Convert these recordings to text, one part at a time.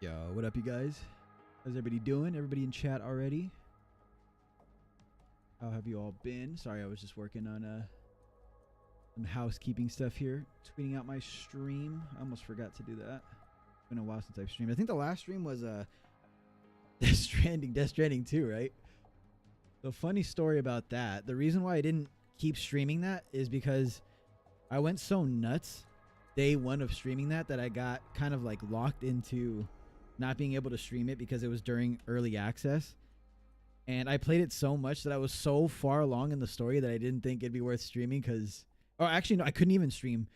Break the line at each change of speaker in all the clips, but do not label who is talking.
Yo, what up, you guys? How's everybody doing? Everybody in chat already? How have you all been? Sorry, I was just working on some housekeeping stuff here. Tweeting out my stream. I almost forgot to do that. It's been a while since I've streamed. I think the last stream was Death Stranding 2, right? The funny story about that, the reason why I didn't keep streaming that is because I went so nuts day one of streaming that I got kind of like locked into not being able to stream it because it was during early access. And I played it so much that I was so far along in the story that I didn't think it'd be worth streaming because... Oh, actually, no, I couldn't even stream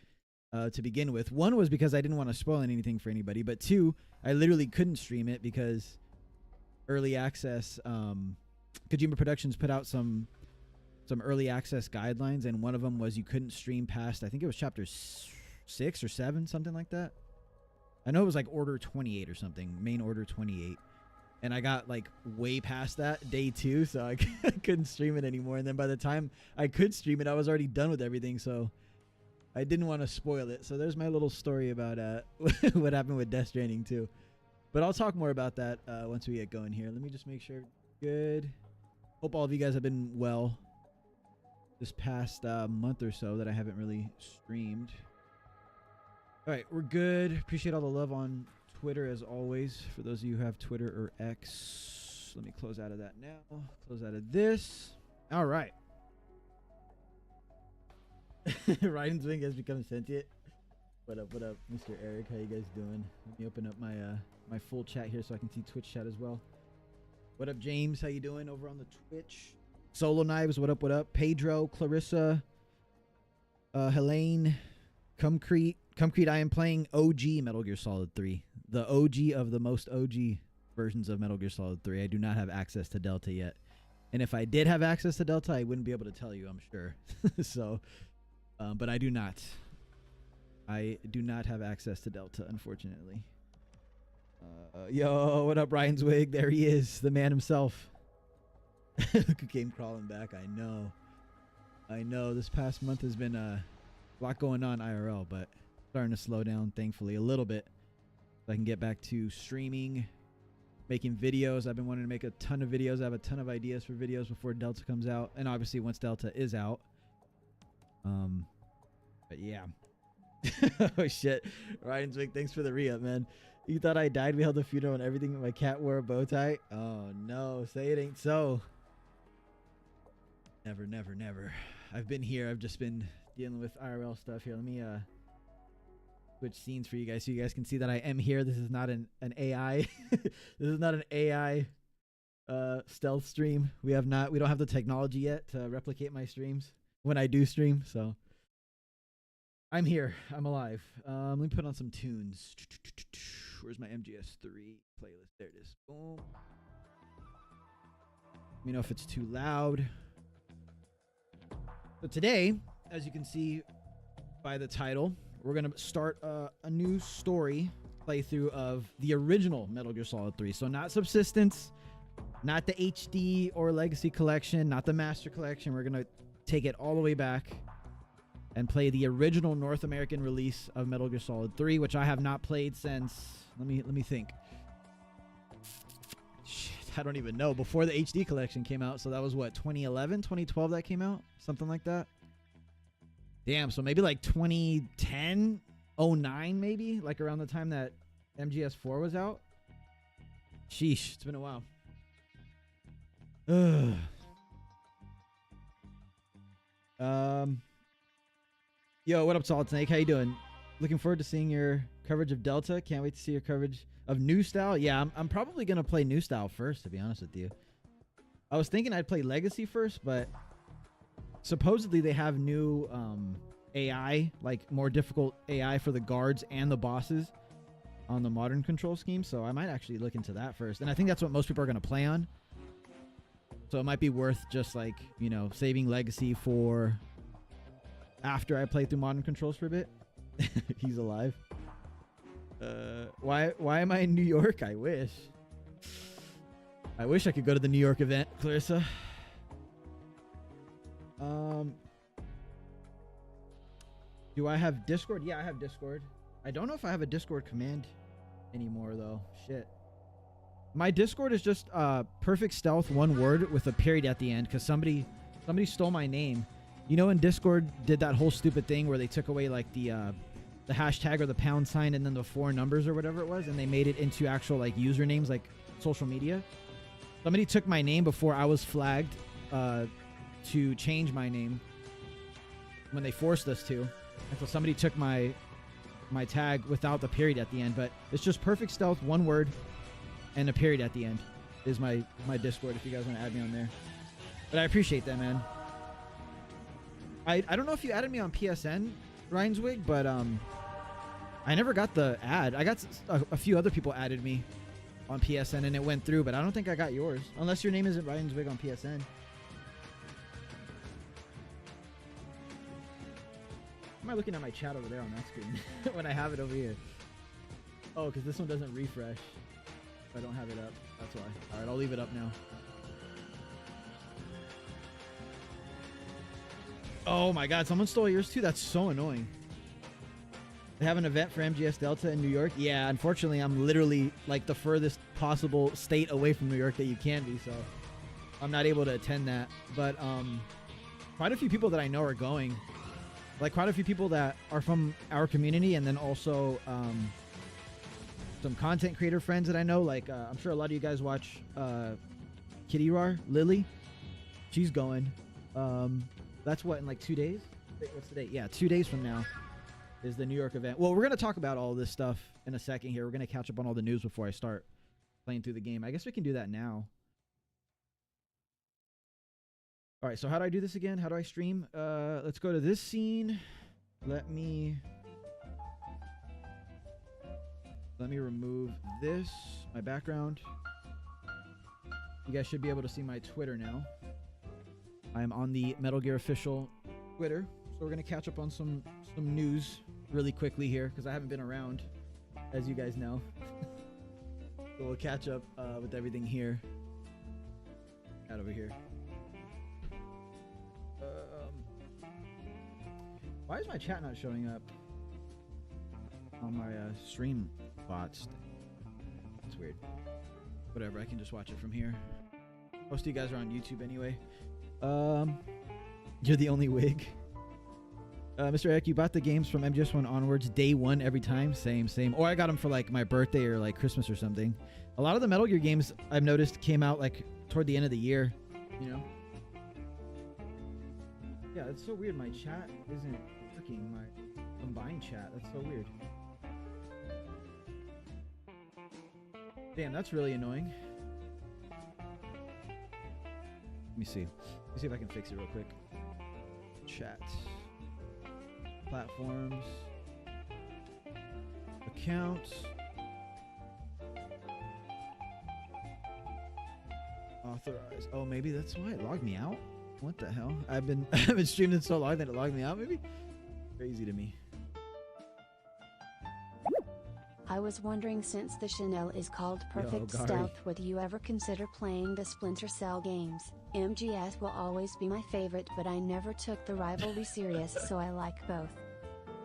to begin with. One was because I didn't want to spoil anything for anybody. But two, I literally couldn't stream it because early access... Kojima Productions put out some early access guidelines, and one of them was you couldn't stream past, I think it was chapter 6 or 7, something like that. I know it was like order 28 or something, main order 28. And I got like way past that day 2, so I couldn't stream it anymore. And then by the time I could stream it, I was already done with everything, so I didn't want to spoil it. So there's my little story about what happened with Death Stranding 2. But I'll talk more about that once we get going here. Let me just make sure. Good. Hope all of you guys have been well this past month or so that I haven't really streamed. All right, we're good. Appreciate all the love on Twitter as always. For those of you who have Twitter or X, let me close out of that now. Close out of this. All right. Ryan's wing has become sentient. What up, Mr. Eric? How you guys doing? Let me open up my my full chat here so I can see Twitch chat as well. What up, James? How you doing over on the Twitch? Solo Knives, what up, what up? Pedro, Clarissa, Helene, Cumcrete, I am playing OG Metal Gear Solid 3. The OG of the most OG versions of Metal Gear Solid 3. I do not have access to Delta yet. And if I did have access to Delta, I wouldn't be able to tell you, I'm sure. So, but I do not. I do not have access to Delta, unfortunately. Yo, what up, Ryan's Wig? There he is, the man himself. Came crawling back. I know. This past month has been a lot going on IRL, but starting to slow down, thankfully, a little bit. So I can get back to streaming, making videos. I've been wanting to make a ton of videos. I have a ton of ideas for videos before Delta comes out, and obviously once Delta is out. But yeah. Oh shit, Ryan's Wig, thanks for the re-up, man. You thought I died? We held a funeral and everything. My cat wore a bow tie. Oh no, say it ain't so. Never, never, never. I've been here. I've just been dealing with IRL stuff here. Let me switch scenes for you guys so you guys can see that I am here. This is not an AI. This is not an AI stealth stream. We don't have the technology yet to replicate my streams when I do stream, so I'm here. I'm alive. Let me put on some tunes. Where's my MGS 3 playlist? There it is. Boom. Let me know if it's too loud. So today, as you can see by the title, we're going to start a new story playthrough of the original Metal Gear Solid 3. So not Subsistence, not the HD or Legacy Collection, not the Master Collection. We're going to take it all the way back and play the original North American release of Metal Gear Solid 3, which I have not played since... Let me think. Shit, I don't even know. Before the HD collection came out, so that was what, 2011, 2012 that came out? Something like that. Damn, so maybe like 2010, 09 maybe? Like around the time that MGS 4 was out? Sheesh, it's been a while. Yo, what up, Solid Snake? How you doing? Looking forward to seeing your coverage of Delta. Can't wait to see your coverage of New Style. Yeah, I'm probably going to play New Style first, to be honest with you. I was thinking I'd play Legacy first, but supposedly they have new AI, like more difficult AI for the guards and the bosses on the modern control scheme. So I might actually look into that first. And I think that's what most people are going to play on. So it might be worth just like, you know, saving Legacy for after I play through modern controls for a bit. He's alive. Why am I in New York? I wish I could go to the New York event, Clarissa. Do I have Discord? Yeah, I have Discord. I don't know if I have a Discord command anymore though. Shit. My Discord is just perfect stealth, one word with a period at the end, because somebody stole my name. You know, when Discord did that whole stupid thing where they took away like the hashtag or the pound sign and then the 4 numbers or whatever it was, and they made it into actual like usernames, like social media. Somebody took my name before I was flagged to change my name when they forced us to, and so somebody took my tag without the period at the end. But it's just perfect stealth, one word, and a period at the end is my Discord if you guys want to add me on there. But I appreciate that, man. I don't know if you added me on PSN, Rhineswig, but I never got the ad. I got a few other people added me on PSN and it went through, but I don't think I got yours. Unless your name isn't Rhineswig on PSN. Am I looking at my chat over there on that screen when I have it over here? Oh, because this one doesn't refresh. I don't have it up. That's why. All right, I'll leave it up now. Oh my God, someone stole yours too? That's so annoying. They have an event for MGS Delta in New York? Yeah, unfortunately, I'm literally like the furthest possible state away from New York that you can be, so I'm not able to attend that. But quite a few people that I know are going. Like quite a few people that are from our community, and then also some content creator friends that I know. Like I'm sure a lot of you guys watch Kitty Rar, Lily. She's going. That's what, in like 2 days? What's the date? Yeah, 2 days from now is the New York event. Well, we're going to talk about all this stuff in a second here. We're going to catch up on all the news before I start playing through the game. I guess we can do that now. All right, so how do I do this again? How do I stream? Let's go to this scene. Let me remove this, my background. You guys should be able to see my Twitter now. I am on the Metal Gear Official Twitter, so we're going to catch up on some news really quickly here, because I haven't been around, as you guys know. So we'll catch up with everything here. Out over here. Why is my chat not showing up on my stream bots? That's weird. Whatever, I can just watch it from here. Most of you guys are on YouTube anyway. You're the only wig. Mr. Eck, you bought the games from MGS 1 onwards day 1 every time? Same. Or I got them for like my birthday or like Christmas or something. A lot of the Metal Gear games I've noticed came out like toward the end of the year, you know? Yeah, it's so weird. My chat isn't working. My combined chat. That's so weird. Damn, that's really annoying. Let me see. Let me see if I can fix it real quick. Chat. Platforms. Accounts. Authorize. Oh, maybe that's why it logged me out. What the hell? I've been streaming so long that it logged me out, maybe? Crazy to me.
I was wondering, since the Chanel is called Perfect Stealth, would you ever consider playing the Splinter Cell games? MGS will always be my favorite, but I never took the rivalry serious, so I like both.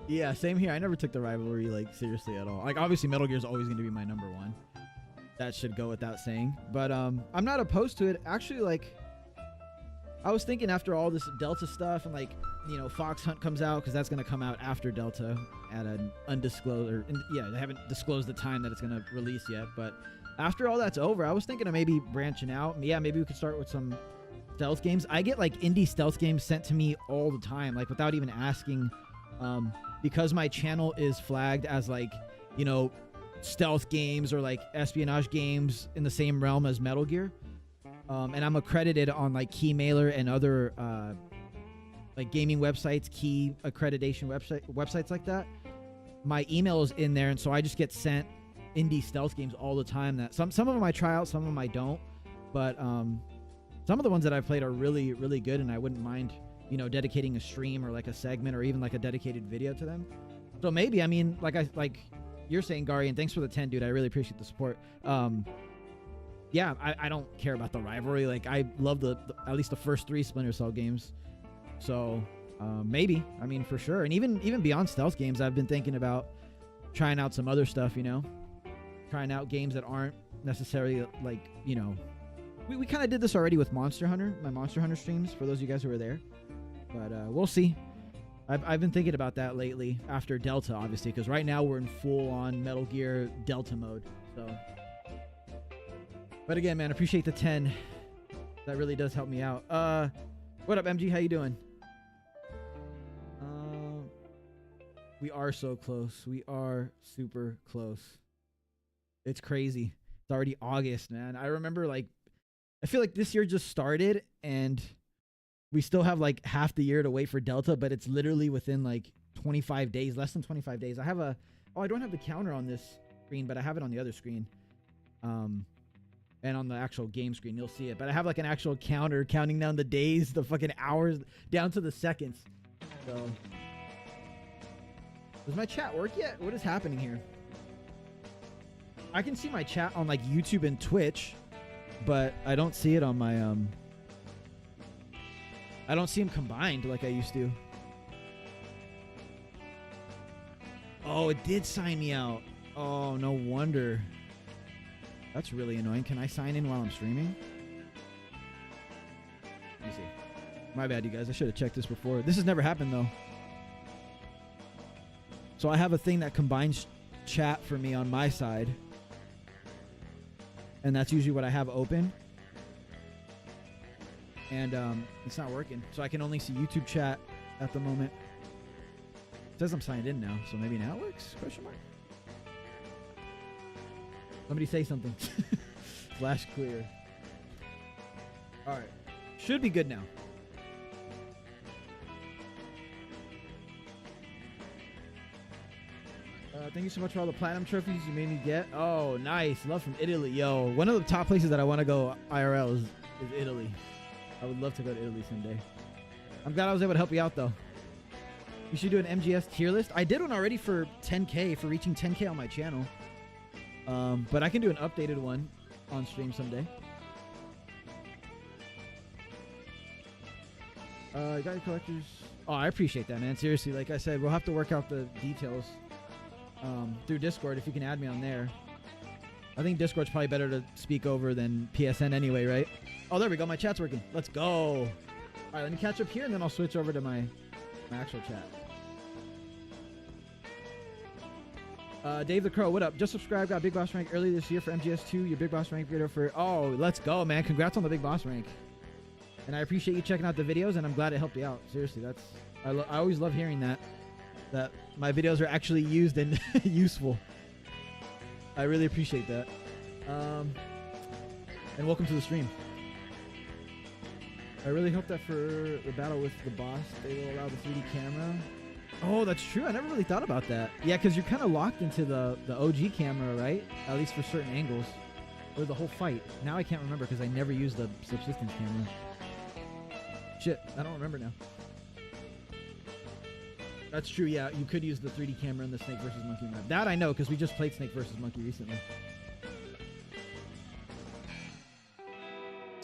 Yeah, same here. I never took the rivalry like seriously at all. Like obviously Metal Gear is always going to be my number 1. That should go without saying. But I'm not opposed to it. Actually, like I was thinking after all this Delta stuff and like, you know, Fox Hunt comes out, because that's going to come out after Delta at an undisclosed, or yeah, they haven't disclosed the time that it's going to release yet. But after all that's over, I was thinking of maybe branching out. Yeah, maybe we could start with some stealth games. I get like indie stealth games sent to me all the time, like without even asking, because my channel is flagged as like, you know, stealth games or like espionage games in the same realm as Metal Gear. And I'm accredited on like Keymailer and other like gaming websites, key accreditation websites like that. My email is in there, and so I just get sent indie stealth games all the time. That some of them I try out, some of them I don't. But some of the ones that I've played are really, really good, and I wouldn't mind, you know, dedicating a stream or like a segment or even like a dedicated video to them. So maybe, I mean, like you're saying, Gary, and thanks for the 10, dude. I really appreciate the support. Yeah, I don't care about the rivalry. Like I love the at least the first 3 Splinter Cell games. So maybe, I mean, for sure. And even beyond stealth games, I've been thinking about trying out some other stuff, you know. trying out games that aren't necessarily like, you know, we kind of did this already with Monster Hunter, my Monster Hunter streams, for those of you guys who were there. But we'll see. I've been thinking about that lately after Delta, obviously, because right now we're in full-on Metal Gear Delta mode. So, but again, man, appreciate the 10. That really does help me out. What up, MG? How you doing? We are so close. We are super close. It's crazy. It's already August, man. I remember, like, I feel like this year just started and we still have like half the year to wait for Delta, but it's literally within like 25 days, less than 25 days. I have a, oh, I don't have the counter on this screen, but I have it on the other screen. And on the actual game screen, you'll see it. But I have like an actual counter counting down the days, the fucking hours, down to the seconds. So, does my chat work yet? What is happening here? I can see my chat on like YouTube and Twitch, but I don't see it on my, I don't see them combined like I used to. Oh, it did sign me out. Oh, no wonder. That's really annoying. Can I sign in while I'm streaming? Let me see. My bad, you guys. I should have checked this before. This has never happened, though. So I have a thing that combines chat for me on my side. And that's usually what I have open. And it's not working. So I can only see YouTube chat at the moment. It says I'm signed in now, so maybe now it works? Question mark. Somebody say something. Flash clear. All right. Should be good now. Thank you so much for all the platinum trophies you made me get. Oh, nice. Love from Italy. Yo, one of the top places that I want to go IRL is Italy. I would love to go to Italy someday. I'm glad I was able to help you out, though. You should do an MGS tier list. I did one already for 10K, for reaching 10K on my channel. But I can do an updated one on stream someday. Got your collectors. Oh, I appreciate that, man. Seriously, like I said, we'll have to work out the details through Discord if you can add me on there. I think Discord's probably better to speak over than PSN anyway, right? Oh, there we go. My chat's working. Let's go. All right, let me catch up here, and then I'll switch over to my actual chat. Dave the Crow, what up? Just subscribed, got Big Boss rank early this year for MGS2. Your Big Boss rank video for... Oh, let's go, man. Congrats on the Big Boss rank. And I appreciate you checking out the videos, and I'm glad it helped you out. Seriously, that's... I always love hearing that my videos are actually used and useful. I really appreciate that. And welcome to the stream. I really hope that for the battle with the boss, they will allow the 3D camera. Oh, that's true. I never really thought about that. Yeah, because you're kind of locked into the OG camera, right? At least for certain angles. Or the whole fight. Now I can't remember because I never used the subsistence camera. Shit, I don't remember now. That's true, yeah. You could use the 3D camera in the Snake vs. Monkey map. That I know because we just played Snake vs. Monkey recently.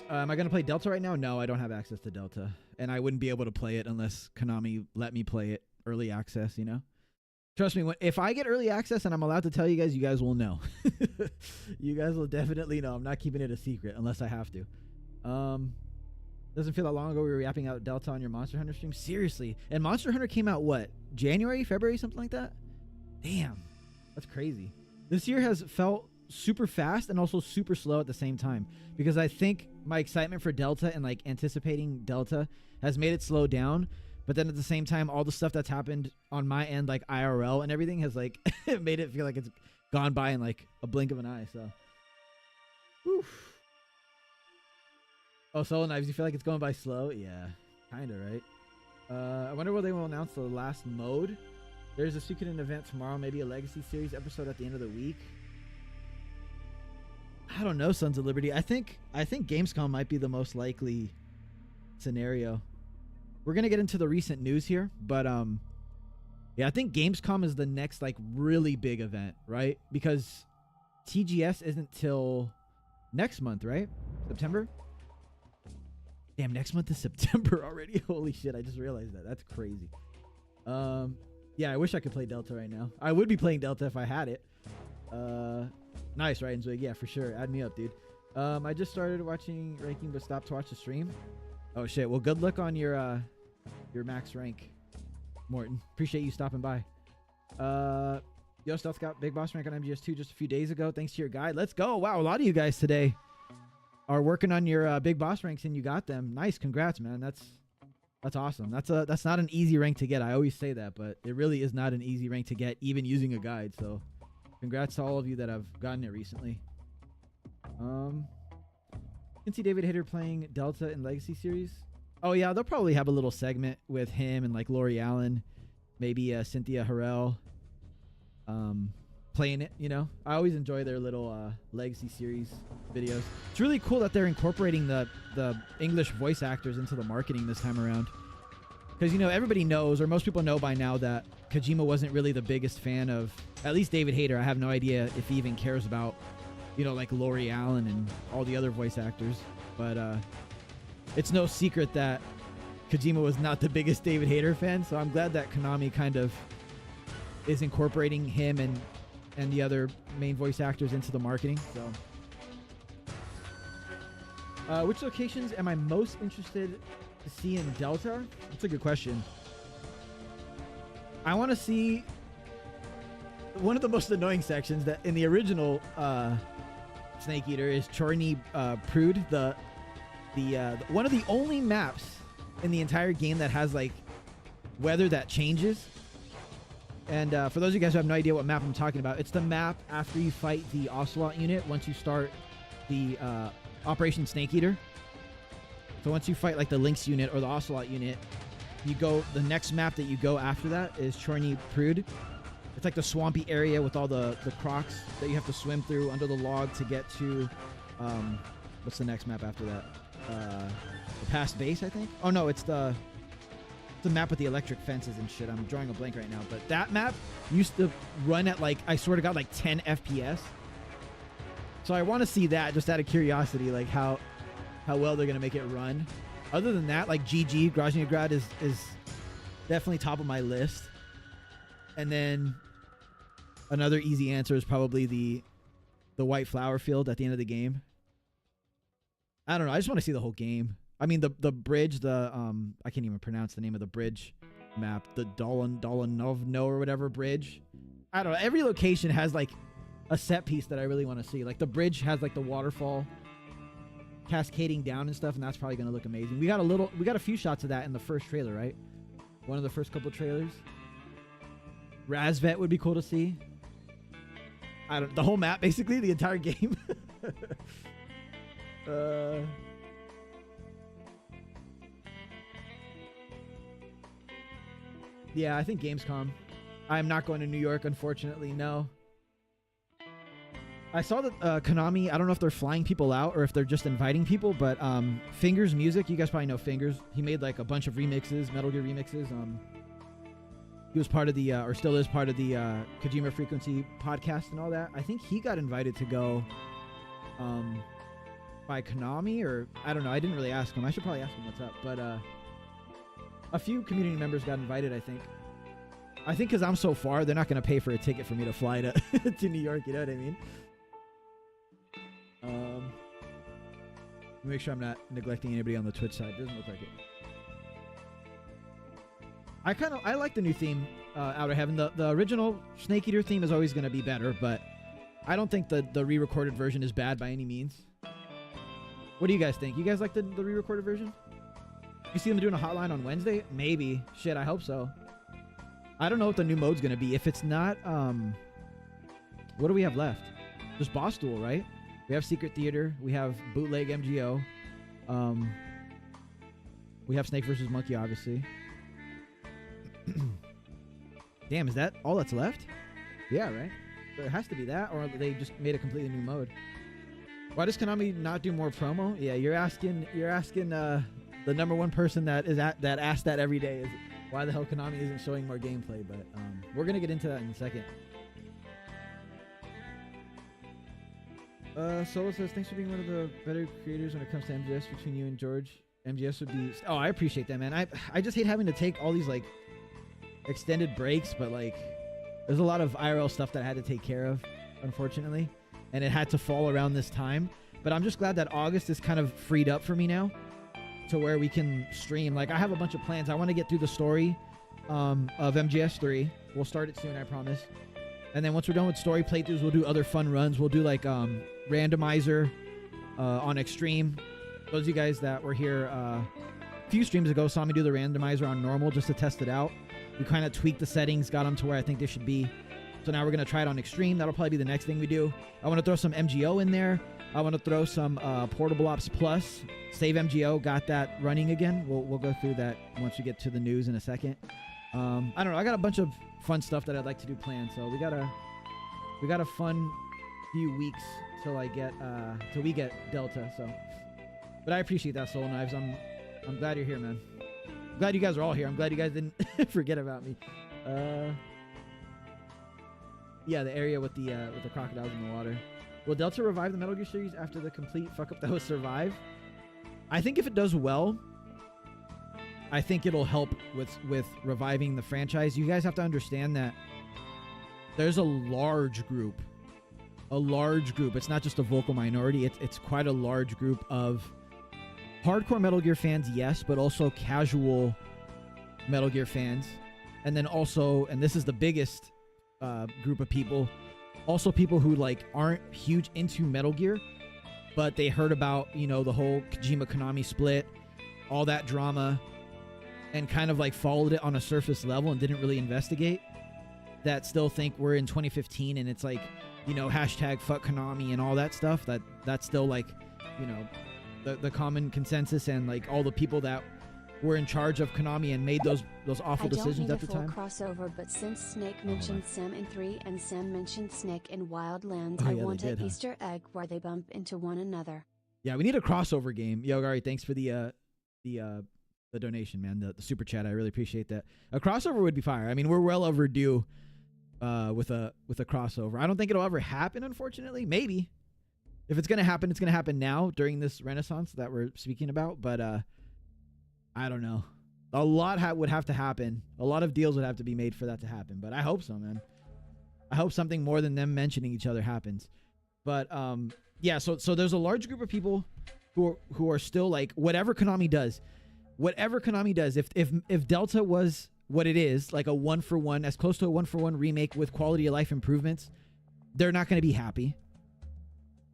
Am I going to play Delta right now? No, I don't have access to Delta. And I wouldn't be able to play it unless Konami let me play it early access, you know? Trust me, if I get early access and I'm allowed to tell you guys will know. You guys will definitely know. I'm not keeping it a secret unless I have to. Doesn't feel that long ago we were yapping out Delta on your Monster Hunter stream. Seriously. And Monster Hunter came out, what? January, February, something like that? Damn. That's crazy. This year has felt super fast and also super slow at the same time. Because I think my excitement for Delta and like anticipating Delta has made it slow down. But then at the same time, all the stuff that's happened on my end, like IRL and everything, has like made it feel like it's gone by in like a blink of an eye. So, oof. Oh, Solo Knives, you feel like it's going by slow? Yeah, kind of, right? I wonder when they will announce the last mode. There's a Suikoden event tomorrow, maybe a Legacy Series episode at the end of the week. I don't know, Sons of Liberty. I think Gamescom might be the most likely scenario. We're going to get into the recent news here, but yeah, I think Gamescom is the next like really big event, right? Because TGS isn't till next month, right? September? Damn, next month is September already. Holy shit, I just realized that. That's crazy. Yeah, I wish I could play Delta right now. I would be playing Delta if I had it. Nice, right? Zwig. Yeah, for sure. Add me up, dude. I just started watching ranking, but stopped to watch the stream. Oh shit. Well, good luck on your max rank, Morton. Appreciate you stopping by. Yo, Stealth got big boss rank on MGS2 just a few days ago. Thanks to your guide. Let's go. Wow, a lot of you guys today are working on your big boss ranks, and you got them. Nice. Congrats, man. That's awesome. That's not an easy rank to get. I always say that, but it really is not an easy rank to get, even using a guide. So congrats to all of you that have gotten it recently. You can see David Hayter playing Delta in Legacy series. Oh yeah, they'll probably have a little segment with him and like Lori Allen, maybe Cynthia Harrell, playing it. You know, I always enjoy their little Legacy series videos. It's really cool that they're incorporating the English voice actors into the marketing this time around, because you know everybody knows, or most people know by now, that Kojima wasn't really the biggest fan of at least David Hayter. I have no idea if he even cares about, you know, like Lori Allen and all the other voice actors, but it's no secret that Kojima was not the biggest David Hayter fan, so I'm glad that Konami kind of is incorporating him and the other main voice actors into the marketing. So, which locations am I most interested to see in Delta? That's a good question. I want to see one of the most annoying sections that in the original Snake Eater is Chorny Prude, the one of the only maps in the entire game that has like weather that changes. And for those of you guys who have no idea what map I'm talking about, it's the map after you fight the Ocelot unit once you start the Operation Snake Eater. So once you fight like the Lynx unit or the Ocelot unit, you go, the next map that you go after that is Chorny Prude. It's like the swampy area with all the crocs that you have to swim through under the log to get to, what's the next map after that? The past base, I think. Oh no, it's the map with the electric fences and shit. I'm drawing a blank right now, but that map used to run at like, I swear to God, like 10 FPS. So I want to see that just out of curiosity, like how well they're gonna make it run. Other than that, like GG Groznygrad is definitely top of my list. And then another easy answer is probably the white flower field at the end of the game. I don't know. I just want to see the whole game. I mean, the bridge, I can't even pronounce the name of the bridge map, the Dolanovno or whatever bridge. I don't know. Every location has like a set piece that I really want to see. Like the bridge has like the waterfall cascading down and stuff, and that's probably going to look amazing. We got a few shots of that in the first trailer, right? One of the first couple trailers. Razvet would be cool to see. The whole map, basically, the entire game. Yeah, I think Gamescom. I'm not going to New York, unfortunately, no. I saw that Konami, I don't know if they're flying people out or if they're just inviting people, but Fingers Music, you guys probably know Fingers. He made like a bunch of remixes, Metal Gear remixes. He was part of the, or still is part of the Kojima Frequency podcast and all that. I think he got invited to go by Konami, or I don't know. I didn't really ask him. I should probably ask him what's up. But a few community members got invited, I think. I think because I'm so far, they're not going to pay for a ticket for me to fly to, to New York. You know what I mean? Make sure I'm not neglecting anybody on the Twitch side. Doesn't look like it. I like the new theme, Outer Heaven. The original Snake Eater theme is always going to be better, but I don't think the re-recorded version is bad by any means. What do you guys think? You guys like the re-recorded version? You see them doing a hotline on Wednesday? Maybe. Shit, I hope so. I don't know what the new mode's going to be. If it's not, what do we have left? Just Boss Duel, right? We have Secret Theater. We have Bootleg MGO. We have Snake vs. Monkey, obviously. Damn, is that all that's left? Yeah, right? There has to be that, or they just made a completely new mode. Why does Konami not do more promo? Yeah, you're asking the number one person that asked that every day is why the hell Konami isn't showing more gameplay, but we're gonna get into that in a second. Solo says, thanks for being one of the better creators when it comes to MGS between you and George. MGS would be... Oh, I appreciate that, man. I just hate having to take all these, like, extended breaks, but, like, there's a lot of IRL stuff that I had to take care of, unfortunately. and it had to fall around this time. But I'm just glad that August is kind of freed up for me now to where we can stream. Like, I have a bunch of plans. I want to get through the story of MGS 3. We'll start it soon, I promise. And then once we're done with story playthroughs, we'll do other fun runs. We'll do like randomizer on extreme. Those of you guys that were here a few streams ago saw me do the randomizer on normal just to test it out. We kind of tweaked the settings, got them to where I think they should be. So now we're going to try it on extreme. That'll probably be the next thing we do. I want to throw some MGO in there. I want to throw some Portable Ops Plus. Save MGO, got that running again. We'll go through that once we get to the news in a second. I don't know. I got a bunch of fun stuff that I'd like to do planned. So we got a fun few weeks till we get Delta. So, but I appreciate that, Soul Knives. I'm glad you're here, man. I'm glad you guys are all here. I'm glad you guys didn't forget about me. Yeah, the area with the crocodiles in the water. Will Delta revive the Metal Gear series after the complete fuck up that was Survive? I think if it does well, I think it'll help with reviving the franchise. You guys have to understand that there's a large group. It's not just a vocal minority. It's quite a large group of hardcore Metal Gear fans, yes, but also casual Metal Gear fans. And then also, and this is the biggest group of people, also people who like aren't huge into Metal Gear, but they heard about, you know, the whole Kojima Konami split, all that drama, and kind of like followed it on a surface level and didn't really investigate, that still think we're in 2015 and it's like, you know, hashtag fuck Konami and all that stuff. That's still like, you know, the common consensus, and like all the people that were in charge of Konami and made those awful decisions at the time.
I don't mean a full crossover, but since Snake mentioned Sam in 3 and Sam mentioned Snake in Wildlands, I want an Easter egg where they bump into one another. Yeah, we need a crossover game. Yo, Gary, thanks for the donation, man. The super chat, I really appreciate that. A crossover would be fire. I mean, we're well overdue with a crossover. I don't think it'll ever happen, unfortunately. Maybe. If it's gonna happen, it's gonna happen now during this renaissance that we're speaking about. But I don't know. A lot would have to happen. A lot of deals would have to be made for that to happen. But I hope so, man. I hope something more than them mentioning each other happens. But yeah. So there's a large group of people who are still like, whatever Konami does, if Delta was what it is, like a 1-for-1, as close to a 1-for-1 remake with quality of life improvements, they're not going to be happy.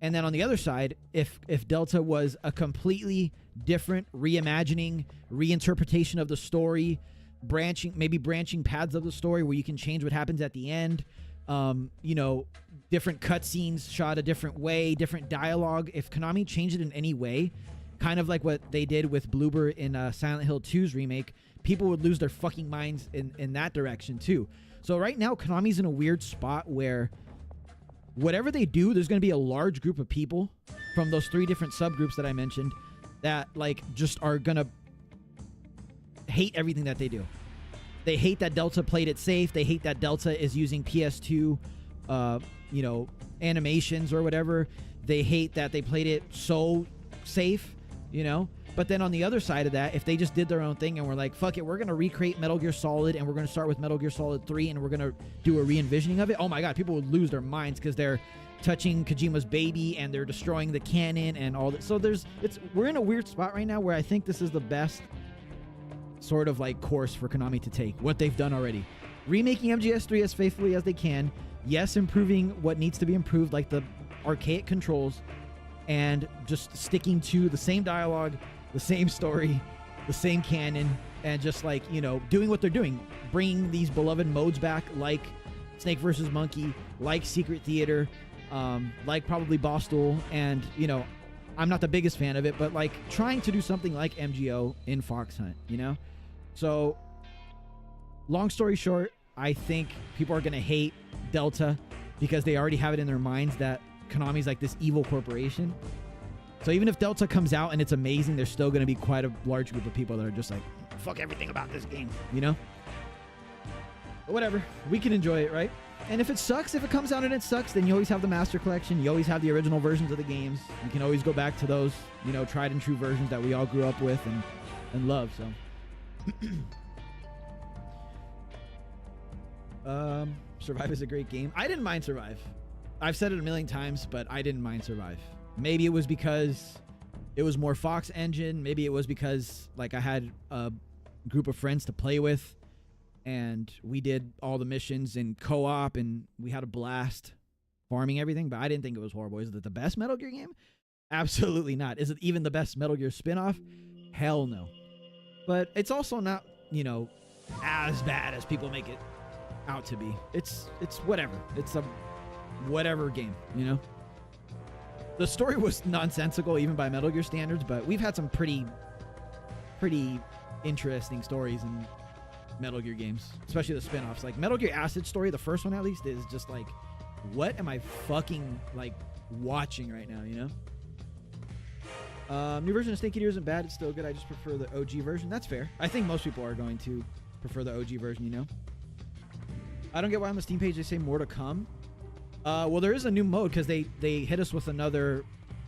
And then on the other side, if Delta was a completely different reimagining, reinterpretation of the story, branching paths of the story where you can change what happens at the end, you know, different cutscenes shot a different way, different dialogue. If Konami changed it in any way, kind of like what they did with Bloober in Silent Hill 2's remake, people would lose their fucking minds in that direction too. So right now, Konami's in a weird spot where whatever they do, there's going to be a large group of people from those 3 different subgroups that I mentioned that like just are going to hate everything that they do. They hate that Delta played it safe. They hate that Delta is using PS2, you know, animations or whatever. They hate that they played it so safe, you know. But then on the other side of that, if they just did their own thing and were like, fuck it, we're going to recreate Metal Gear Solid and we're going to start with Metal Gear Solid 3 and we're going to do a re-envisioning of it. Oh my God, people would lose their minds because they're touching Kojima's baby and they're destroying the canon and all that. So we're in a weird spot right now where I think this is the best sort of like course for Konami to take, what they've done already. Remaking MGS 3 as faithfully as they can. Yes, improving what needs to be improved, like the archaic controls, and just sticking to the same dialogue, the same story, the same canon, and just like, you know, doing what they're doing, bringing these beloved modes back, like Snake vs. Monkey, like Secret Theater, like probably Boss Duel, and, you know, I'm not the biggest fan of it, but like trying to do something like MGO in Fox Hunt, you know? So, long story short, I think people are going to hate Delta because they already have it in their minds that Konami's like this evil corporation. So even if Delta comes out and it's amazing, there's still going to be quite a large group of people that are just like, fuck everything about this game, you know? But whatever. We can enjoy it, right? And if it sucks, if it comes out and it sucks, then you always have the Master Collection. You always have the original versions of the games. You can always go back to those, you know, tried and true versions that we all grew up with and love, so. Survive is a great game. I didn't mind Survive.
I've said it a million times, but I didn't mind Survive. Maybe it was because it was more Fox engine. Maybe it was because like I had a group of friends to play with, and we did all the missions in co-op, and we had a blast farming everything. But I didn't think it was horrible. Is it the best Metal Gear game? Absolutely not. Is it even the best Metal Gear spinoff? Hell no. But it's also not, you know, as bad as people make it out to be. It's whatever. It's a whatever game, you know. The story was nonsensical even by Metal Gear standards, but we've had some pretty interesting stories in Metal Gear games, especially the spin-offs. Like Metal Gear Acid Story, the first one at least, is just like, what am I fucking like watching right now, you know? New version of Snake Eater isn't bad. It's still good. I just prefer the OG version. That's fair. I think most people are going to prefer the OG version, you know? I don't get why on the Steam page they say more to come. Well, there is a new mode because they hit us with another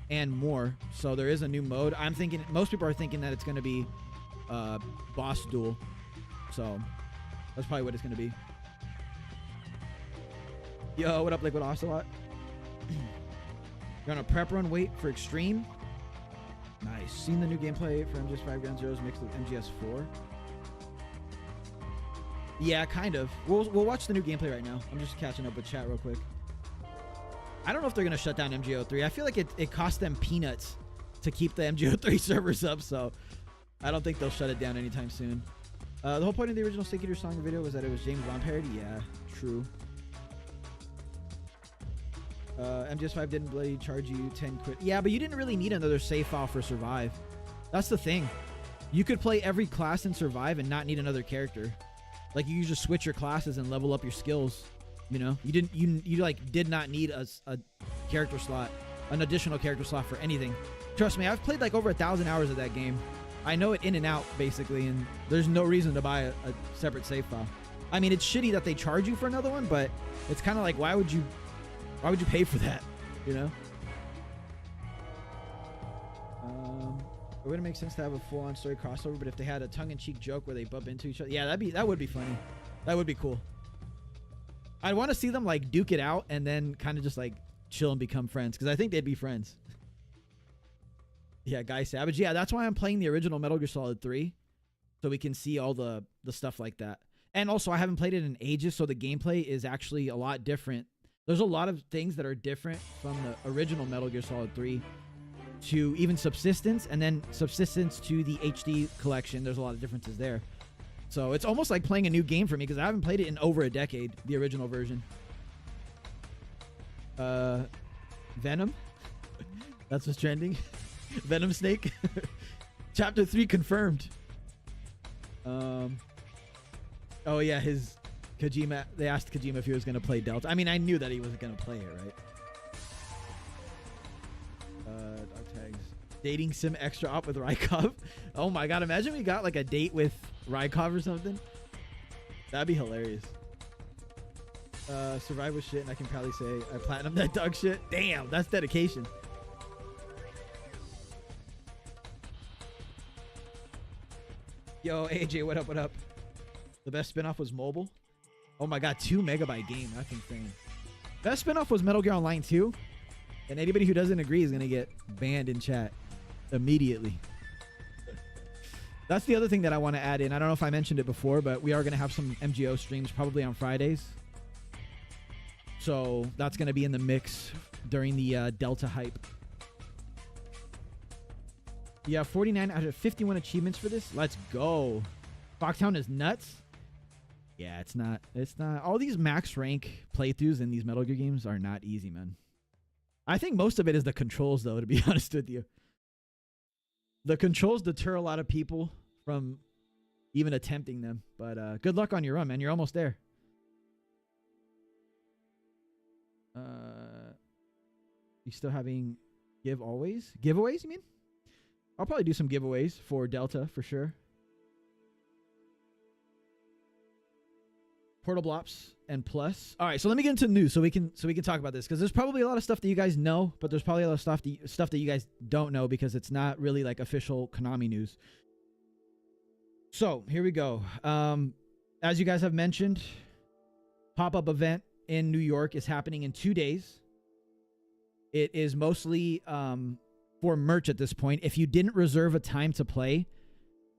and more. So there is a new mode. I'm thinking, most people are thinking that it's going to be boss duel. So that's probably what it's going to be. Yo, what up, Liquid Ocelot? You're on a prep run, wait for Extreme. Nice. Seen the new gameplay for MGS 5 Ground Zeroes mixed with MGS 4? Yeah, kind of. We'll watch the new gameplay right now. I'm just catching up with chat real quick. I don't know if they're going to shut down MGO3. I feel like it cost them peanuts to keep the MGO3 servers up, so I don't think they'll shut it down anytime soon. The whole point of the original Snake Eater song video was that it was James Bond parody. Yeah, true. MGS5 didn't bloody charge you 10 quid. Yeah, but you didn't really need another save file for Survive. That's the thing. You could play every class in Survive and not need another character. Like you just switch your classes and level up your skills. You know, you like did not need a character slot, an additional character slot for anything. Trust me, I've played like over 1,000 hours of that game. I know it in and out basically, and there's no reason to buy a separate save file. I mean, it's shitty that they charge you for another one, but it's kind of like, why would you pay for that? You know? It wouldn't make sense to have a full-on story crossover, but if they had a tongue-in-cheek joke where they bump into each other, yeah, that would be funny. That would be cool. I'd want to see them like duke it out and then kind of just like chill and become friends, because I think they'd be friends. Yeah, Guy Savage. Yeah, that's why I'm playing the original Metal Gear Solid 3, so we can see all the stuff like that. And also, I haven't played it in ages, so the gameplay is actually a lot different. There's a lot of things that are different from the original Metal Gear Solid 3 to even Subsistence, and then Subsistence to the HD collection. There's a lot of differences there. So it's almost like playing a new game for me, because I haven't played it in over a decade, the original version. Venom? That's what's trending. Venom Snake. Chapter 3 confirmed. Oh yeah, his Kojima, they asked Kojima if he was going to play Delta. I mean, I knew that he wasn't going to play it, right? Dog tags. Dating sim extra op with Rykov. Oh my god, imagine we got like a date with Rykov or something. That'd be hilarious. Survive was shit, and I can probably say I platinum that dog shit. Damn, that's dedication. Yo, AJ, what up, what up? The best spinoff was mobile. Oh my god, 2 megabyte game. That's insane. Best spinoff was Metal Gear Online 2. And anybody who doesn't agree is going to get banned in chat immediately. That's the other thing that I want to add in. I don't know if I mentioned it before, but we are going to have some MGO streams probably on Fridays. So that's going to be in the mix during the Delta hype. Yeah, 49 out of 51 achievements for this. Let's go. Foxhound is nuts. Yeah, it's not. It's not. All these max rank playthroughs in these Metal Gear games are not easy, man. I think most of it is the controls, though, to be honest with you. The controls deter a lot of people from even attempting them. But good luck on your run, man. You're almost there. You still having giveaways, you mean? I'll probably do some giveaways for Delta for sure. Portable Ops and Plus. All right, so let me get into news so we can talk about this, because there's probably a lot of stuff that you guys know, but there's probably a lot of stuff that you guys don't know because it's not really like official Konami news. So here we go. As you guys have mentioned, pop-up event in New York is happening in 2 days. It is mostly for merch at this point. If you didn't reserve a time to play,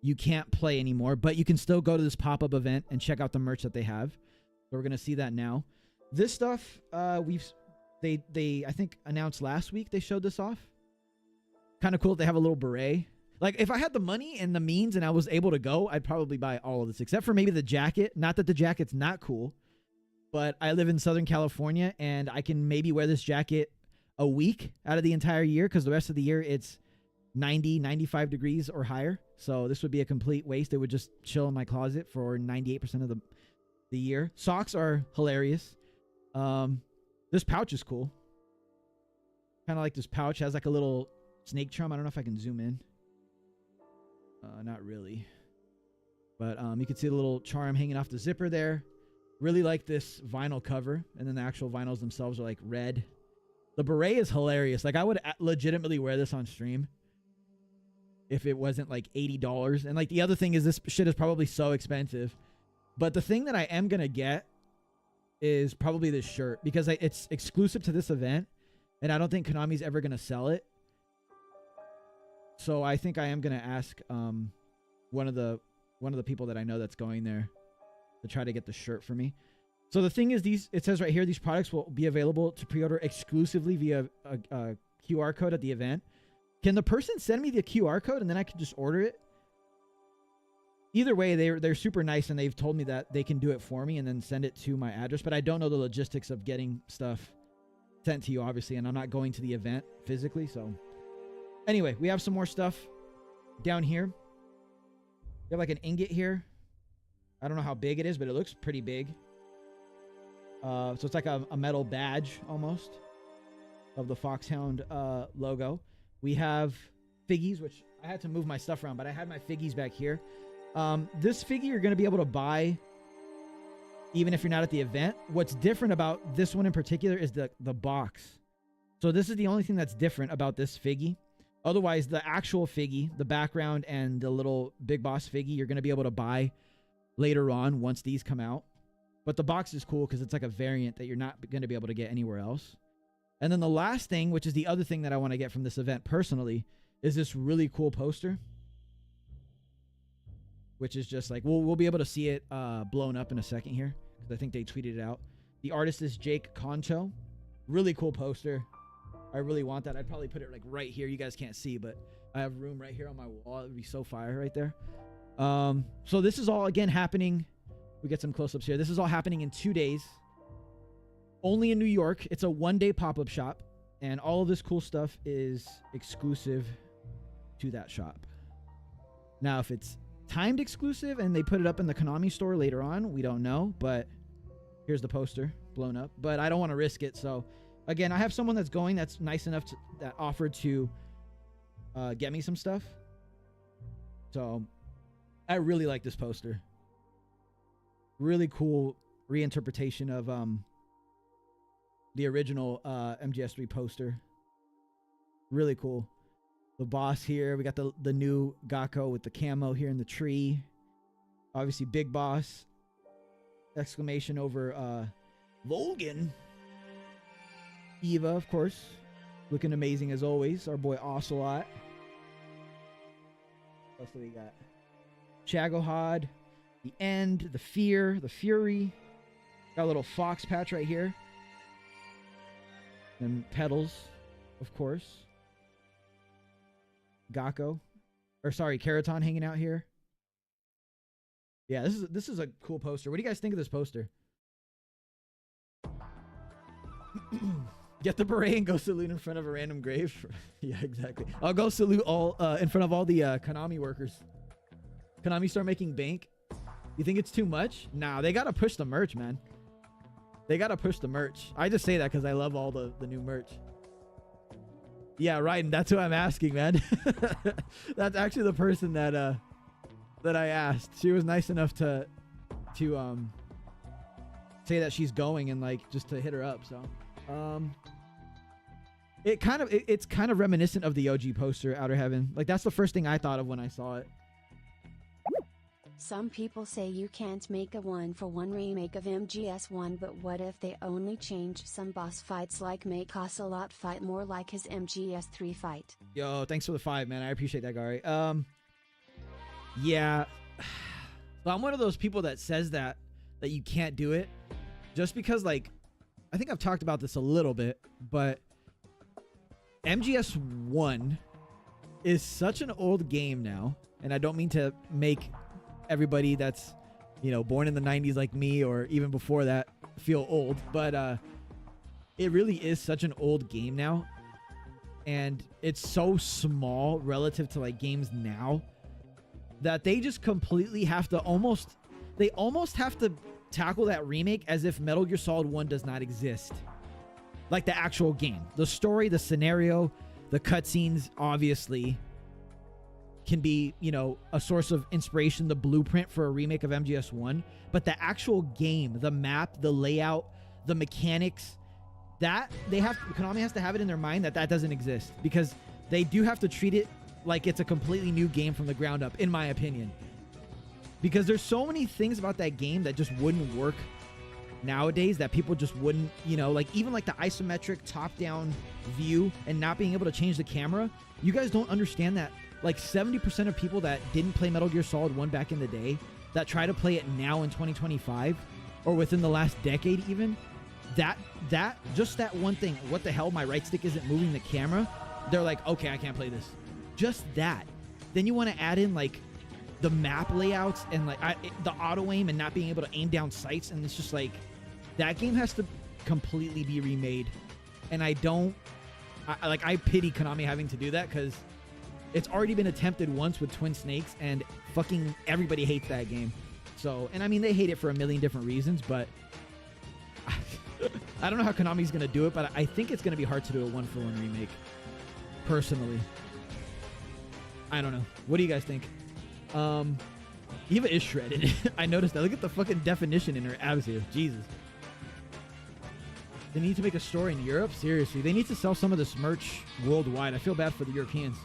you can't play anymore, but you can still go to this pop-up event and check out the merch that they have. So we're going to see that now. This stuff, they I think announced last week they showed this off. Kind of cool. They have a little beret. Like, if I had the money and the means and I was able to go, I'd probably buy all of this, except for maybe the jacket. Not that the jacket's not cool, but I live in Southern California, and I can maybe wear this jacket a week out of the entire year, because the rest of the year it's 90, 95 degrees or higher. So this would be a complete waste. It would just chill in my closet for 98% of the year. Socks are hilarious. This pouch is cool. Kind of like this pouch. Has like a little snake charm. I don't know if I can zoom in. Not really. But you can see the little charm hanging off the zipper there. Really like this vinyl cover. And then the actual vinyls themselves are like red. The beret is hilarious. Like, I would legitimately wear this on stream if it wasn't like $80. And like, the other thing is, this shit is probably so expensive. But the thing that I am going to get is probably this shirt, because it's exclusive to this event, and I don't think Konami's ever going to sell it. So I think I am going to ask one of the people that I know that's going there to try to get the shirt for me. So the thing is, it says right here, these products will be available to pre-order exclusively via a QR code at the event. Can the person send me the QR code and then I can just order it? Either way, they're super nice, and they've told me that they can do it for me and then send it to my address. But I don't know the logistics of getting stuff sent to you, obviously, and I'm not going to the event physically. So anyway, we have some more stuff down here. We have like an ingot here. I don't know how big it is, but it looks pretty big. So it's like a metal badge almost of the Foxhound logo. We have figgies, which I had to move my stuff around, but I had my figgies back here. This figure you're going to be able to buy even if you're not at the event. What's different about this one in particular is the box. So this is the only thing that's different about this figgy. Otherwise, the actual figgy, the background, and the little Big Boss figgy, you're going to be able to buy later on once these come out. But the box is cool because it's like a variant that you're not going to be able to get anywhere else. And then the last thing, which is the other thing that I want to get from this event personally, is this really cool poster. Which is just like, we'll be able to see it blown up in a second here, because I think they tweeted it out. The artist is Jake Concho. Really cool poster. I really want that. I'd probably put it like right here. You guys can't see, but I have room right here on my wall. It would be so fire right there. So this is all, again, happening. We get some close-ups here. This is all happening in 2 days. Only in New York. It's a one-day pop-up shop. And all of this cool stuff is exclusive to that shop. Now, if it's timed exclusive and they put it up in the Konami store later on, we don't know. But here's the poster blown up. But I don't want to risk it. So, again, I have someone that's going that's nice enough that offered to get me some stuff. So, I really like this poster. Really cool reinterpretation of the original MGS3 poster. Really cool. The boss here. We got the new Gakko with the camo here in the tree. Obviously, Big Boss. Exclamation over Volgan. Eva, of course. Looking amazing as always. Our boy Ocelot. What else do we got? Shagohod. The End, the Fear, the Fury. Got a little fox patch right here. And Petals, of course. Gakko. Or sorry, Keraton hanging out here. Yeah, this is a cool poster. What do you guys think of this poster? Get the beret and go salute in front of a random grave. Yeah, exactly. I'll go salute all in front of all the Konami workers. Konami start making bank. You think it's too much? Nah, they gotta push the merch, man. They gotta push the merch. I just say that because I love all the new merch. Yeah, right. And that's who I'm asking, man. That's actually the person that I asked. She was nice enough to say that she's going and like just to hit her up. So, it's kind of reminiscent of the OG poster, Outer Heaven. Like that's the first thing I thought of when I saw it.
Some people say you can't make a one-for-one remake of MGS1, but what if they only change some boss fights, like make Ocelot fight more like his MGS3 fight?
Yo, thanks for the 5, man. I appreciate that, Gary. Yeah. Well, I'm one of those people that says that you can't do it just because, like, I think I've talked about this a little bit, but MGS1 is such an old game now, and I don't mean to make everybody that's, you know, born in the 90s like me or even before that feel old, but it really is such an old game now, and it's so small relative to like games now that they just completely have to almost have to tackle that remake as if Metal Gear Solid 1 does not exist. Like the actual game, the story, the scenario, the cutscenes obviously can be, you know, a source of inspiration, the blueprint for a remake of MGS1, but the actual game, the map, the layout, the mechanics, that Konami has to have it in their mind that doesn't exist, because they do have to treat it like it's a completely new game from the ground up, in my opinion. Because there's so many things about that game that just wouldn't work nowadays, that people just wouldn't, you know, like even like the isometric top-down view and not being able to change the camera. You guys don't understand that like 70% of people that didn't play Metal Gear Solid 1 back in the day, that try to play it now in 2025 or within the last decade even, that just that one thing, what the hell, my right stick isn't moving the camera, they're like, okay, I can't play this. Just that. Then you want to add in like the map layouts and like the auto aim and not being able to aim down sights, and it's just like that game has to completely be remade. And I pity Konami having to do that, because it's already been attempted once with Twin Snakes and fucking everybody hates that game. So, and I mean, they hate it for a million different reasons, but I don't know how Konami's going to do it, but I think it's going to be hard to do a one-for-one remake, personally. I don't know. What do you guys think? Eva is shredded. I noticed that. Look at the fucking definition in her abs here. Jesus. They need to make a store in Europe? Seriously. They need to sell some of this merch worldwide. I feel bad for the Europeans.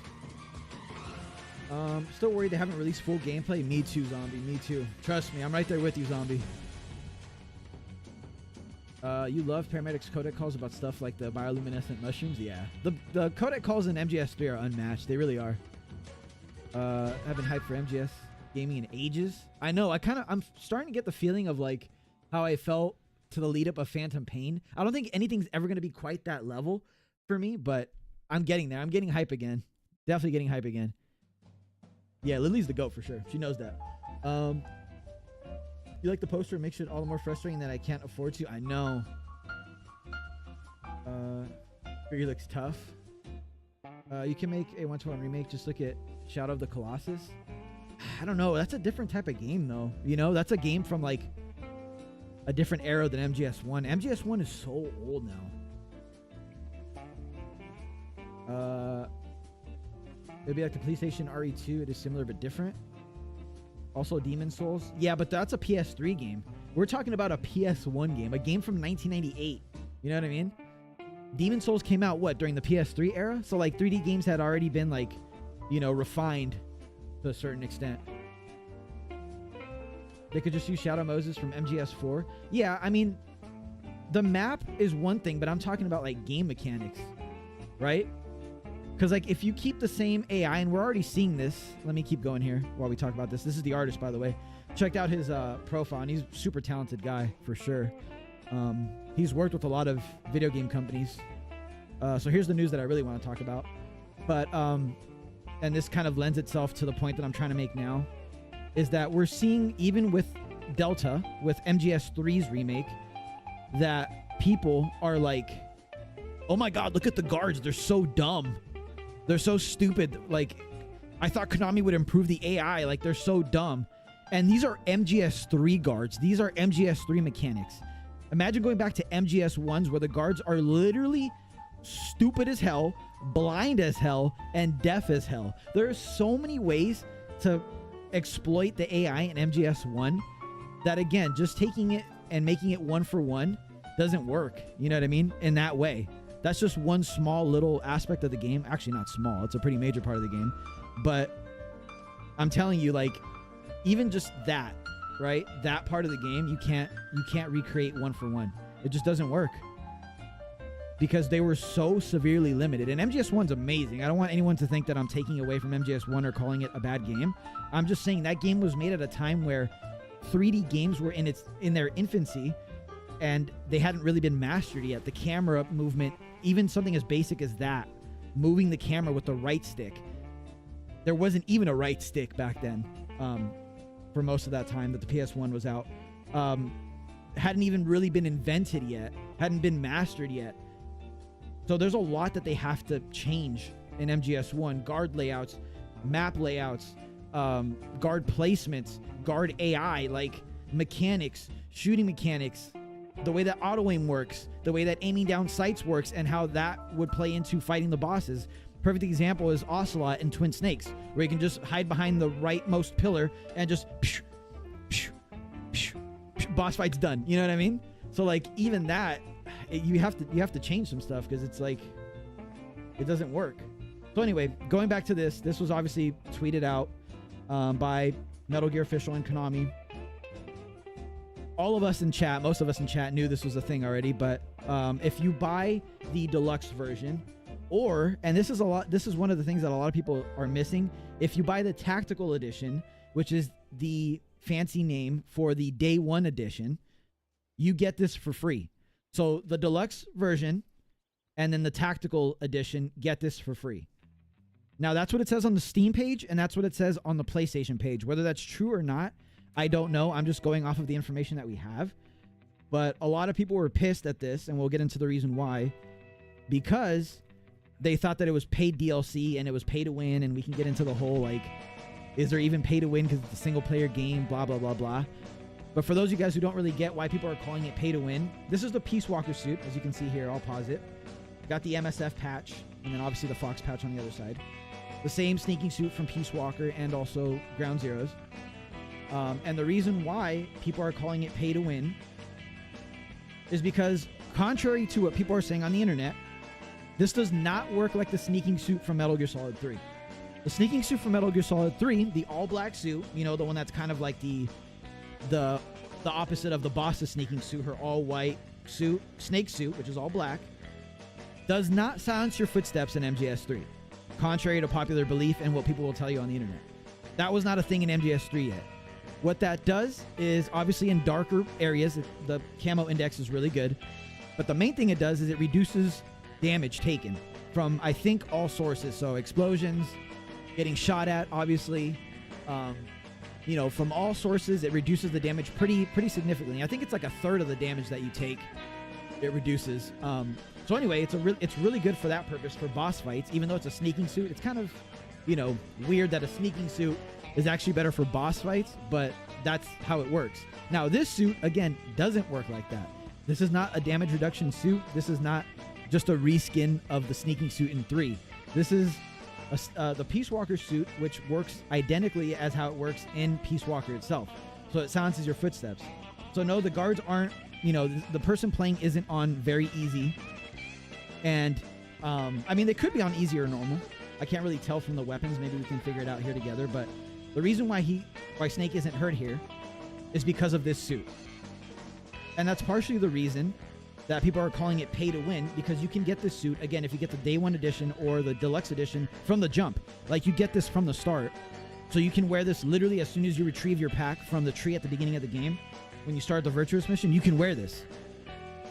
Still worried they haven't released full gameplay. Me too, Zombie. Me too. Trust me, I'm right there with you, Zombie. You love Paramedics codec calls about stuff like the bioluminescent mushrooms? Yeah. The codec calls in MGS3 are unmatched. They really are. I've been hyped for MGS gaming in ages. I know. I'm starting to get the feeling of like how I felt to the lead up of Phantom Pain. I don't think anything's ever going to be quite that level for me, but I'm getting there. I'm getting hype again. Definitely getting hype again. Yeah, Lily's the GOAT for sure. She knows that. You like the poster? It makes it all the more frustrating that I can't afford to. I know. Figure looks tough. You can make a one-to-one remake. Just look at Shadow of the Colossus. I don't know. That's a different type of game, though. You know, that's a game from like a different era than MGS1. MGS1 is so old now. It'd be like the PlayStation RE2. It is similar but different. Also, Demon Souls. Yeah, but that's a PS3 game. We're talking about a PS1 game, a game from 1998. You know what I mean? Demon Souls came out, what, during the PS3 era? So, like, 3D games had already been, like, you know, refined to a certain extent. They could just use Shadow Moses from MGS4. Yeah, I mean, the map is one thing, but I'm talking about, like, game mechanics, right? Because, like, if you keep the same AI, and we're already seeing this. Let me keep going here while we talk about this. This is the artist, by the way. Checked out his profile, and he's a super talented guy, for sure. He's worked with a lot of video game companies. So here's the news that I really want to talk about. But, and this kind of lends itself to the point that I'm trying to make now, is that we're seeing, even with Delta, with MGS3's remake, that people are like, oh my god, look at the guards. They're so dumb. They're so stupid. Like, I thought Konami would improve the AI. Like, they're so dumb. And these are MGS3 guards. These are MGS3 mechanics. Imagine going back to MGS1s where the guards are literally stupid as hell, blind as hell, and deaf as hell. There are so many ways to exploit the AI in MGS1 that, again, just taking it and making it one for one doesn't work. You know what I mean? In that way. That's just one small little aspect of the game. Actually, not small. It's a pretty major part of the game. But I'm telling you, like, even just that, right? That part of the game, you can't recreate one for one. It just doesn't work because they were so severely limited. And MGS1's amazing. I don't want anyone to think that I'm taking away from MGS1 or calling it a bad game. I'm just saying that game was made at a time where 3D games were in their infancy and they hadn't really been mastered yet. The camera movement, even something as basic as that, moving the camera with the right stick. There wasn't even a right stick back then for most of that time that the PS1 was out. Hadn't even really been invented yet, hadn't been mastered yet. So there's a lot that they have to change in MGS1. Guard layouts, map layouts, guard placements, guard AI, like mechanics, shooting mechanics, the way that auto-aim works, the way that aiming down sights works, and how that would play into fighting the bosses. Perfect example is Ocelot in Twin Snakes, where you can just hide behind the rightmost pillar and just boss fight's done. You know what I mean? So like even that, you have to change some stuff because it's like it doesn't work. So anyway, going back to this was obviously tweeted out by Metal Gear Official and Konami. All of us in chat, most of us in chat knew this was a thing already, but if you buy the deluxe version, and this is one of the things that a lot of people are missing, if you buy the tactical edition, which is the fancy name for the day one edition, you get this for free. So the deluxe version and then the tactical edition get this for free. Now that's what it says on the Steam page, and that's what it says on the PlayStation page. Whether that's true or not, I don't know. I'm just going off of the information that we have. But a lot of people were pissed at this, and we'll get into the reason why. Because they thought that it was paid DLC and it was pay to win, and we can get into the whole, like, is there even pay to win because it's a single player game, blah, blah, blah, blah. But for those of you guys who don't really get why people are calling it pay to win, this is the Peace Walker suit, as you can see here. I'll pause it. Got the MSF patch, and then obviously the Fox patch on the other side. The same sneaking suit from Peace Walker and also Ground Zeroes. And the reason why people are calling it pay to win is because, contrary to what people are saying on the internet, this does not work like the sneaking suit from Metal Gear Solid 3. The sneaking suit from Metal Gear Solid 3, the all-black suit, you know, the one that's kind of like the opposite of the boss's sneaking suit, her all-white suit, snake suit, which is all black, does not silence your footsteps in MGS 3, contrary to popular belief and what people will tell you on the internet. That was not a thing in MGS 3 yet. What that does is, obviously in darker areas, the camo index is really good, but the main thing it does is it reduces damage taken from, I think, all sources. So explosions, getting shot at, obviously, you know, from all sources, it reduces the damage pretty significantly. I think it's like a third of the damage that you take, it reduces. So anyway, it's really good for that purpose, for boss fights. Even though it's a sneaking suit, it's kind of, you know, weird that a sneaking suit is actually better for boss fights, but that's how it works. Now, this suit, again, doesn't work like that. This is not a damage reduction suit. This is not just a reskin of the sneaking suit in 3. This is the Peace Walker suit, which works identically as how it works in Peace Walker itself. So it silences your footsteps. So no, the guards aren't, you know, the person playing isn't on very easy. And, I mean, they could be on easy or normal. I can't really tell from the weapons. Maybe we can figure it out here together. But the reason why Snake isn't hurt here is because of this suit. And that's partially the reason that people are calling it pay to win, because you can get this suit, again, if you get the day one edition or the deluxe edition from the jump. Like, you get this from the start. So you can wear this literally as soon as you retrieve your pack from the tree at the beginning of the game. When you start the Virtuous Mission, you can wear this.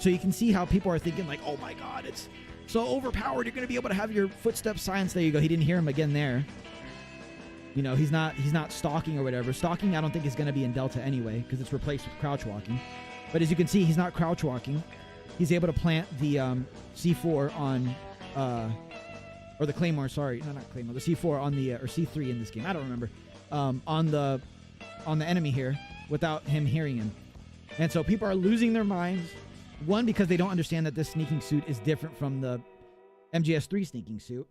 So you can see how people are thinking, like, oh my god, it's so overpowered, you're going to be able to have your footsteps silenced. There you go. He didn't hear him again there. You know, he's not stalking or whatever. Stalking, I don't think, is going to be in Delta anyway, because it's replaced with crouch walking. But as you can see, he's not crouch walking. He's able to plant the C4 on, or the Claymore, sorry. No, not Claymore. The C4 on the, or C3 in this game. I don't remember. On the enemy here without him hearing him. And so people are losing their minds. One, because they don't understand that this sneaking suit is different from the MGS3 sneaking suit.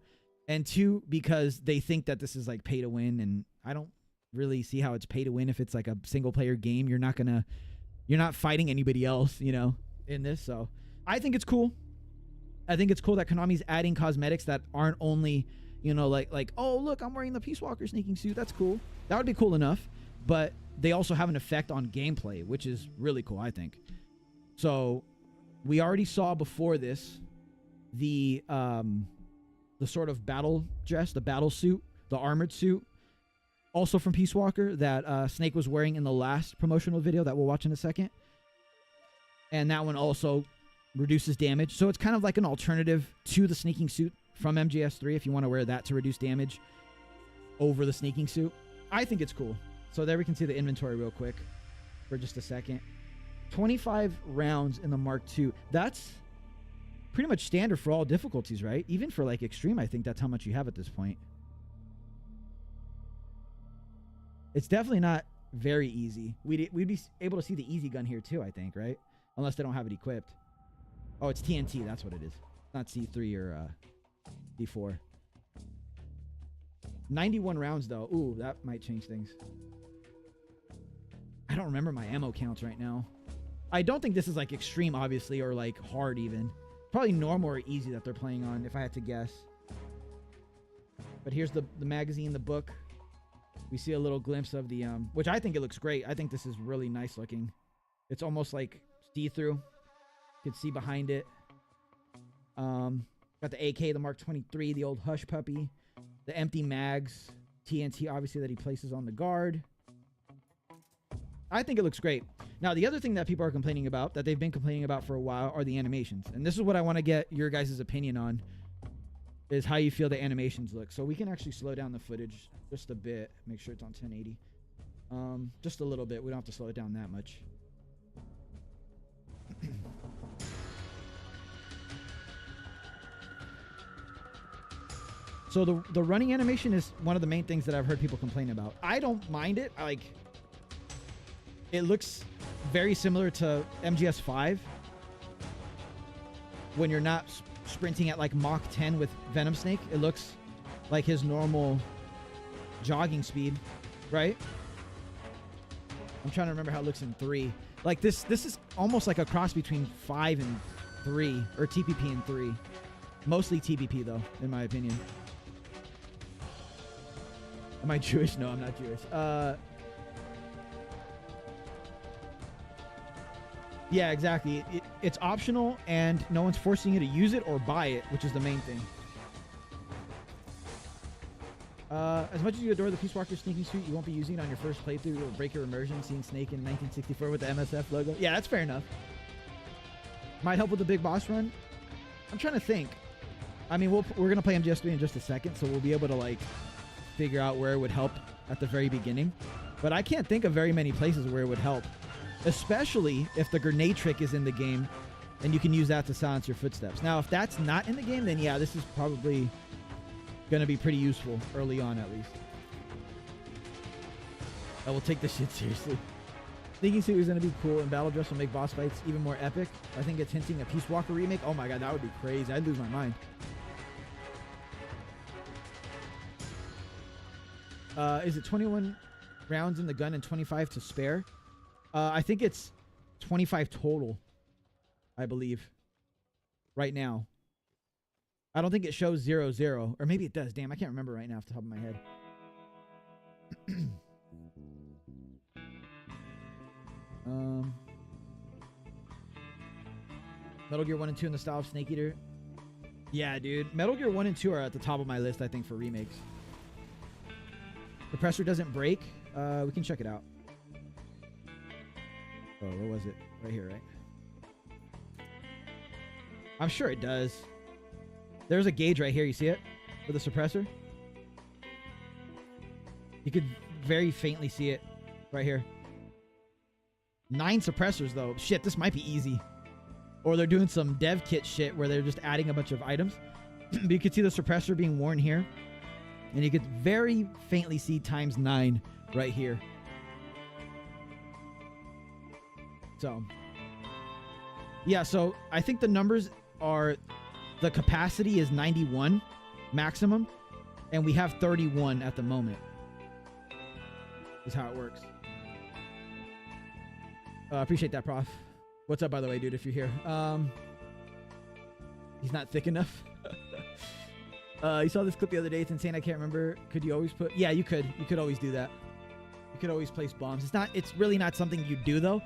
And two, because they think that this is like pay to win. And I don't really see how it's pay to win if it's like a single player game. You're not fighting anybody else, you know, in this. So I think it's cool. I think it's cool that Konami's adding cosmetics that aren't only, you know, like, oh, look, I'm wearing the Peace Walker sneaking suit. That's cool. That would be cool enough. but they also have an effect on gameplay, which is really cool, I think. So we already saw before this the sort of battle dress, the battle suit, the armored suit, also from Peace Walker, that Snake was wearing in the last promotional video that we'll watch in a second. And that one also reduces damage. So it's kind of like an alternative to the sneaking suit from MGS3 if you want to wear that to reduce damage over the sneaking suit. I think it's cool. So there we can see the inventory real quick for just a second. 25 rounds in the Mark II. That's pretty much standard for all difficulties, right? Even for like extreme, I think that's how much you have at this point. It's definitely not very easy. We'd be able to see the easy gun here too, I think, right? Unless they don't have it equipped. Oh, it's TNT. That's what it is. Not C3 or D4. 91 rounds, though. Ooh, that might change things. I don't remember my ammo counts right now. I don't think this is like extreme, obviously, or like hard even. Probably normal or easy that they're playing on, if I had to guess. But here's the magazine, the book. We see a little glimpse of the, which I think it looks great. I think this is really nice looking. It's almost like see-through. You can see behind it. Got the AK, the Mark 23, the old Hush Puppy, the empty mags, TNT, obviously, that he places on the guard. I think it looks great. Now, the other thing that people are complaining about, that they've been complaining about for a while, are the animations. And this is what I want to get your guys' opinion on, is how you feel the animations look. So we can actually slow down the footage just a bit. Make sure it's on 1080. Just a little bit. We don't have to slow it down that much. So the running animation is one of the main things that I've heard people complain about. I don't mind it. It looks very similar to MGS 5 when you're not sprinting at like Mach 10 with Venom Snake. It looks like his normal jogging speed, right? I'm trying to remember how it looks in 3. Like this is almost like a cross between 5 and 3, or TPP and 3. Mostly TPP though, in my opinion. Am I Jewish? No, I'm not Jewish. Yeah, exactly. It's optional, and no one's forcing you to use it or buy it, which is the main thing. As much as you adore the Peace Walker sneaking suit, you won't be using it on your first playthrough. It'll break your immersion seeing Snake in 1964 with the MSF logo. Yeah, that's fair enough. Might help with the big boss run. I'm trying to think. I mean, we're going to play MGS3 in just a second, so we'll be able to, like, figure out where it would help at the very beginning. But I can't think of very many places where it would help. Especially if the grenade trick is in the game and you can use that to silence your footsteps. Now, if that's not in the game, then yeah, this is probably going to be pretty useful early on, at least. I will take this shit seriously. Sneaking suit is going to be cool, and battle dress will make boss fights even more epic. I think it's hinting a Peace Walker remake. Oh my god, that would be crazy. I'd lose my mind. Is it 21 rounds in the gun and 25 to spare? I think it's 25 total, I believe, right now. I don't think it shows 0-0, or maybe it does. Damn, I can't remember right now off the top of my head. Metal Gear 1 and 2 in the style of Snake Eater. Yeah, dude. Metal Gear 1 and 2 are at the top of my list, I think, for remakes. The pressure doesn't break. We can check it out. Oh, where was it? Right here, right? I'm sure it does. There's a gauge right here. You see it? For the suppressor? You could very faintly see it right here. 9 suppressors, though. Shit, this might be easy. Or they're doing some dev kit shit where they're just adding a bunch of items. But you could see the suppressor being worn here. And you could very faintly see ×9 right here. So, yeah, so I think the numbers are, the capacity is 91 maximum, and we have 31 at the moment. Is how it works. Appreciate that, Prof. What's up, by the way, dude, if you're here? He's not thick enough. You saw this clip the other day. It's insane. I can't remember. Could you always put... Yeah, you could. You could always do that. You could always place bombs. It's really not something you do though.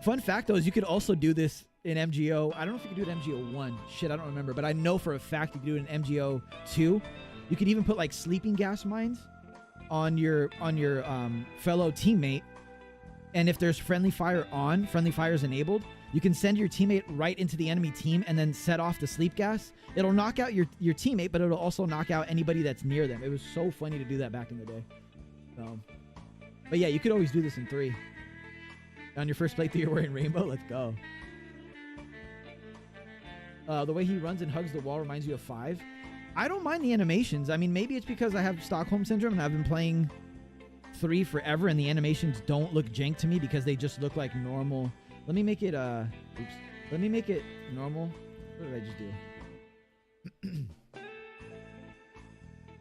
Fun fact though is you could also do this in MGO. I don't know if you could do it in MGO 1. Shit, I don't remember. But I know for a fact you could do it in MGO 2. You could even put like sleeping gas mines on your fellow teammate. And if there's friendly fire on, friendly fire is enabled, you can send your teammate right into the enemy team and then set off the sleep gas. It'll knock out your teammate, but it'll also knock out anybody that's near them. It was so funny to do that back in the day. But yeah, you could always do this in 3. On your first playthrough, you're wearing rainbow. Let's go. The way he runs and hugs the wall reminds you of 5. I don't mind the animations. I mean, maybe it's because I have Stockholm Syndrome and I've been playing 3 forever and the animations don't look jank to me because they just look like normal. Let me make it, oops. Let me make it normal. What did I just do?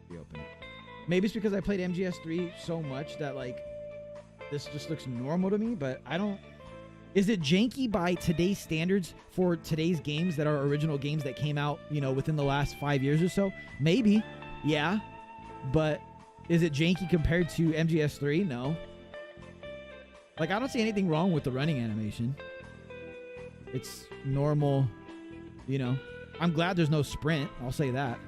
Reopen it. Maybe it's because I played MGS 3 so much that, like, this just looks normal to me, but I don't... Is it janky by today's standards for today's games that are original games that came out, you know, within the last 5 years or so? Maybe. Yeah. But is it janky compared to MGS 3? No. Like, I don't see anything wrong with the running animation. It's normal, you know. I'm glad there's no sprint. I'll say that.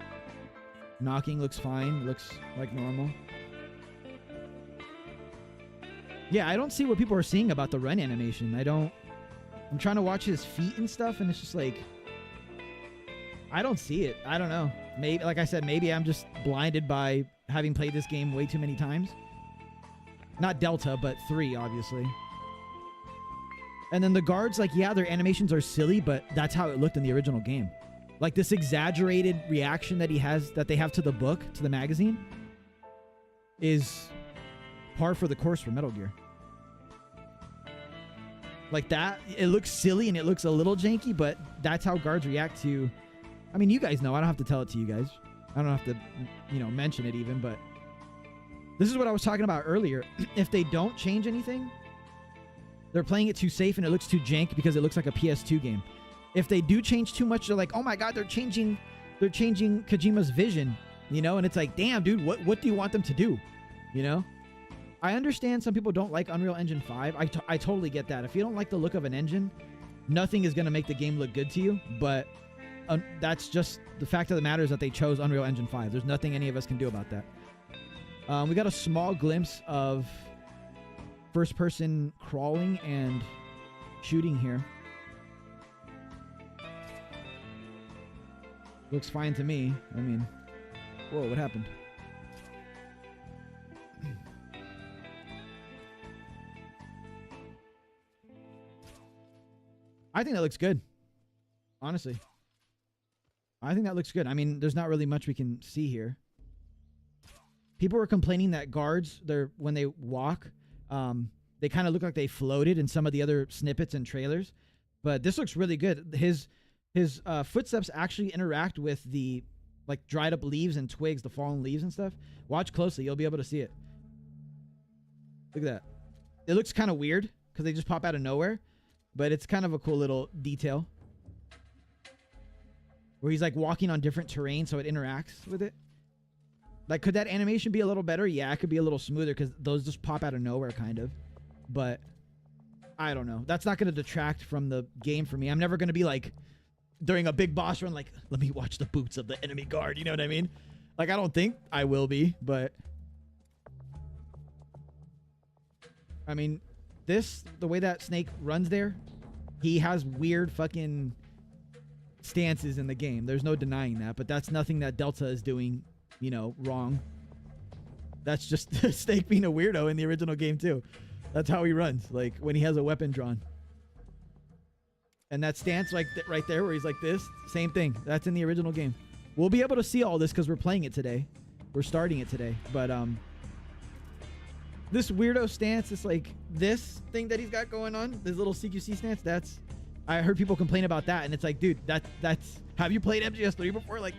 Knocking looks fine. Looks like normal. Yeah, I don't see what people are seeing about the run animation. I'm trying to watch his feet and stuff, and it's just like, I don't see it. I don't know. Maybe, like I said, maybe I'm just blinded by having played this game way too many times. Not Delta, but 3, obviously. And then the guards, like, yeah, their animations are silly, but that's how it looked in the original game. Like, this exaggerated reaction that they have to the book, to the magazine, is par for the course for Metal Gear. Like that, it looks silly and it looks a little janky, but that's how guards react to... I mean, you guys know. I don't have to tell it to you guys. I don't have to, you know, mention it even, but... This is what I was talking about earlier. If they don't change anything, they're playing it too safe and it looks too jank because it looks like a PS2 game. If they do change too much, they're like, oh my god, they're changing Kojima's vision, you know? And it's like, damn, dude, what do you want them to do? You know? I understand some people don't like Unreal Engine 5. I totally get that. If you don't like the look of an engine, nothing is going to make the game look good to you. But that's just the fact of the matter is that they chose Unreal Engine 5. There's nothing any of us can do about that. We got a small glimpse of first-person crawling and shooting here. Looks fine to me. I mean, whoa, what happened? I think that looks good. Honestly. I think that looks good. I mean, there's not really much we can see here. People were complaining that guards, when they walk, they kind of look like they floated in some of the other snippets and trailers. But this looks really good. His footsteps actually interact with the, like, dried up leaves and twigs, the fallen leaves and stuff. Watch closely. You'll be able to see it. Look at that. It looks kind of weird because they just pop out of nowhere. But it's kind of a cool little detail. Where he's like walking on different terrain so it interacts with it. Like, could that animation be a little better? Yeah, it could be a little smoother because those just pop out of nowhere kind of. But I don't know. That's not going to detract from the game for me. I'm never going to be like, during a big boss run, like, let me watch the boots of the enemy guard. You know what I mean? Like, I don't think I will be, but... I mean... the way that Snake runs there, he has weird fucking stances in the game. There's no denying that, but that's nothing that Delta is doing, you know, wrong. That's just Snake being a weirdo in the original game too. That's how he runs, like when he has a weapon drawn. And that stance like right there where he's like this, same thing. That's in the original game. We'll be able to see all this because we're playing it today. We're starting it today, but this weirdo stance, this like this thing that he's got going on, this little CQC stance, that's... I heard people complain about that, and it's like, dude, that's... Have you played MGS 3 before? Like,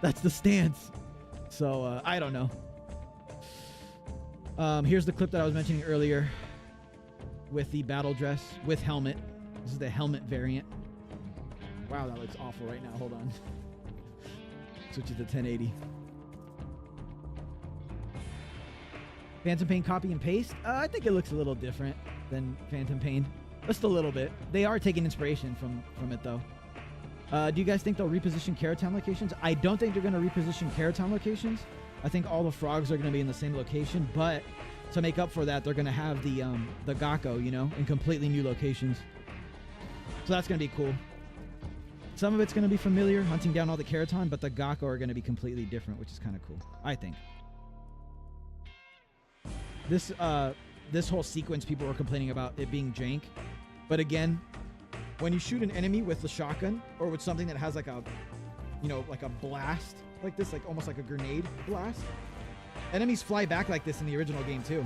that's the stance. So, I don't know. Here's the clip that I was mentioning earlier with the battle dress with helmet. This is the helmet variant. Wow, that looks awful right now. Hold on. Switch it to 1080. Phantom Pain copy and paste? I think it looks a little different than Phantom Pain. Just a little bit. They are taking inspiration from it, though. Do you guys think they'll reposition Carrot Town locations? I don't think they're going to reposition Carrot Town locations. I think all the frogs are going to be in the same location, but to make up for that, they're going to have the Gakko, you know, in completely new locations. So that's going to be cool. Some of it's going to be familiar, hunting down all the Keraton, but the Gakko are going to be completely different, which is kind of cool, I think. This whole sequence, people were complaining about it being jank. But again, when you shoot an enemy with the shotgun or with something that has like a, you know, like a blast like this, like almost like a grenade blast, enemies fly back like this in the original game too.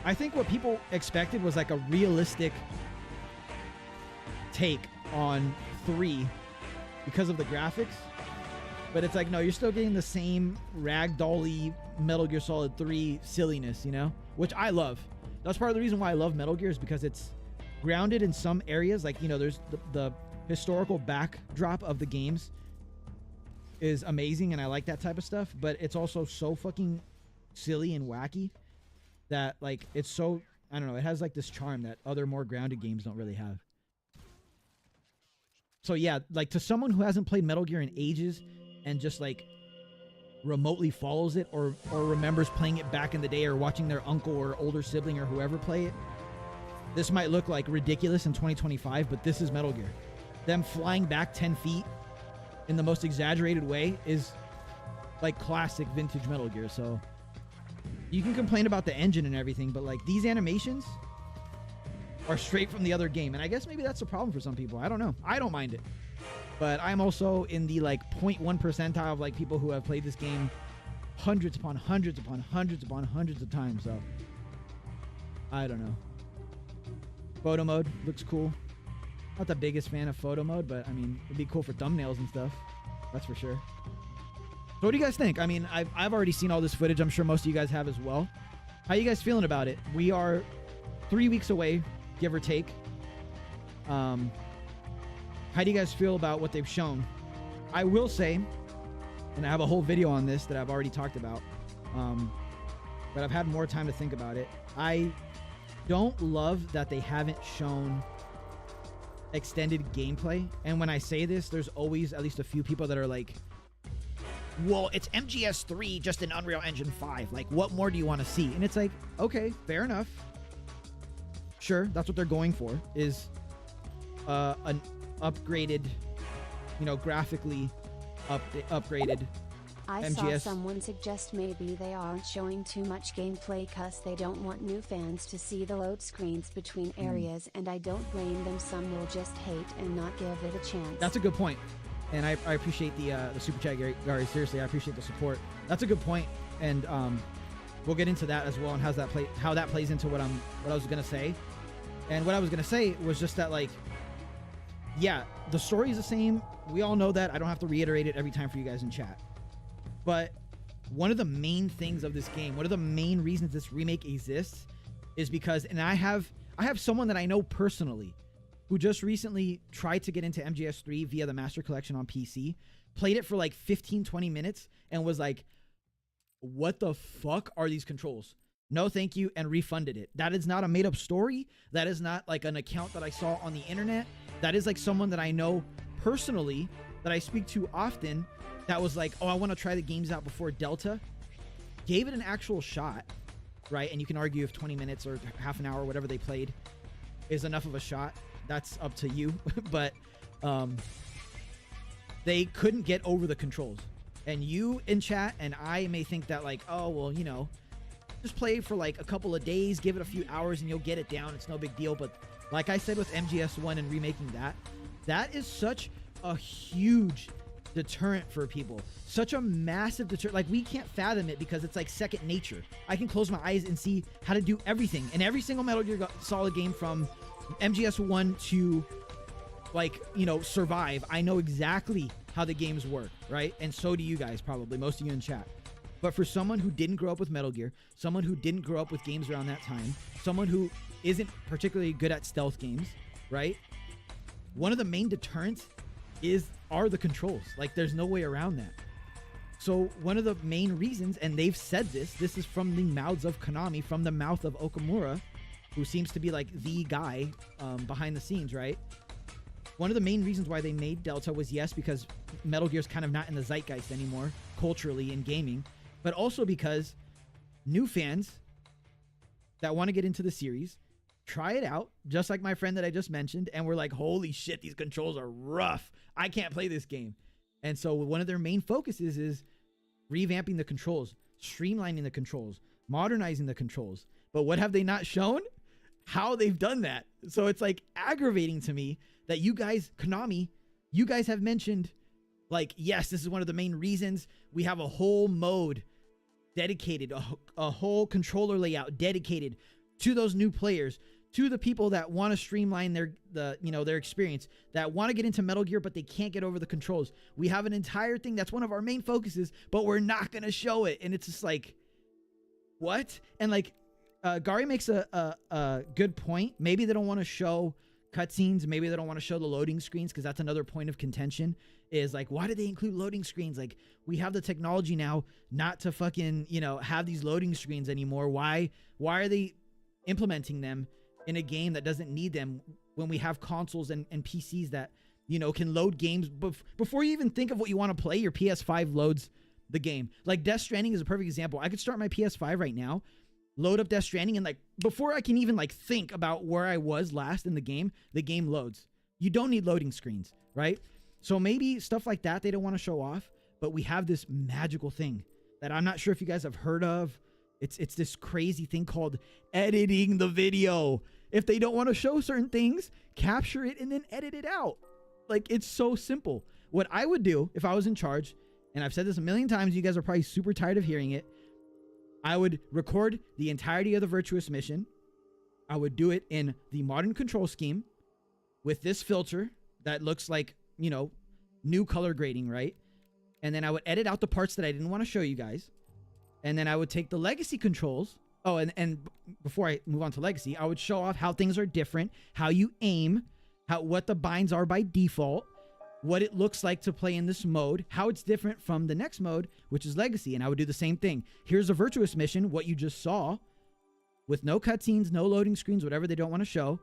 I think what people expected was like a realistic take on 3 because of the graphics. But it's like, no, you're still getting the same ragdoll-y Metal Gear Solid 3 silliness, you know? Which I love. That's part of the reason why I love Metal Gear, is because it's grounded in some areas. Like, you know, there's the historical backdrop of the games is amazing, and I like that type of stuff. But it's also so fucking silly and wacky that, like, it's so, I don't know, it has, like, this charm that other more grounded games don't really have. So, yeah, like, to someone who hasn't played Metal Gear in ages and just, like, remotely follows it or remembers playing it back in the day or watching their uncle or older sibling or whoever play it, this might look like ridiculous in 2025, but this is Metal Gear. Them flying back 10 feet in the most exaggerated way is like classic vintage Metal Gear. So you can complain about the engine and everything, but like these animations are straight from the other game. And I guess maybe that's a problem for some people. I don't know. I don't mind it. But I'm also in the like 0.1 percentile of like people who have played this game hundreds upon hundreds upon hundreds upon hundreds of times. So I don't know. Photo mode looks cool. Not the biggest fan of photo mode, but I mean, it'd be cool for thumbnails and stuff. That's for sure. So what do you guys think? I mean, I've already seen all this footage. I'm sure most of you guys have as well. How you guys feeling about it? We are 3 weeks away, give or take. How do you guys feel about what they've shown? I will say, and I have a whole video on this that I've already talked about, but I've had more time to think about it. I don't love that they haven't shown extended gameplay. And when I say this, there's always at least a few people that are like, well, it's MGS 3 just in Unreal Engine 5. Like, what more do you want to see? And it's like, okay, fair enough. Sure, that's what they're going for, is an upgraded, you know, graphically upgraded
I
MGS.
saw someone suggest maybe they aren't showing too much gameplay cause they don't want new fans to see the load screens between areas, and I don't blame them. Some will just hate and not give it a chance.
That's a good point. And I appreciate the super chat, Gary. Seriously, I appreciate the support. That's a good point. And we'll get into that as well, and how that plays into what I was gonna say. And what I was gonna say was just that, like, yeah, the story is the same. We all know that. I don't have to reiterate it every time for you guys in chat. But one of the main things of this game, one of the main reasons this remake exists, is because, and I have someone that I know personally who just recently tried to get into MGS 3 via the Master Collection on PC, played it for like 15, 20 minutes, and was like, what the fuck are these controls? No, thank you, and refunded it. That is not a made-up story. That is not like an account that I saw on the internet. That is like someone that I know personally, that I speak to often, that was like, oh, I want to try the games out before Delta. Gave it an actual shot, right? And you can argue if 20 minutes or half an hour, whatever they played, is enough of a shot. That's up to you. But they couldn't get over the controls. And you in chat and I may think that, like, oh, well, you know, just play for like a couple of days, give it a few hours, and you'll get it down. It's no big deal. But like I said with MGS 1 and remaking that is such a huge deterrent for people. Such a massive deterrent. Like, we can't fathom it because it's like second nature. I can close my eyes and see how to do everything. And every single Metal Gear Solid game from MGS 1 to, like, you know, Survive, I know exactly how the games work, right? And so do you guys, probably, most of you in chat. But for someone who didn't grow up with Metal Gear, someone who didn't grow up with games around that time, someone who isn't particularly good at stealth games, right? One of the main deterrents are the controls. Like, there's no way around that. So one of the main reasons, and they've said this is from the mouths of Konami, from the mouth of Okamura, who seems to be like the guy behind the scenes, right? One of the main reasons why they made Delta was, yes, because Metal Gear's kind of not in the zeitgeist anymore, culturally in gaming, but also because new fans that want to get into the series try it out, just like my friend that I just mentioned, and we're like, holy shit, these controls are rough. I can't play this game. And so one of their main focuses is revamping the controls, streamlining the controls, modernizing the controls. But what have they not shown? How they've done that. So it's like aggravating to me that you guys, Konami, you guys have mentioned, like, yes, this is one of the main reasons we have a whole mode dedicated, a whole controller layout dedicated to those new players, to the people that want to streamline their experience, that want to get into Metal Gear, but they can't get over the controls. We have an entire thing that's one of our main focuses, but we're not going to show it. And it's just like, what? And like, Gary makes a good point. Maybe they don't want to show cutscenes. Maybe they don't want to show the loading screens, because that's another point of contention, is like, why do they include loading screens? Like, we have the technology now not to fucking, have these loading screens anymore. Why are they implementing them in a game that doesn't need them, when we have consoles and PCs that, can load games before you even think of what you want to play? Your PS5 loads the game. Like, Death Stranding is a perfect example. I could start my PS5 right now, load up Death Stranding, and like, before I can even like think about where I was last in the game loads. You don't need loading screens, right? So maybe stuff like that they don't want to show off, but we have this magical thing that I'm not sure if you guys have heard of. It's this crazy thing called editing the video. If they don't want to show certain things, capture it and then edit it out. Like, it's so simple. What I would do if I was in charge, and I've said this a million times, you guys are probably super tired of hearing it, I would record the entirety of the Virtuous Mission. I would do it in the modern control scheme with this filter that looks like, new color grading, right? And then I would edit out the parts that I didn't want to show you guys. And then I would take the legacy controls. Oh, and before I move on to legacy, I would show off how things are different, how you aim, what the binds are by default, what it looks like to play in this mode, how it's different from the next mode, which is legacy. And I would do the same thing. Here's a Virtuous Mission, what you just saw, with no cutscenes, no loading screens, whatever they don't want to show.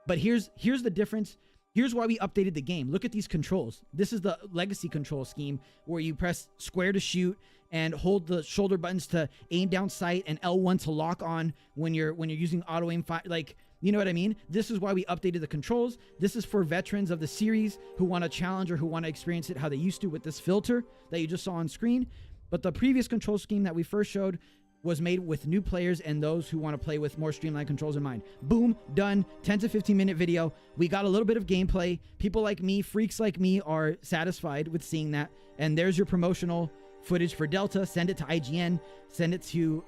But here's the difference. Here's why we updated the game. Look at these controls. This is the legacy control scheme, where you press square to shoot and hold the shoulder buttons to aim down sight, and L1 to lock on when you're using auto aim fire. Like, you know what I mean? This is why we updated the controls. This is for veterans of the series who want to challenge or who want to experience it how they used to with this filter that you just saw on screen. But the previous control scheme that we first showed was made with new players and those who want to play with more streamlined controls in mind. Boom, done. 10 to 15 minute video. We got a little bit of gameplay. People like me, freaks like me, are satisfied with seeing that. And there's your promotional footage for Delta. Send it to IGN. Send it to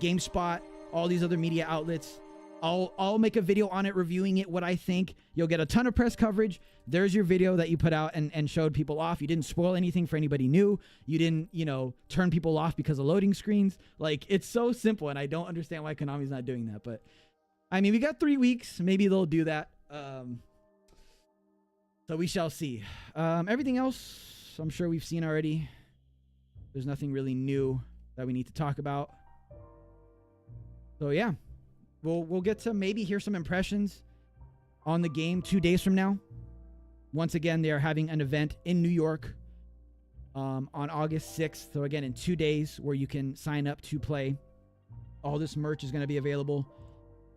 GameSpot, all these other media outlets. I'll make a video on it, reviewing it, what I think. You'll get a ton of press coverage. There's your video that you put out and showed people off. You didn't spoil anything for anybody new. You didn't, turn people off because of loading screens. Like, it's so simple, and I don't understand why Konami's not doing that. But, I mean, we got 3 weeks. Maybe they'll do that. So we shall see. Everything else, I'm sure we've seen already. There's nothing really new that we need to talk about. So, yeah. We'll get to maybe hear some impressions on the game 2 days from now. Once again, they are having an event in New York on August 6th. So again, in 2 days, where you can sign up to play. All this merch is going to be available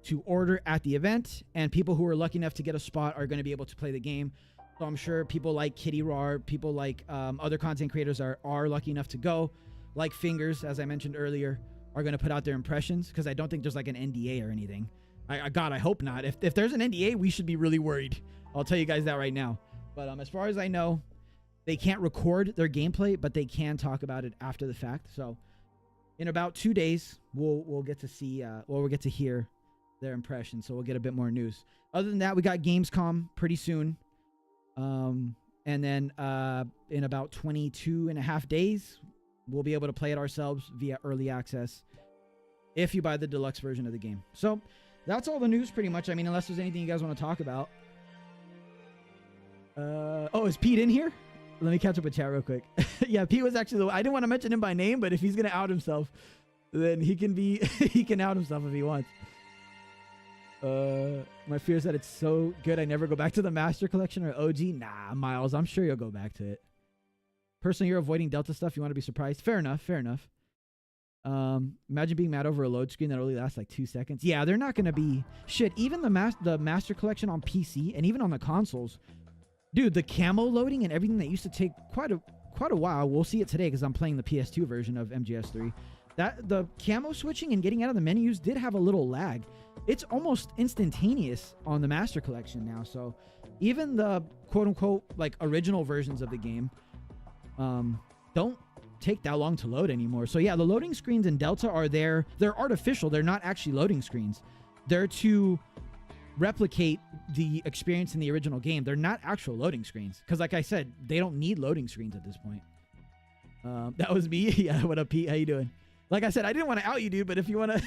to order at the event. And people who are lucky enough to get a spot are going to be able to play the game. So I'm sure people like Kitty Rar, people like other content creators are lucky enough to go. Like Fingers, as I mentioned earlier, are going to put out their impressions, because I don't think there's like an NDA or anything. God, I hope not. If there's an NDA, we should be really worried. I'll tell you guys that right now. But as far as I know, they can't record their gameplay, but they can talk about it after the fact. So in about 2 days, we'll get to see, we'll get to hear their impressions. So we'll get a bit more news. Other than that, we got Gamescom pretty soon. And then in about 22 and a half days, we'll be able to play it ourselves via early access if you buy the deluxe version of the game. So that's all the news pretty much. I mean, unless there's anything you guys want to talk about. Oh, is Pete in here? Let me catch up with chat real quick. Yeah, Pete was actually I didn't want to mention him by name, but if he's gonna out himself, then he can be he can out himself if he wants. My fear is that it's so good I never go back to the Master Collection or OG. Nah, Miles, I'm sure you'll go back to it. Personally, you're avoiding Delta stuff. You want to be surprised. Fair enough. Fair enough. Imagine being mad over a load screen that only lasts like 2 seconds. Yeah, they're not gonna be shit. Even the Master Collection on PC and even on the consoles, dude. The camo loading and everything that used to take quite a while. We'll see it today because I'm playing the PS2 version of MGS3. That the camo switching and getting out of the menus did have a little lag. It's almost instantaneous on the Master Collection now. So even the quote unquote like original versions of the game don't take that long to load anymore. So yeah, the loading screens in Delta are there. They're artificial. They're not actually loading screens. They're to replicate the experience in the original game. They're not actual loading screens. Because like I said, they don't need loading screens at this point. That was me. Yeah, what up, Pete? How you doing? Like I said, I didn't want to out you, dude, but if you want to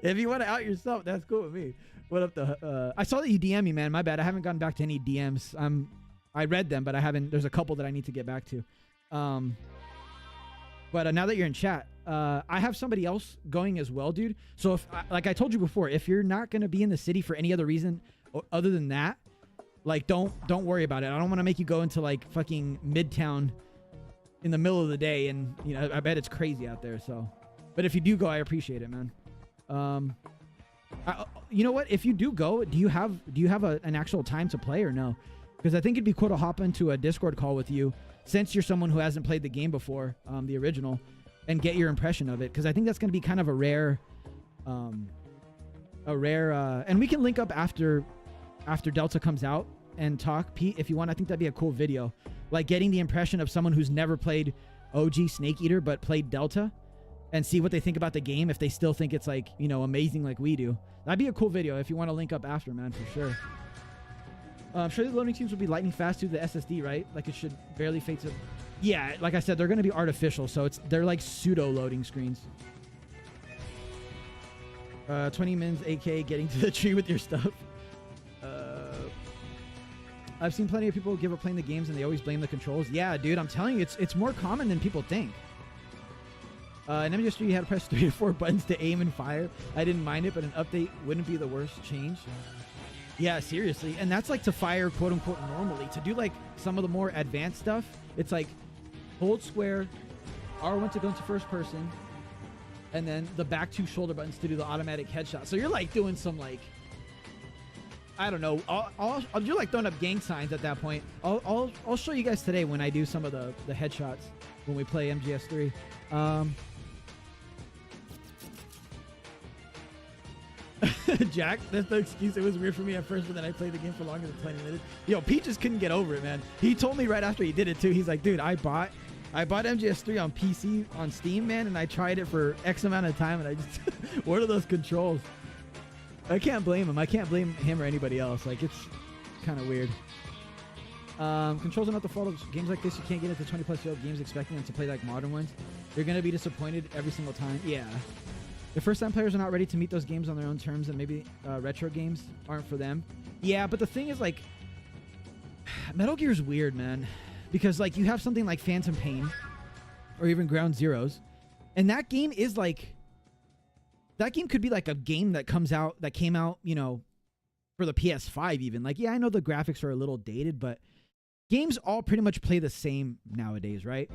if you want to out yourself, that's cool with me. What up the I saw that you DM me, man. My bad. I haven't gotten back to any DMs. I read them, but I haven't. There's a couple that I need to get back to. But now that you're in chat, I have somebody else going as well, dude. So if like I told you before, if you're not going to be in the city for any other reason other than that, like don't worry about it. I don't want to make you go into like fucking Midtown in the middle of the day, and you know, I bet it's crazy out there. So but if you do go, I appreciate it, man. You know what? If you do go, do you have an actual time to play or no? Because I think it'd be cool to hop into a Discord call with you, since you're someone who hasn't played the game before, the original, and get your impression of it. Because I think that's going to be kind of a rare, and we can link up after Delta comes out and talk, Pete, if you want. I think that'd be a cool video, like getting the impression of someone who's never played OG Snake Eater but played Delta, and see what they think about the game, if they still think it's like, you know, amazing like we do. That'd be a cool video if you want to link up after, man, for sure. I'm sure the loading screens will be lightning fast due to the SSD, right? Like it should barely fade to... Yeah, like I said, they're going to be artificial, so they're like pseudo loading screens. 20 mins, AK, getting to the tree with your stuff. I've seen plenty of people give up playing the games and they always blame the controls. Yeah, dude, I'm telling you, it's more common than people think. In MGS3, you had to press 3 or 4 buttons to aim and fire. I didn't mind it, but an update wouldn't be the worst change. Yeah, seriously. And that's like to fire quote unquote normally. To do like some of the more advanced stuff, it's like hold square, R1 to go into first person, and then the back 2 shoulder buttons to do the automatic headshot. So you're like doing some like, I don't know, you're like throwing up gang signs at that point. I'll show you guys today when I do some of the headshots when we play MGS3. Jack, that's the excuse. It was weird for me at first, but then I played the game for longer than 20 minutes. Yo, Pete just couldn't get over it, man. He told me right after he did it too. He's like, dude, I bought MGS3 on PC on Steam, man, and I tried it for X amount of time, and I just what are those controls? I can't blame him. I can't blame him or anybody else. Like, it's kind of weird. Controls are not the fault of games like this. You can't get into 20+ year old games expecting them to play like modern ones. You're gonna be disappointed every single time. Yeah. The first-time players are not ready to meet those games on their own terms, and maybe retro games aren't for them. Yeah, but the thing is, like, Metal Gear's weird, man. Because, like, you have something like Phantom Pain, or even Ground Zeroes, and that game is, like... That game could be, like, a game that came out, you know, for the PS5 even. Like, yeah, I know the graphics are a little dated, but games all pretty much play the same nowadays, right?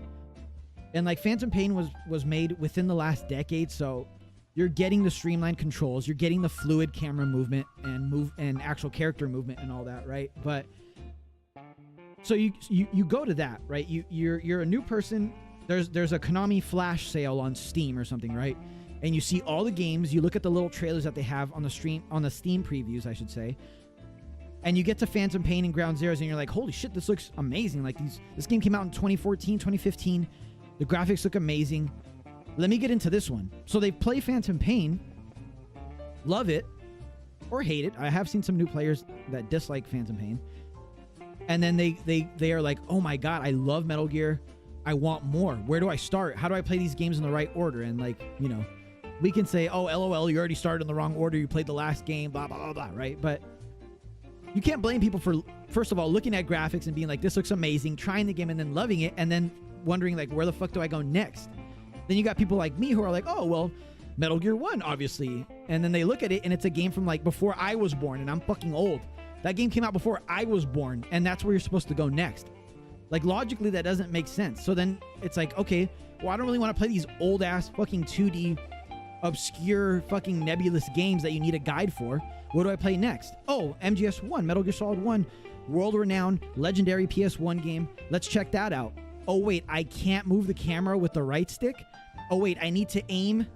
And, like, Phantom Pain was made within the last decade, so... You're getting the streamlined controls, you're getting the fluid camera movement and actual character movement and all that, right? But so you go to that, right? You're a new person. There's a Konami flash sale on Steam or something, right? And you see all the games. You look at the little trailers that they have on the Steam previews, I should say. And you get to Phantom Pain and Ground Zeroes, and you're like, holy shit, this looks amazing. Like this game came out in 2014, 2015. The graphics look amazing. Let me get into this one. So they play Phantom Pain, love it, or hate it. I have seen some new players that dislike Phantom Pain. And then they are like, oh my god, I love Metal Gear. I want more. Where do I start? How do I play these games in the right order? And like, you know, we can say, oh, LOL, you already started in the wrong order. You played the last game, blah, blah, blah, blah, right? But you can't blame people for, first of all, looking at graphics and being like, this looks amazing, trying the game and then loving it, and then wondering like, where the fuck do I go next? Then you got people like me who are like, oh, well, Metal Gear 1, obviously. And then they look at it and it's a game from like before I was born, and I'm fucking old. That game came out before I was born, and that's where you're supposed to go next. Like, logically, that doesn't make sense. So then it's like, okay, well, I don't really want to play these old ass fucking 2D obscure fucking nebulous games that you need a guide for. What do I play next? Oh, MGS 1, Metal Gear Solid 1, world-renowned, legendary PS1 game. Let's check that out. Oh, wait, I can't move the camera with the right stick? Oh, wait, I need to aim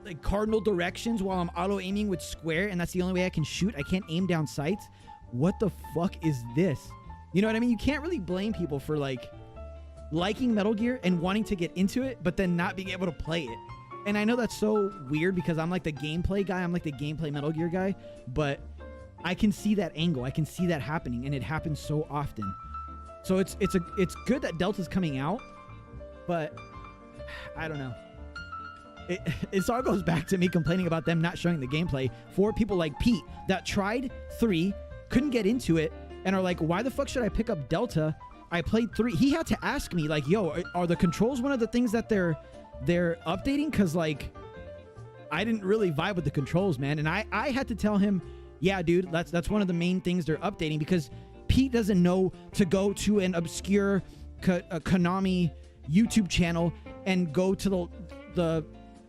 like cardinal directions while I'm auto-aiming with square, and that's the only way I can shoot. I can't aim down sights. What the fuck is this? You know what I mean? You can't really blame people for like liking Metal Gear and wanting to get into it, but then not being able to play it. And I know that's so weird because I'm like the gameplay guy. I'm like the gameplay Metal Gear guy, but I can see that angle. I can see that happening, and it happens so often. So it's good that Delta's coming out, but I don't know. It all goes back to me complaining about them not showing the gameplay for people like Pete that tried 3, couldn't get into it, and are like, why the fuck should I pick up Delta? I played 3. He had to ask me like, yo, are the controls one of the things that they're updating? Because like, I didn't really vibe with the controls, man. And I had to tell him, yeah, dude, that's one of the main things they're updating, because Pete doesn't know to go to an obscure Konami YouTube channel and go to the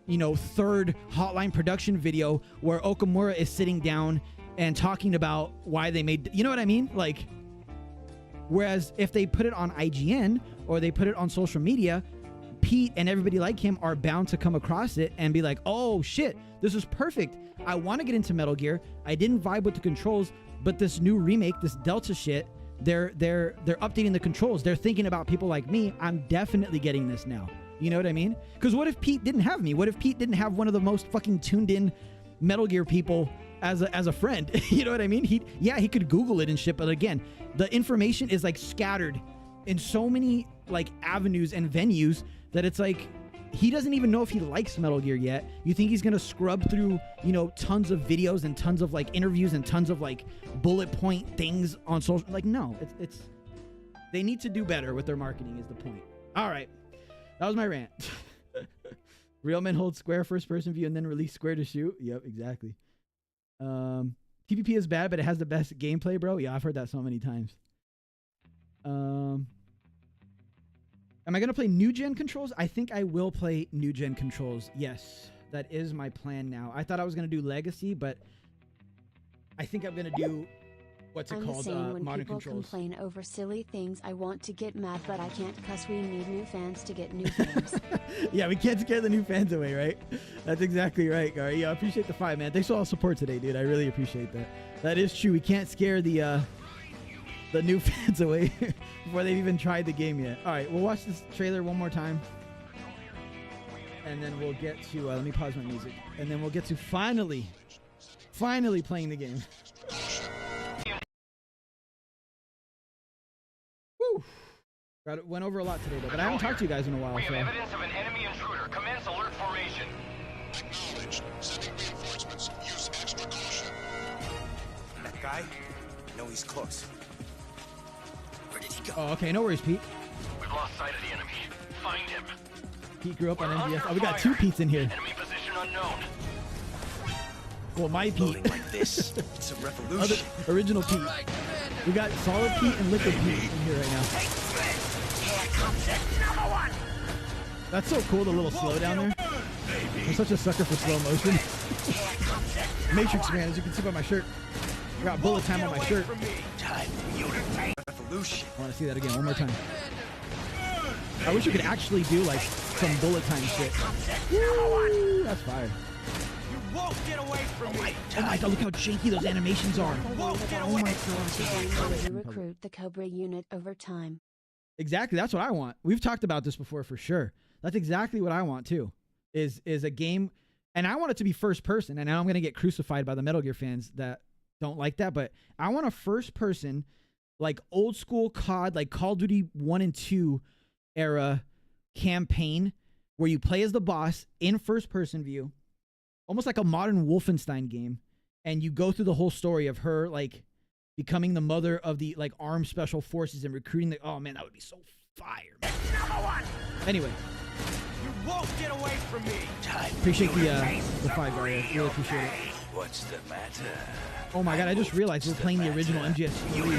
you know, 3rd Hotline production video where Okamura is sitting down and talking about why they made, you know what I mean? Like, whereas if they put it on IGN or they put it on social media, Pete and everybody like him are bound to come across it and be like, oh shit, this is perfect. I want to get into Metal Gear. I didn't vibe with the controls, but this new remake, this Delta shit, they're updating the controls. They're thinking about people like me. I'm definitely getting this now. You know what I mean? Because what if Pete didn't have me? What if Pete didn't have one of the most fucking tuned in Metal Gear people as a friend? You know what I mean? He could Google it and shit, but again, the information is like scattered in so many like avenues and venues that it's like he doesn't even know if he likes Metal Gear yet. You think he's gonna scrub through, you know, tons of videos and tons of like interviews and tons of like bullet point things on social? Like, no, it's they need to do better with their marketing is the point. All right. That was my rant. Real men hold square first person view and then release square to shoot. Yep, exactly. TPP is bad, but it has the best gameplay, bro. Yeah, I've heard that so many times. Am I going to play new gen controls? I think I will play new gen controls. Yes, that is my plan now. I thought I was going to do legacy, but I think I'm going to do what's it called?
When
modern
people
controls.
Complain over silly things, I want to get mad, but I can't because we need new fans to get new games.
Yeah, we can't scare the new fans away, right? That's exactly right, Gary. Yeah, I appreciate the fight, man. Thanks for all the support today, dude. I really appreciate that. That is true. We can't scare the new fans away before they've even tried the game yet. All right, we'll watch this trailer one more time, and then we'll get to let me pause my music, and then we'll get to finally playing the game. Woo! Went over a lot today, though, but I haven't talked to you guys in a while.
We have evidence of an enemy intruder. Commence alert formation.
Acknowledged. Sending reinforcements. Use extra caution.
That guy? I know he's close. Where did he go?
Oh, okay. No worries, Pete.
We've lost sight of the enemy. Find him.
Pete grew up on
We're
MGS.
under
Oh, we got
fire.
2 Pete's in here.
Enemy position unknown.
Well, my
Loading
Pete.
like this. It's a revolution.
Original Pete. We got solid Pete and liquid Pete in here right now.
Here comes another one.
That's so cool, the little slow down there. I'm such a sucker for slow motion. Matrix man, as you can see by my shirt. I got bullet time on my shirt.
Time for you to pay. Revolution.
I want to see that again one more time. I wish you could actually do like some bullet time shit. Woo, that's fire.
You won't get away from me.
Oh my god, look how janky those animations are.
Won't get
Oh
away.
my
To
god.
recruit the Cobra unit over time.
Exactly, that's what I want. We've talked about this before for sure. That's exactly what I want too. Is a game, and I want it to be first person. And now I'm gonna get crucified by the Metal Gear fans that don't like that, but I want a first person, like old school COD, like Call of Duty 1 and 2 era campaign where you play as the boss in first person view, almost like a modern Wolfenstein game, and you go through the whole story of her like becoming the mother of the like armed special forces and recruiting the. Oh man, that would be so fire. Anyway,
You won't get away from me.
appreciate the 5 guy. I really appreciate it.
What's the matter?
Oh my god, I just realized we're playing the original MGS 3,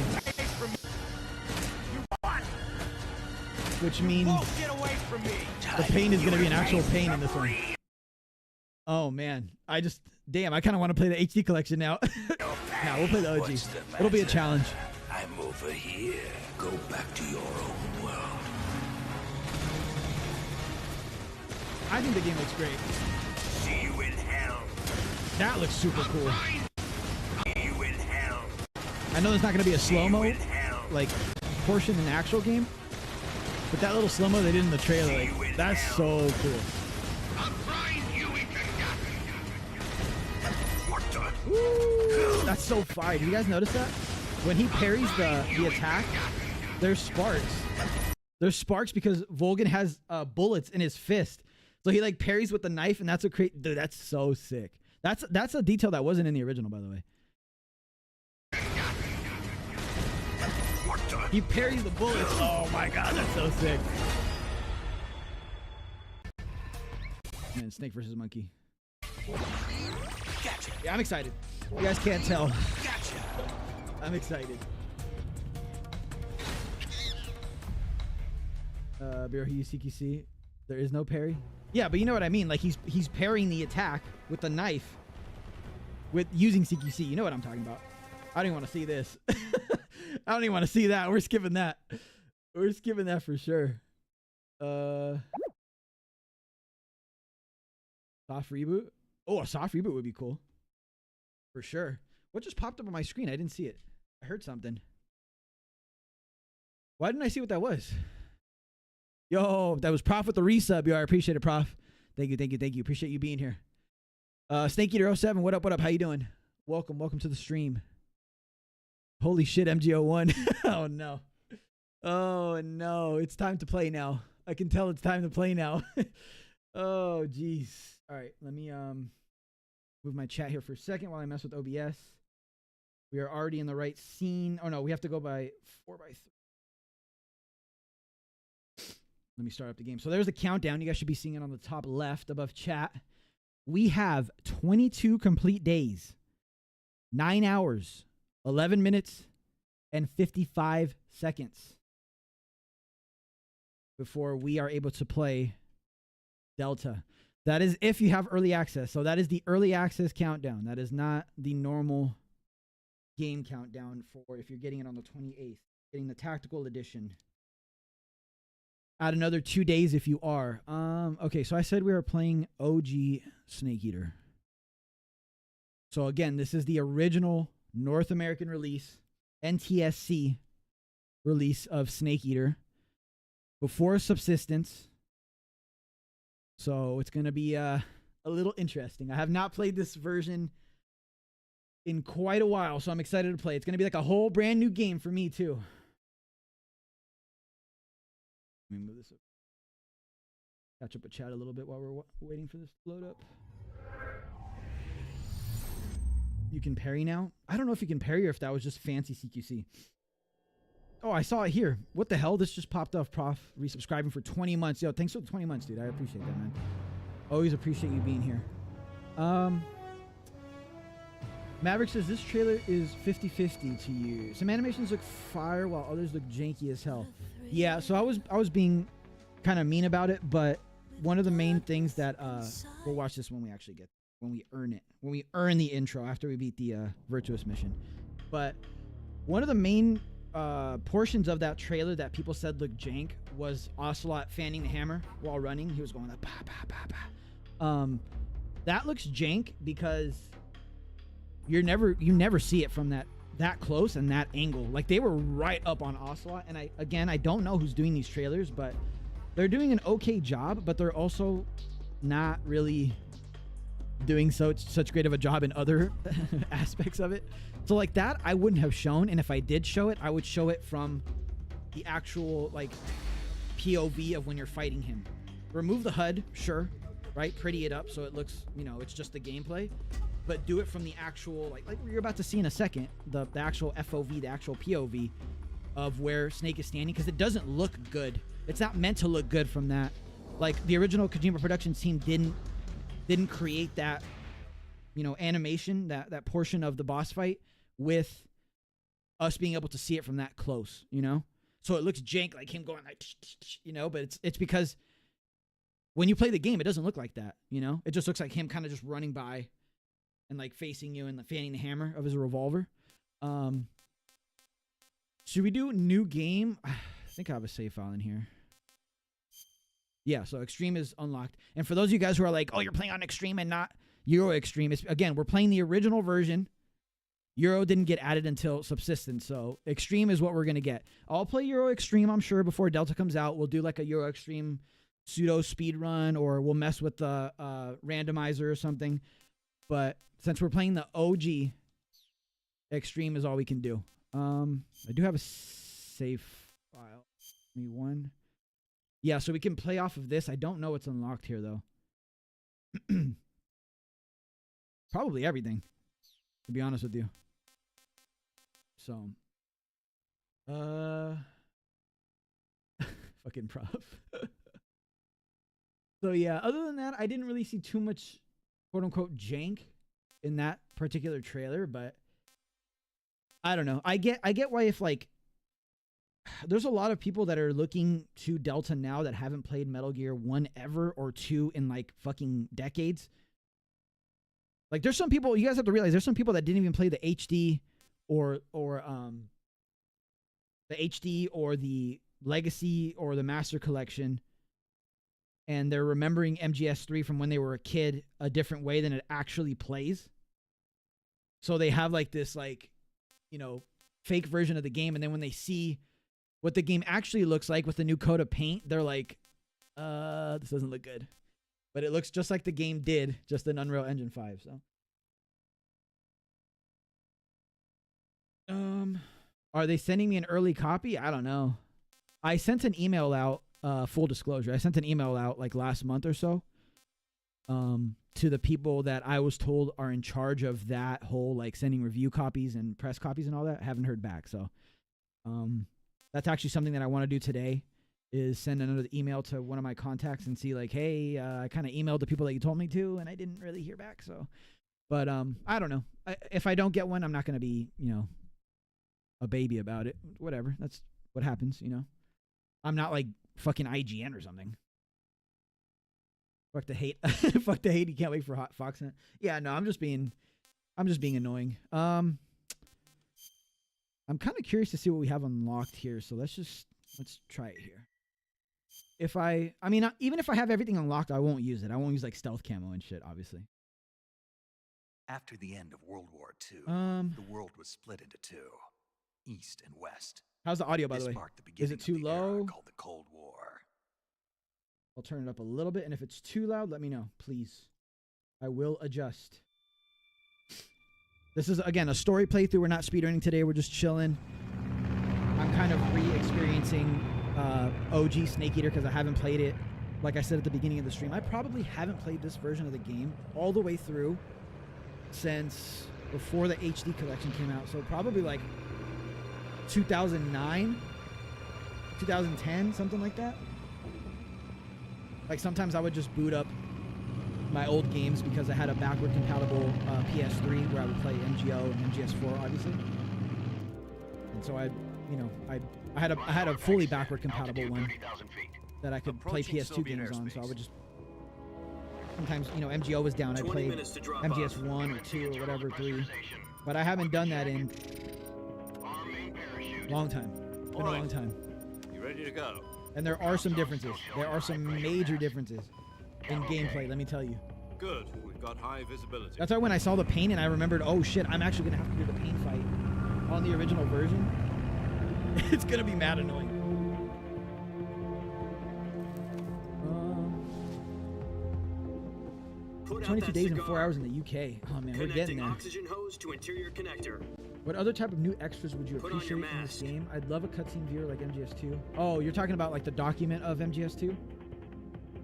which means
Won't get away from me.
the pain is going to be an actual pain in this one. Oh man, I kind of want to play the HD collection now. Nah, we'll play the OG.
What's the
It'll be a
matter?
challenge.
I'm over here. Go back to your own world.
I think the game looks great.
See you in hell.
That looks super cool.
See you in hell.
I know there's not going to be a slow-mo
In hell.
like portion in the actual game, but that little slow-mo they did in the trailer, like, that's so cool. Woo! That's so fire. Did you guys notice that? When he parries the attack, there's sparks. There's sparks because Volgan has bullets in his fist. So he like parries with the knife, and that's what create. Dude, that's so sick. That's a detail that wasn't in the original, by the way. He parries the bullets. Oh my god, that's so sick. Man, snake versus monkey.
Gotcha.
Yeah, I'm excited. You guys can't tell.
Gotcha.
I'm excited. Bear, he used CQC. There is no parry. Yeah, but you know what I mean. Like he's parrying the attack with the knife with using CQC. You know what I'm talking about. I don't even want to see this. I don't even want to see that. We're skipping that. We're skipping that for sure. Soft reboot. Oh, a soft reboot would be cool. For sure. What just popped up on my screen? I didn't see it. I heard something. Why didn't I see what that was? Yo, that was Prof with the resub. Yo, I appreciate it, Prof. Thank you, thank you, thank you. Appreciate you being here. Snake Eater 07, what up, what up? How you doing? Welcome, welcome to the stream. Holy shit, MGO1. Oh no. Oh no, it's time to play now. I can tell it's time to play now. Oh jeez. All right, let me move my chat here for a second while I mess with OBS. We are already in the right scene. Oh no, we have to go by 4x3. Let me start up the game. So there's the countdown. You guys should be seeing it on the top left above chat. We have 22 complete days, 9 hours, 11 minutes, and 55 seconds before we are able to play Delta. That is if you have early access. So that is the early access countdown. That is not the normal game countdown for if you're getting it on the 28th, getting the tactical edition. Add another 2 days if you are. Okay, so I said we were playing OG Snake Eater. So again, this is the original North American release, NTSC release of Snake Eater before Subsistence. So it's going to be a little interesting. I have not played this version in quite a while, so I'm excited to play. It's going to be like a whole brand new game for me too. Let me move this up. Catch up with chat a little bit while we're waiting for this to load up. You can parry now? I don't know if you can parry or if that was just fancy CQC. Oh, I saw it here. What the hell? This just popped off, Prof. Resubscribing for 20 months. Yo, thanks for the 20 months, dude. I appreciate that, man. Always appreciate you being here. Maverick says this trailer is 50-50 to you. Some animations look fire while others look janky as hell. Yeah, so I was being kind of mean about it, but one of the main things that we'll watch this when we actually get when we earn it. When we earn the intro after we beat the Virtuous Mission. But one of the main portions of that trailer that people said looked jank was Ocelot fanning the hammer while running. He was going like, bah, bah, bah, bah. That looks jank because you never see it from that close and that angle. Like they were right up on Ocelot, and I don't know who's doing these trailers, but they're doing an okay job, but they're also not really doing such great of a job in other aspects of it. So like that I wouldn't have shown, and if I did show it, I would show it from the actual like POV of when you're fighting him. Remove the HUD, sure, right? Pretty it up so it looks, you know, it's just the gameplay. but do it from the actual, like you're about to see in a second, the actual FOV, the actual POV of where Snake is standing, because it doesn't look good. It's not meant to look good from that. Like, the original Kojima Productions team didn't create that, you know, animation, that portion of the boss fight with us being able to see it from that close, you know? So it looks jank, like him going like, you know, but it's because when you play the game, it doesn't look like that, you know? It just looks like him kind of just running by and like facing you and fanning the hammer of his revolver. Should we do new game? I think I have a save file in here. Yeah, so Extreme is unlocked. And for those of you guys who are like, oh, you're playing on Extreme and not Euro Extreme, again, we're playing the original version. Euro didn't get added until Subsistence, so Extreme is what we're going to get. I'll play Euro Extreme, I'm sure, before Delta comes out. We'll do like a Euro Extreme pseudo speed run, or we'll mess with the randomizer or something. But since we're playing the OG, Extreme is all we can do. I do have a save file. Give me one. Yeah, so we can play off of this. I don't know what's unlocked here, though. Probably everything, to be honest with you. So, fucking prof. So yeah, other than that, I didn't really see too much quote unquote jank in that particular trailer, but I don't know. I get why, if like there's a lot of people that are looking to Delta now that haven't played Metal Gear 1 ever or 2 in like fucking decades. Like, there's some people, you guys have to realize, there's some people that didn't even play the HD or the HD or the Legacy or the Master Collection, and they're remembering MGS3 from when they were a kid a different way than it actually plays. So they have like this, like, you know, fake version of the game, and then when they see what the game actually looks like with the new coat of paint, they're like, this doesn't look good. But it looks just like the game did, just in Unreal Engine 5, so. Are they sending me an early copy? I don't know. I sent an email out, full disclosure. I sent an email out like last month or so, to the people that I was told are in charge of that whole, like, sending review copies and press copies and all that. I haven't heard back, so. That's actually something that I want to do today, is send another email to one of my contacts and see, like, hey, I kind of emailed the people that you told me to, and I didn't really hear back. So, but I don't know. If I don't get one, I'm not going to be, you know, a baby about it. Whatever. That's what happens, you know. I'm not like fucking IGN or something. Fuck the hate. Fuck the hate. You can't wait for Hot Foxnet. Yeah, no, I'm just being annoying. I'm kind of curious to see what we have unlocked here. So let's try it here. I mean, even if I have everything unlocked, I won't use it. I won't use like stealth camo and shit, obviously.
After the end of World War II, the world was split into two, East and West.
How's the audio, by the way? Is it too low?
Called the Cold War.
I'll turn it up a little bit, and if it's too loud, let me know, please. I will adjust. This is, again, a story playthrough. We're not speedrunning today. We're just chilling. I'm kind of re-experiencing OG Snake Eater because I haven't played it. Like I said at the beginning of the stream, I probably haven't played this version of the game all the way through since before the HD collection came out. So probably like 2009, 2010, something like that. Like, sometimes I would just boot up my old games because I had a backward compatible PS3 where I would play MGO and MGS4, obviously. And so I had a fully backward compatible one that I could play PS2 games on. So I would just, sometimes, you know, MGO was down, I'd play MGS1 or 2 or whatever, 3. But I haven't done that in a long time. It's been a long time.
You ready to go?
And there are some differences. There are some major differences in gameplay, let me tell you.
Good. We've got high visibility.
That's why when I saw the pain and I remembered, oh shit, I'm actually going to have to do the pain fight on the original version. It's going to be mad annoying. 22 days and 4 hours in the UK. Oh man, we're getting there.
Oxygen hose to interior connector.
What other type of new extras would you appreciate in this game? I'd love a cutscene viewer like MGS2. Oh, you're talking about like the document of MGS2?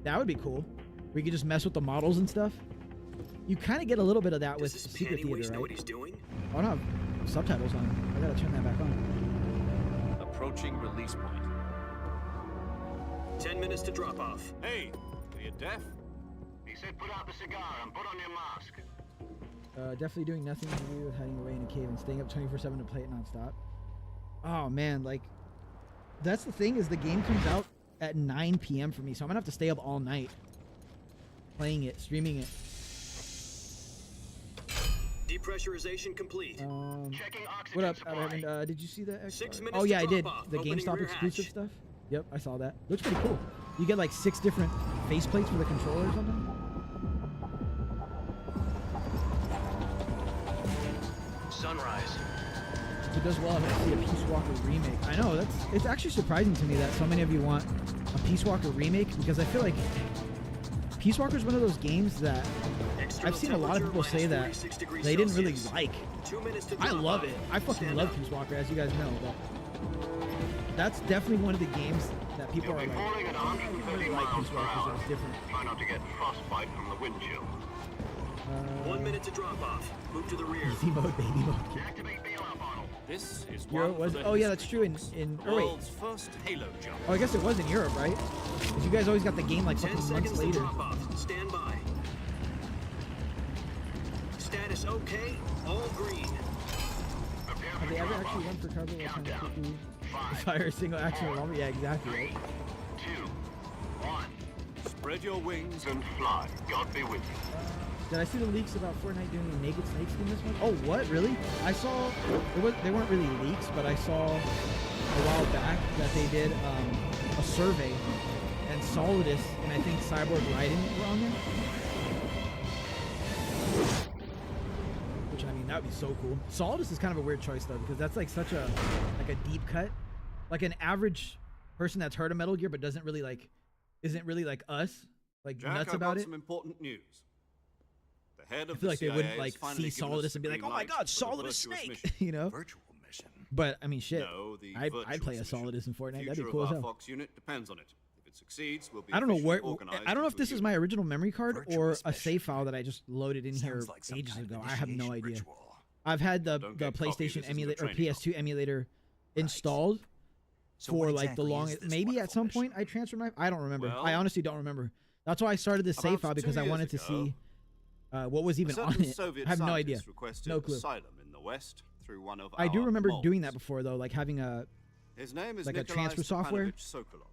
That would be cool. We could just mess with the models and stuff. You kind of get a little bit of that with
Does this
Secret
panty waist
Theater,
know what
right?
he's doing?
I don't have subtitles on. I gotta turn that back on.
Approaching release point.
10 minutes to drop off.
Hey, are you deaf?
He said put out the cigar and put on your mask.
Definitely doing nothing to do with hiding away in a cave and staying up 24/7 to play it nonstop. Oh man, like that's the thing is the game comes out at 9 p.m. for me, so I'm gonna have to stay up all night playing it, streaming it.
Depressurization complete.
Checking oxygen
What up,
supply.
Evan? Did you see that?
6 minutes
Oh yeah,
to
I did.
drop off.
The
Opening
GameStop
rear
exclusive
hatch.
stuff. Yep, I saw that. Looks pretty cool. You get like 6 different faceplates for the controller or something.
Sunrise.
It does well to see a Peace Walker remake. I know it's actually surprising to me that so many of you want a Peace Walker remake because I feel like Peace Walker is one of those games that I've seen a lot of people say that they didn't really like.
2 minutes to
I
drop
love
off.
it. I fucking
Stand
love
up.
Peace Walker, as you guys know. But that's definitely one of the games that people
You'll
are
be
like,
falling at
I don't
130
really like
miles
Peace
per
Walker
hour.
because it's different.
Try not to get frostbite from the wind chill.
1 minute to drop off. Move to the rear.
Easy mode, baby mode.
Activate bailout bottle.
This is
Europe
one
was.
for the
Oh yeah, that's true.
historians.
Oh wait.
World's first Halo jump.
Oh, I guess it was in Europe, right? Because you guys always got the game like
10
fucking
seconds
months
to
later.
drop off. Stand by. Status okay. All green.
Prepare
Have
for
they ever
drop
actually
off.
run for cover while trying to
Countdown.
quickly
5,
fire a single action revolver? Yeah, exactly.
3,
Right?
2, 1.
Spread your wings.
And fly. God be with you.
Did I see the leaks about Fortnite doing a naked snake skin this month? Oh, what? Really? I saw. They weren't really leaks, but I saw a while back that they did a survey, and Solidus and I think Cyborg Raiden were on there. Which I mean, that would be so cool. Solidus is kind of a weird choice though, because that's like such a deep cut, like an average person that's heard of Metal Gear but isn't really like us, like
Jack,
nuts
I've
about
got
it.
some important news. The head
I
of
feel
the
like they
CIA
wouldn't
has
like
finally
see
given us
Solidus
the
and be like,
green
"Oh my
light
God,
for the
Solidus
Virtuous
Snake,"
Mission.
you know.
Virtual mission.
But I mean, shit.
No, the
I'd
Virtuous
play a
Mission.
Solidus in Fortnite. That'd be
Future
cool
of
as
our
hell.
Fox unit depends on it. If it succeeds, we'll be
I don't know
officially
where.
organized
I don't know if
into a
this is
unit.
my original memory card or
Virtuous
a save
Mission.
file that I just loaded in here
Sounds like some
ages
kind of
ago. I have no
initiation
idea.
ritual.
I've had the
Don't get cocky, this
PlayStation
isn't a
emulator or
training
PS2 emulator installed
So
for
what
like
exactly
the
is
longest.
this
Maybe at
wonderful
some
mission?
point I transferred my. I don't remember. I
Well,
honestly don't remember. That's why I started this save
about
file because
2
I
years
wanted to
ago,
see what was even
A
on
certain
it.
Soviet
I have no idea.
scientist requested
No clue.
asylum in the West through one of
I do
our
remember doing that
moles.
before though, like having
His name is
like a
Nikolai
transfer software
Stepanovich Sokolov,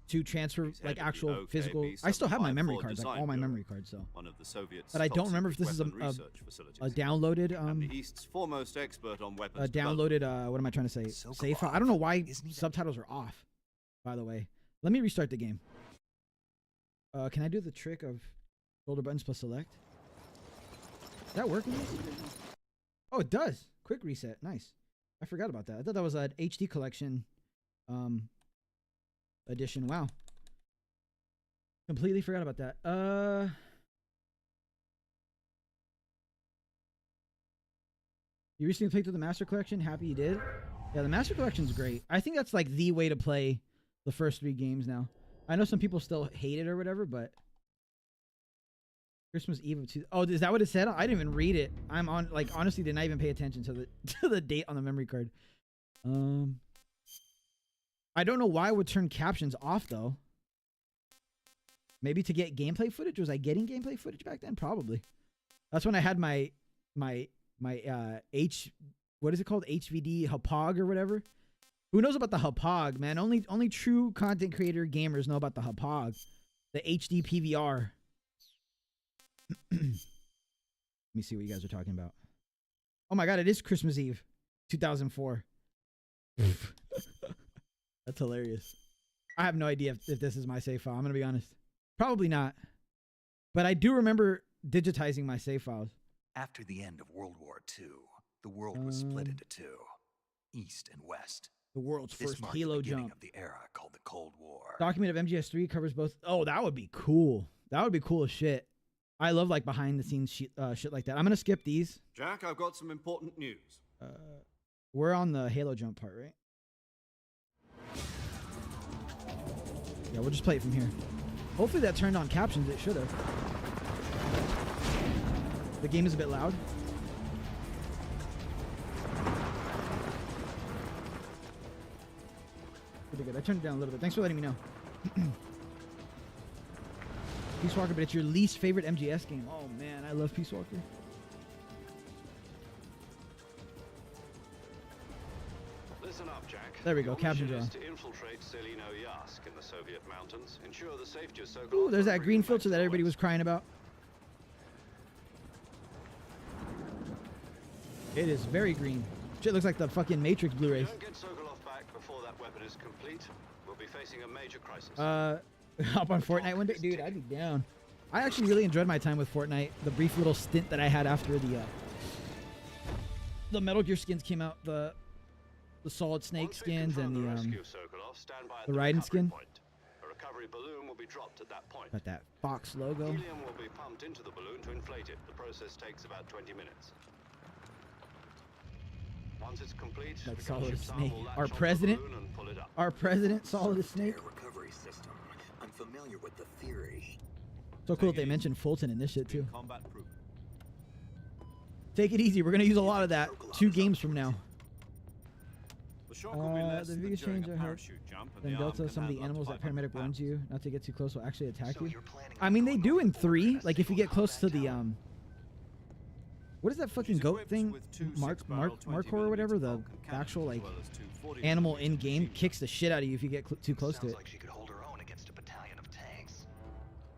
to transfer
He's
like
head of the
actual
OKB
physical. I still have my memory
754
cards, like
design
all my
bureau,
memory cards, so.
one of the Soviets'
But I don't
top
remember if
secret
this is
weapon research facilities,
a downloaded
and the East's foremost expert on weapons
a
development.
downloaded what am I trying to say?
Sokolov.
Save file. I don't know why
Isn't he that-
subtitles are off. By the way, let me restart the game. Can I do the trick of shoulder buttons plus select? Does that work? Oh, it does. Quick reset. Nice. I forgot about that. I thought that was an HD collection edition. Wow. Completely forgot about that. You recently played through the Master Collection? Happy you did? Yeah, the Master Collection's great. I think that's like the way to play the first 3 games now. I know some people still hate it or whatever, but Christmas Eve of 2. Oh, is that what it said? I didn't even read it. I'm on, like, honestly did not even pay attention to the to the date on the memory card. I don't know why I would turn captions off though. Maybe to get gameplay footage. Was I getting gameplay footage back then? Probably. That's when I had my what is it called? HVD HUPOG or whatever. Who knows about the HUPOG, man? Only true content creator gamers know about the HUPOG, the HD PVR. Let me see what you guys are talking about. Oh my god, it is Christmas Eve, 2004. That's hilarious. I have no idea if this is my save file. I'm gonna be honest. Probably not. But I do remember digitizing my save files.
After the end of World War II, the world was split into 2, East and West.
The world's
This
first
marked
Halo
the beginning
jump.
of the era called the Cold War.
Document of MGS3 covers both. Oh, that would be cool. That would be cool as shit. I love like behind the scenes shit like that. I'm gonna skip these.
Jack, I've got some important news.
We're on the Halo jump part, right? Yeah, we'll just play it from here. Hopefully that turned on captions. It should have. The game is a bit loud. Pretty good. I turned it down a little bit. Thanks for letting me know. Peace Walker, but it's your least favorite MGS game. Oh man, I love Peace Walker.
Listen up, Jack.
There we go, Captain
Your
John.
mission is to infiltrate Selino Yask in the Soviet mountains. Ensure the safety of Sokolov.
Ooh, there's that green filter that everybody was crying about. It is very green. Shit looks like the fucking Matrix Blu-rays.
Don't get Sokolov back before that weapon is complete. We'll be facing a major crisis.
Hop on Fortnite one day? Dude, I'd be down. I actually really enjoyed my time with Fortnite. The brief little stint that I had after the Metal Gear skins came out, the Solid Snake skins and the Raiden skin.
A recovery balloon will be dropped at that point.
Got that Fox logo.
Helium will be pumped into the balloon to inflate it. The process takes about 20 minutes. Once it's complete,
Like Solid Snake. Our president? Our president, Solid Snake.
Recovery system. I'm familiar with the theory.
So cool that they mentioned Fulton in this shit too.
Combat proof.
Take it easy. We're gonna use a lot of that 2 games from now.
The shock will be less
The
than
biggest
during
change
a
I heard.
parachute jump, and
Then
the arm
Delta,
can
some of the
handle up
animals
to
that
500
paramedic warns
pounds.
you not to get too close will actually attack
So
you.
you're planning
I
on
mean, they
going
do in
overboard
3.
in a
Like if you get
single
close to
combat
the
tower?
what is that fucking
She's
goat
equipped
thing?
with 2
Mark
6-barrel
or whatever.
20mm
The
Vulcan cannons,
actual like
as well as 2 40mm
animal in game
machine
kicks the shit out of you if you get too close to
Sounds
it.
like she could hold her own against a battalion of tanks.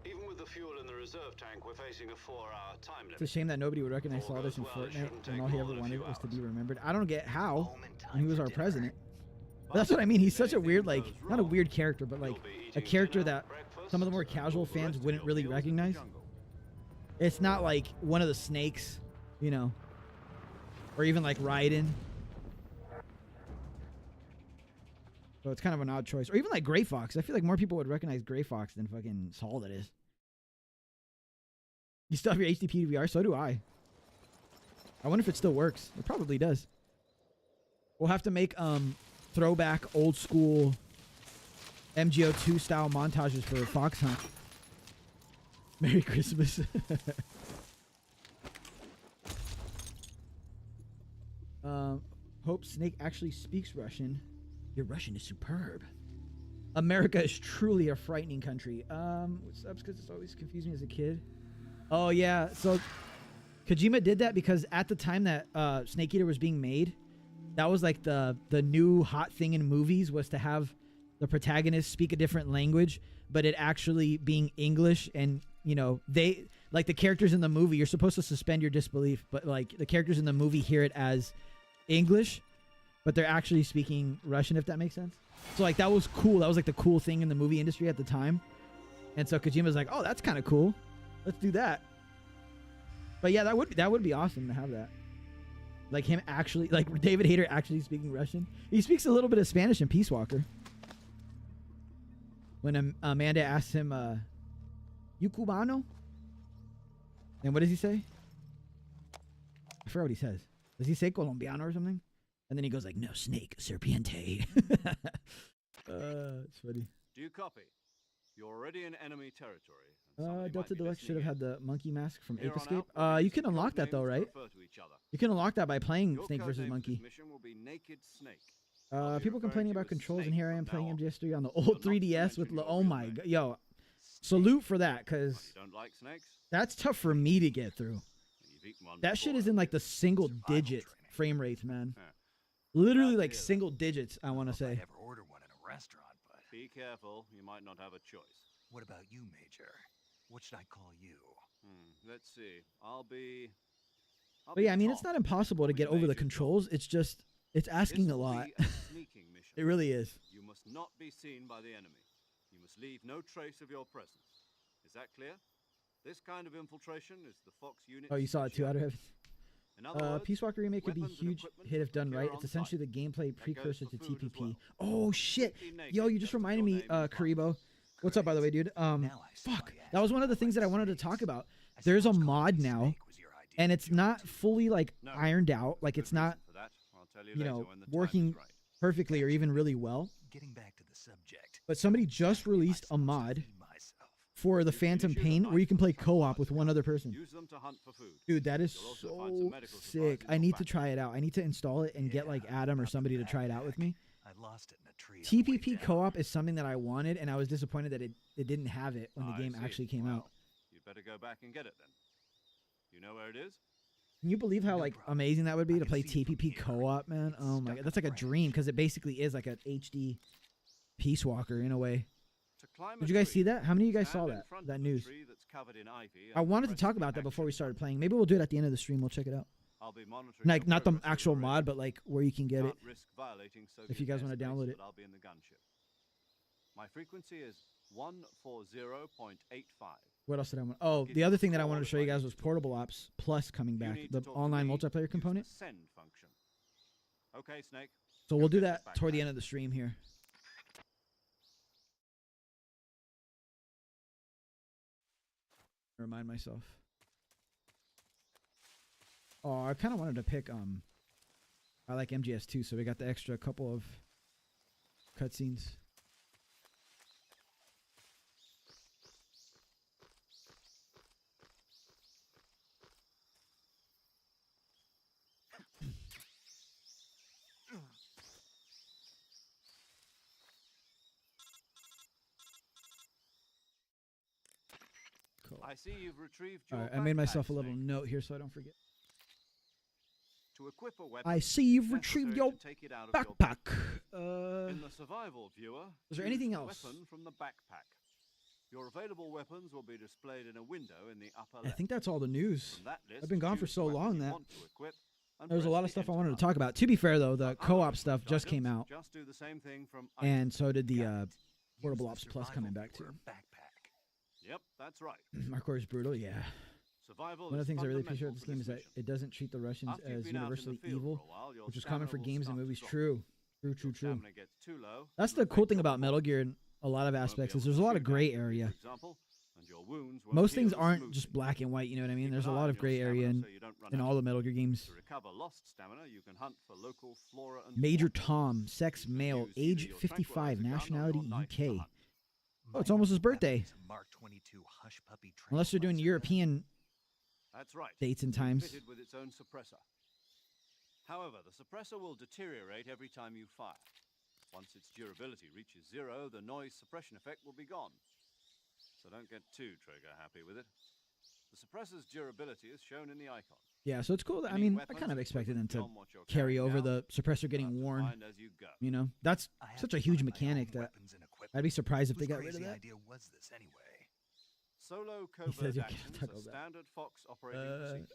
Even with the fuel in the reserve tank, we're facing a 4-hour time limit.
It's a shame that nobody would recognize
All
Solidus in
goes well, it
Fortnite
shouldn't
when
take
all he
more
ever
than a
wanted
few
was to be
hours.
remembered. I don't get how
Home in time
when he was
for
our
dinner.
president. But that's what I mean. He's such a
Anything
weird, like,
goes
not a
wrong,
weird character, but like
You'll be
a
eating
character
dinner,
that
breakfast,
some of the more
and
casual
all the
fans
rest of
wouldn't
your
really
meals in the
recognize.
jungle.
It's not like one of the snakes, you know, or even like Raiden. So it's kind of an odd choice. Or even like Gray Fox. I feel like more people would recognize Gray Fox than fucking Solid is. You still have your HDP VR? So do I. I wonder if it still works. It probably does. We'll have to make throwback old school MGO2 style montages for Fox Hunt. Merry Christmas. Hope Snake actually speaks Russian. Your Russian is superb. America is truly a frightening country. What's up? Because it's always confused me as a kid. Oh yeah, so Kojima did that because at the time that Snake Eater was being made, that was like the new hot thing in movies was to have the protagonist speak a different language, but it actually being English. And you know, they like the characters in the movie, you're supposed to suspend your disbelief, but like the characters in the movie hear it as English, but they're actually speaking Russian, if that makes sense. So like that was cool. That was like the cool thing in the movie industry at the time. And so Kojima's like, oh, that's kind of cool. Let's do that. But yeah, that would be awesome to have that. Like him actually, like David Hayter actually speaking Russian. He speaks a little bit of Spanish in Peace Walker. When Amanda asks him, "You cubano?" And what does he say? I forgot what he says. Does he say colombiano or something? And then he goes like, "No, snake, serpiente." It's funny.
Do you copy? You're already in enemy territory. and somebody might
Delta
be
Deluxe should have
listening
had the monkey mask from
in. Here
Ape
on
Escape.
out, we'll
You
use
can
the
unlock that
code
though,
names to
right?
refer to each other.
You can unlock that by playing
Your
Snake
code
versus
name for
Monkey.
this mission will be Naked Snake. I'll be
People
referring
complaining
to
about
you as
controls, and
Snake
here I am
from
playing
now on.
MGS3 on the
But
old
not to
3DS
mention
with
your
oh
real
my
name.
god, yo,
Snake.
salute for that,
Well,
cause
you don't like snakes?
that's tough for me to get through.
You've eaten one
That shit
before,
is in like the
haven't
single
Survival
digit
training.
frame rates, man.
Yeah.
Literally
Glad to
like
hear that.
single digits, I want to
If I'd
say.
ever order one in a restaurant, but
you? Be careful, you might not have a choice.
What about you, Major? What should I call you?
Let's see. I'll be
But yeah, I mean, it's
Tom.
not impossible to
I'll be
get over the
Major Tom.
controls. It's just, it's asking
This
a
will
lot.
be a sneaking mission.
It really is.
You must not be seen by the enemy. You must leave no trace of your presence. Is that clear? This kind of infiltration is the Fox unit.
Oh, you saw it too, Outer Heavens.
In other words,
Peace Walker remake could be a
weapons and
huge
equipment
hit
are
if done
procured
right.
on
It's essentially the
site.
gameplay
That goes
precursor
for
to
food as
TPP.
well.
Oh shit!
Strictly naked,
Yo, you just
just as
reminded
your
me,
name implies.
Karibo. What's up, by the way, dude?
Now I see
Fuck.
why you
That was
asked
one of the
me
things that I
about
wanted to
snakes.
talk about.
I
There's a
suppose
mod
calling me
now,
Snake was your idea,
and it's
Joe.
not fully like
No.
ironed out. Like
Good
it's not,
reason for that. I'll tell you
you
later
know,
when the time is
working
right.
perfectly or even really well.
Getting back to the subject.
But somebody just
Exactly
released
am I
a
supposed to
mod
feed myself?
for the Phantom Pain where you can play co-op with one other person.
Use them to hunt for food.
Dude, that is
You'll also find some
so
medical supplies
sick.
in
I
your
need to
backpack.
try it out. I need to install it and get like Adam or somebody to try it out with me.
I lost it in a tree. on the way
TPP
down.
co-op is something that I wanted, and I was disappointed that it didn't have it when the
I
game
see.
actually came
Well,
out.
You'd better go back and get it then. You know where it is?
Can you believe how
No
like
problem.
amazing that would be
I
to
can
play
see it from
TPP
here.
co-op, man?
It's
Oh my
stuck
god, that's
on
like a
the
dream
branch.
because it basically is like an HD Peace Walker in a way.
To climb
Did
a
you guys
tree,
see that? How many of you guys
stand
saw
in
that
front
that
of the
news?
tree that's covered in ivy
I
and
wanted to
press
talk
the
about that before we
action
started
button.
playing. Maybe we'll do it at the end of the stream. We'll check it out.
I'll be monitoring
Like
your
not the
progress
actual
over
mod, but like where you can get it.
Can't risk violating
if you
Soviet
guys wanna
airspace,
download it.
but I'll be in the gunship. My frequency is 140.85.
What else did I want? Oh, the other thing that I wanted to show you guys was Portable Ops Plus coming back, the online multiplayer component.
Send function. Okay, Snake.
So we'll do
Go
that
get
toward the
backpack.
end of the stream here. Remind myself. Oh, I kind of wanted to pick I like MGS too, so we got the extra couple of cutscenes. Cool.
I see you've retrieved
All
your
right, I made myself a
backpack,
little
Snake.
note here so I don't forget.
To equip a weapon,
I see you've
it's
retrieved
necessary
your
to take it out of your
backpack.
In the survival viewer,
is there
choose
anything
the
else?
weapon from the backpack. Your available weapons will be displayed in a window in the upper
I
left.
think that's all the news.
From that list,
I've been gone for
choose
so
the weapon
long
you
that
want to equip and
there's a
press
lot
the
of stuff I
enter
wanted to
button.
talk about. To be fair though, the
For
co-op
other
stuff just came
items,
out,
Just do the same thing from
and so did the
Got it.
Portable
Use
Ops
the
Plus
survival
coming back too.
viewer backpack.
Yep, that's right.
Hardcore is brutal, yeah.
Survival
One of
is
the things I really appreciate
fundamental
about this
for
game is that
mission.
it doesn't treat the Russians
After you've
as
been out in the
universally
field
evil,
for a while, your
which is common for
stamina will
games and
start to
movies.
drop.
True.
Your
True.
stamina gets too low,
That's
you
the
will
cool
take
thing
some
about Metal
damage.
Gear in a lot of
You won't be
aspects
able
is
to
there's a lot of
shoot
gray
accurately,
area.
for example, and your wounds won't
Most
heal
things
as
aren't
smoothly.
just black and white, you know what I mean?
Keep
There's a
an eye
lot
on
of
your
gray area
stamina
in,
so you don't run
in
out.
all the Metal Gear games.
To recover lost stamina, you can hunt for local flora and
Major
fauna.
Tom, sex
You can
male,
use either
age
your
55,
tranquilizer gun or
nationality
your knife to
UK.
hunt.
Oh, it's almost his birthday.
Weapons, a Mark 22 hush puppy
Unless they're doing
tranquilizer.
European
That's right.
dates and
It's
times.
fitted with its own suppressor. However, the suppressor will deteriorate every time you fire. Once its durability reaches 0, the noise suppression effect will be gone. So don't get too trigger happy with it. The suppressor's durability is shown in the icon.
Yeah, so it's cool. That, I
Any
mean, I
weapons
kind of
and
expected them
equipment
to
beyond what you're
carry
carrying
over
now,
the suppressor
you'll
getting
have to
worn.
find as you go.
You know, that's
I have
such
to
a huge
find my
mechanic
own
that
weapons and equipment.
I'd be surprised if they
Whose
got rid of
crazy
that.
idea was this anyway?
Solo
says
covert
you
actions
can't
are
talk about-
standard Fox operating procedure.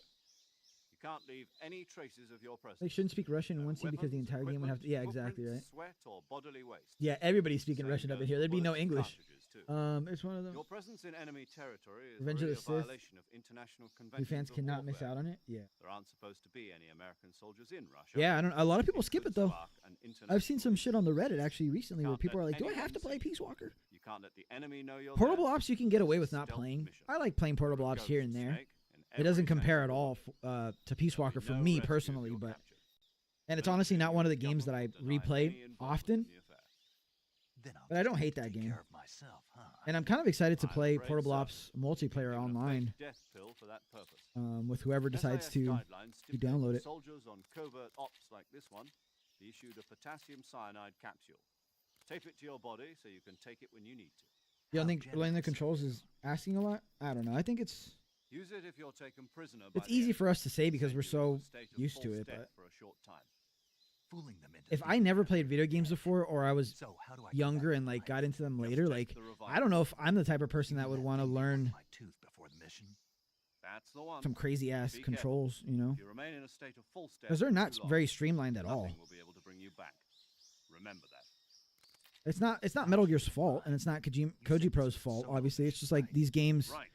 You can't leave any traces of your presence.
They shouldn't speak Russian in
No
one scene because the
weapons,
entire game would have to. Yeah,
equipment,
exactly right.
footprints, Sweat or bodily waste.
Yeah, everybody's speaking
Same
Russian up in
goes
here.
for
There'd be no
bullets and
English.
cartridges, too.
It's one of them.
Your presence in enemy territory is
Revenge of
already
the
a
Sith.
violation of international
You
conventions
fans
of
cannot miss
warfare.
out on it. Yeah.
There aren't supposed to be any American soldiers in Russia.
Yeah, I don't. A lot of people
It
skip
could
it though.
spark an
I've seen some
international
shit on the Reddit actually recently where
Can't
people are
let
like, "Do I have
anyone
to play
see
Peace Walker?"
You can't let the enemy know you're
Portable
there.
Ops you can get away with not
Stealth
playing.
mission.
I like playing Portable
You're a
Ops here and
ghost
there.
snake in
It doesn't
every
compare
sense
at
of the
all
word.
to Peace
There'll
Walker
be
for
no
me
rescue if
personally,
you're
but
captured.
and it's
Don't
honestly not
assume
one of the
the
games that I
government will deny
replay
any involvement
often.
in the affair.
Then I'll
But I don't
just
hate
have
that
to take
game.
care of myself, huh?
And I'm kind of excited to
I'm
play
afraid
Portable
so.
Ops multiplayer
Given a fake
online
death pill for that purpose.
with whoever decides
SAS
to.
guidelines stipulate
download
that
it.
Soldiers on covert ops like this one be issued a potassium cyanide capsule. Tape it to your body so you can take it when you need to.
You don't
How
think learning the
generous.
controls is asking a lot? I don't know. I think it's
Use it if you're taken prisoner by
it's
the
easy
enemy.
for us to say because we're
Save you
so
from a state of
used to
false
it.
death
But
for a short time.
Fooling them into
if I
thinking
never
that
played video games before, or I was
So how do I get
younger
back
and
to
like
life?
got into them
Just
later,
take
like
the
I don't know if
revival.
I'm the type of person that
Even
would
that
want to
thing broke
learn
my tooth before the mission.
That's the one.
some crazy ass
Be careful.
controls, you know,
If you remain in a state of false death
because they're
for
not
too long,
very streamlined at all.
nothing will be able to bring you back. Remember that.
It's not Metal Gear's fault, and it's not Koji Pro's fault. Obviously, it's just like these games.
Right.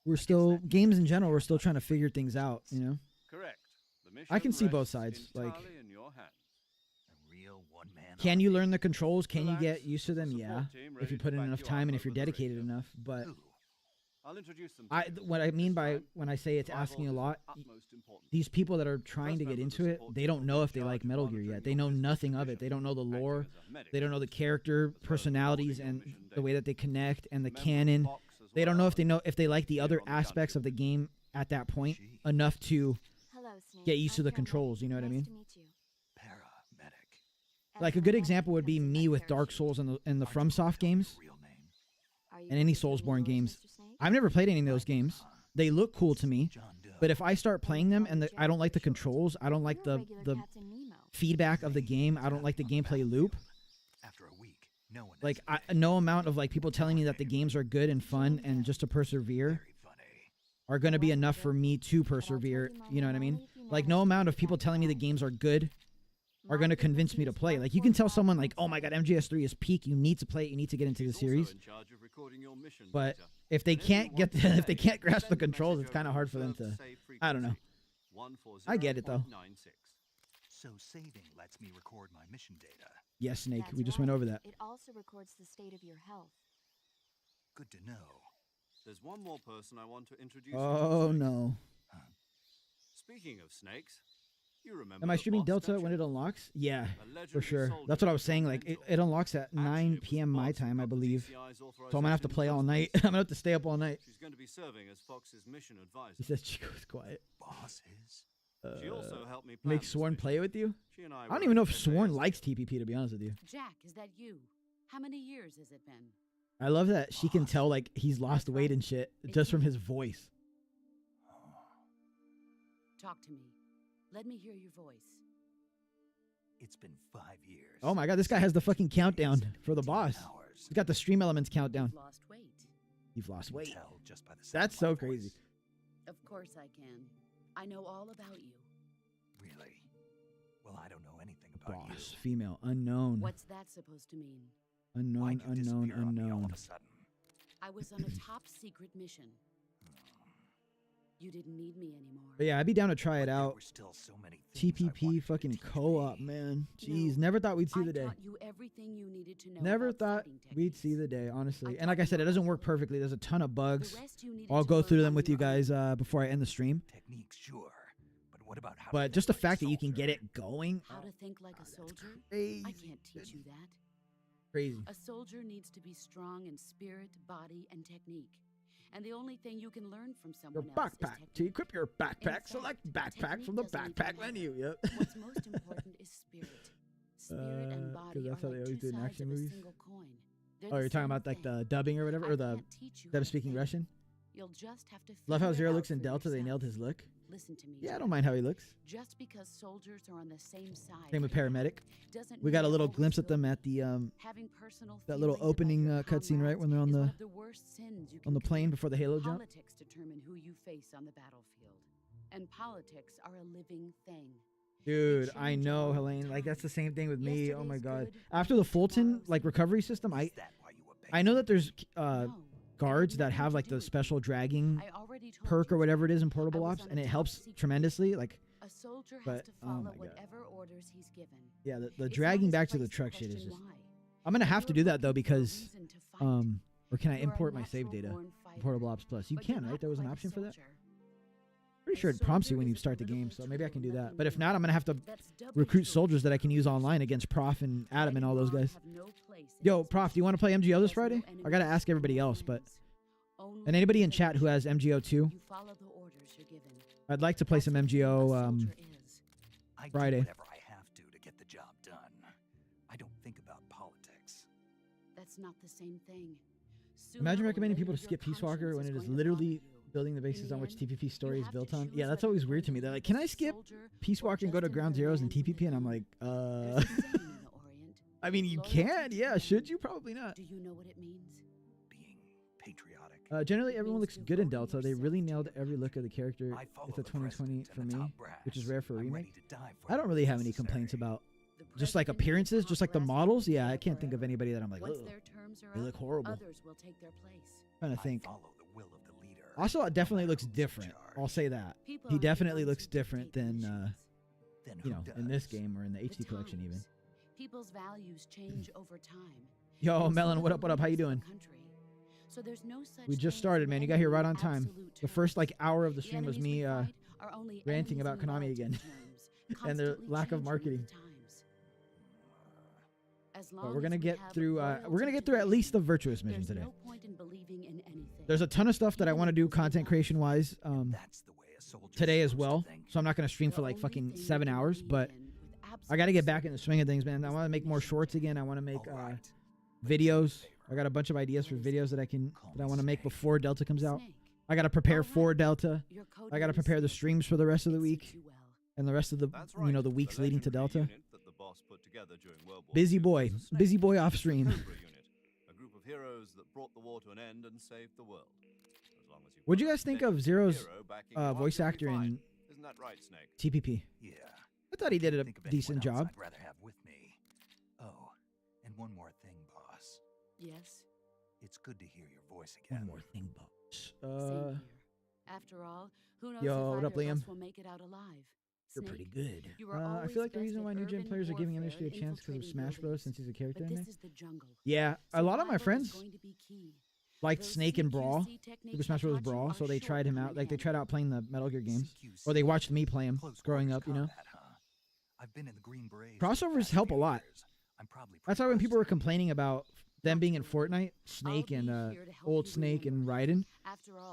We're still games in general. We're still trying to figure things out, you know.
Correct. The mission
I can see both
rests
sides, like-
entirely in your hands.
A real one-man
Can you
army.
learn the controls? Can you
Relax,
get used to
there's a
them?
support
Yeah,
team
if
ready
you
to
put in
back
enough
you
time
up
and if you're
over the
dedicated
radio.
enough. But
Who?
I'll introduce them to
I,
you.
what I mean
This
by
time,
when I say it's
survival
asking a
is of
lot,
utmost importance.
these people that are trying to
First
get
member of
into
the
it,
support
they
team
don't
will
know
be
if they
in
like
charge of
Metal Gear
monitoring
yet. They
your
know
physical
nothing of it. They
condition,
don't know the
acting
lore.
as a medic,
They don't know the
as
character
well as
personalities
recording your
and
mission
the way
data.
that they connect and the
Remember,
canon
Fox has
They don't know if they like the other aspects of the game at that point enough to get used to the controls. You know what I mean? Like a good example would be me with Dark Souls and the FromSoft games and any Soulsborne games. I've never played any of those games. They look cool to me, but if I start playing them and I don't like the controls, I don't like the feedback of the game, I don't like the gameplay loop. Like no amount of like people telling me that the games are good and fun and just to persevere are going to be enough for me to persevere. You know what I mean? Like no amount of people telling me the games are good are going to convince me to play. Like you can tell someone like, oh my god, MGS3 is peak, you need to play it, you need to get into the series. But if they can't if they can't grasp the controls, it's kind of hard for them to, I don't know. I get it though.
So saving lets me record my mission data.
Yes, Snake, we just went over that.
It also records the state of your health.
Good to know.
There's one more person I want to introduce.
Oh no.
Speaking of snakes, you remember
am I streaming Delta when it unlocks? Yeah, for sure. That's what I was saying. Like it unlocks at 9 p.m. my time, I believe. So I'm gonna have to play all night. I'm gonna have to stay up all night.
She's going to be serving as Fox's mission advisor.
He says Chico's quiet.
Boss is.
She also helped me plan
make Sworn play with you?
I
don't even know if Sworn likes TPP, to be honest with you.
Jack, is that you? How many years has it been?
I love that she can tell like he's lost weight and shit just from his voice.
Talk to me. Let me hear your voice.
It's been 5 years.
Oh my god, this guy has the fucking countdown for the boss. He's got the stream elements countdown.
You've lost weight.
You've lost weight.
Just by the
that's so crazy.
Of course I can. I know all about you.
Really? Well, I don't know anything about
Boss,
you.
female, unknown.
What's that supposed to mean?
Unknown, unknown.
All of a sudden?
I was on a top secret mission. You didn't need me anymore.
But yeah, I'd be down to try it out.
Still so many
TPP fucking co-op, man. Jeez, never thought we'd see the day.
Taught you everything you needed to know
never thought we'd see the day, honestly. And like I said, it doesn't work perfectly. There's a ton of bugs. I'll go through them with you guys before I end the stream.
Techniques, sure. But what about how
But just the fact that you can get it going.
How to think like a soldier?
Crazy.
I can't teach you that.
Crazy.
A soldier needs to be strong in spirit, body, and technique. And the only thing you can learn from someone
else
is
backpack. To equip your backpack, select backpack from the backpack menu. Yep.
What's most important is spirit. Spirit and body
that's
are
how they
like
always do
two
in
sides
action
of a
movies.
single coin.
Oh, you're talking about like the dubbing or whatever, or them speaking Russian?
You'll just have to
love how
figure
Zero
it
looks
out
in
for
Delta. They
yourself.
nailed his look.
Listen to me.
Yeah, I don't mind how he looks.
Just because soldiers are on the same side.
Same with paramedic.
Doesn't
We got a
mean
little
always
glimpse at
will.
them at the
Having personal
that little
feelings about
opening
your
cutscene right when they're on
comrades
the
is one of the worst sins you
on
can
the plane before the Halo jump.
Politics determine who you face on the battlefield, and politics are a living thing.
Dude, I know, Helene. Like that's the same thing with me. Oh my god. After the Fulton like recovery system, I know that there's guards that have like the special dragging perk or whatever it is in portable ops, and it helps tremendously. Like,
a soldier
but
has to
oh
follow
my god.
whatever orders he's given.
Yeah, the
It's
dragging
not
back
his
to the
place
truck shit is
question
just.
why.
I'm gonna have to do that though
You're looking for a
because
reason to fight.
or can I
You are a
import my save
natural
data?
born fighter,
Portable Ops Plus. You
but you're
can, right?
not
There was an
quite a
option for that.
soldier.
Pretty
A
sure it prompts you
soldier
when you
is a
start the game,
political
so maybe I can do
tool
that. But if
letting
not, I'm gonna have to
That's double
recruit
true.
soldiers that I can use online against Prof and Adam and all those guys.
Have no place in
Yo,
this
Prof, do you want to play MGO this Friday? I gotta ask everybody else, but
Only
and anybody in chat who has MGO too,
you follow the orders you're given.
I'd like to play some MGO
I
Friday.
do whatever I have to get the job done. I don't think about politics.
That's not the same thing.
Imagine recommending people to skip Peace Walker when it is literally building the basis on which TPP story is built on. Yeah, that's always weird to me. They're like, can I skip Peace Walker and go to Ground Zeroes and TPP? And I'm like, I mean, you can. Yeah, should you? Probably not.
Do you know what it means?
Being patriotic.
Generally, everyone looks good in Delta. They really nailed every look of the character. It's a 2020 for me, which is rare for a remake. I don't really have any complaints about just like appearances, just like the models. Yeah, I can't think of anybody that I'm like,
Once
ugh,
their terms are
they
up,
look horrible.
others will take their place.
Trying to think.
Follow the will of the leader.
Also, it definitely looks different. I'll say that.
People
He
are the
definitely
ones
looks
who dictate
different
the
than,
missions.
Then
you
who
know, in this
does?
game or in the
The
HD collection even.
times. People's values change over time.
Yo,
And so
Melon,
do
what
the
up, what up? How you
rules of
doing?
the country. So there's no such
We just
thing
started,
as
man. You
an
got here right
enemy
on
in
time.
absolute
The first like
terms.
hour of the
The
stream was
enemies
me
we fight are only
ranting
enemies
about
in
Konami
relative
again.
terms,
and their
constantly
lack of
changing with
marketing.
the times. As
But
long
we're gonna
as we
get
have
through. We're
loyalty
gonna get
to
through at
the
least the
enemy,
Virtuous Mission
there's
today.
no point in believing in anything.
There's a ton of stuff that I want to do content creation wise today as well. So I'm not going to stream for like fucking 7 hours, but I got to get back in the swing of things, man. I want to make more shorts again. I want to make videos. I got a bunch of ideas for videos that I want to make before Delta comes out. I got to prepare for Delta. I got to prepare the streams for the rest of the week and the rest of the the weeks leading to Delta. Busy boy off stream.
A group of heroes that brought the war to an end and saved the world.
What'd you guys think of Zero's voice actor in
Isn't that right, Snake?
TPP?
Yeah.
I thought he did a decent job.
I'd rather have with me. Oh, and one more thing, boss.
Yes.
It's good to hear your voice again.
One more thing, boss.
Same here. After all, who knows
Yo,
if
what up,
either of
Liam?
us will make it out alive.
You're
Snake,
pretty good.
you are
I
always
feel like the
best
reason
at
why new gen
urban
players are giving
warfare
industry a chance because of
infiltrating
Smash Bros.
buildings.
Since he's a character
But
in
this
there.
is the jungle.
Yeah, a lot of my
Survival is
friends
going to be key.
like
Those
Snake and Brawl.
CQC techniques
Super Smash
I
Bros.
taught you
Brawl,
are
so they
short
tried him out.
and
Like they tried out playing the Metal Gear games,
CQC.
or they watched me play him
Close
growing
quarters
up. You know,
combat, huh? I've been in the Green Berets
crossovers
for
help a
5
lot.
years. I'm probably
That's why when people were complaining about them being in Fortnite, Snake and old Snake and Raiden,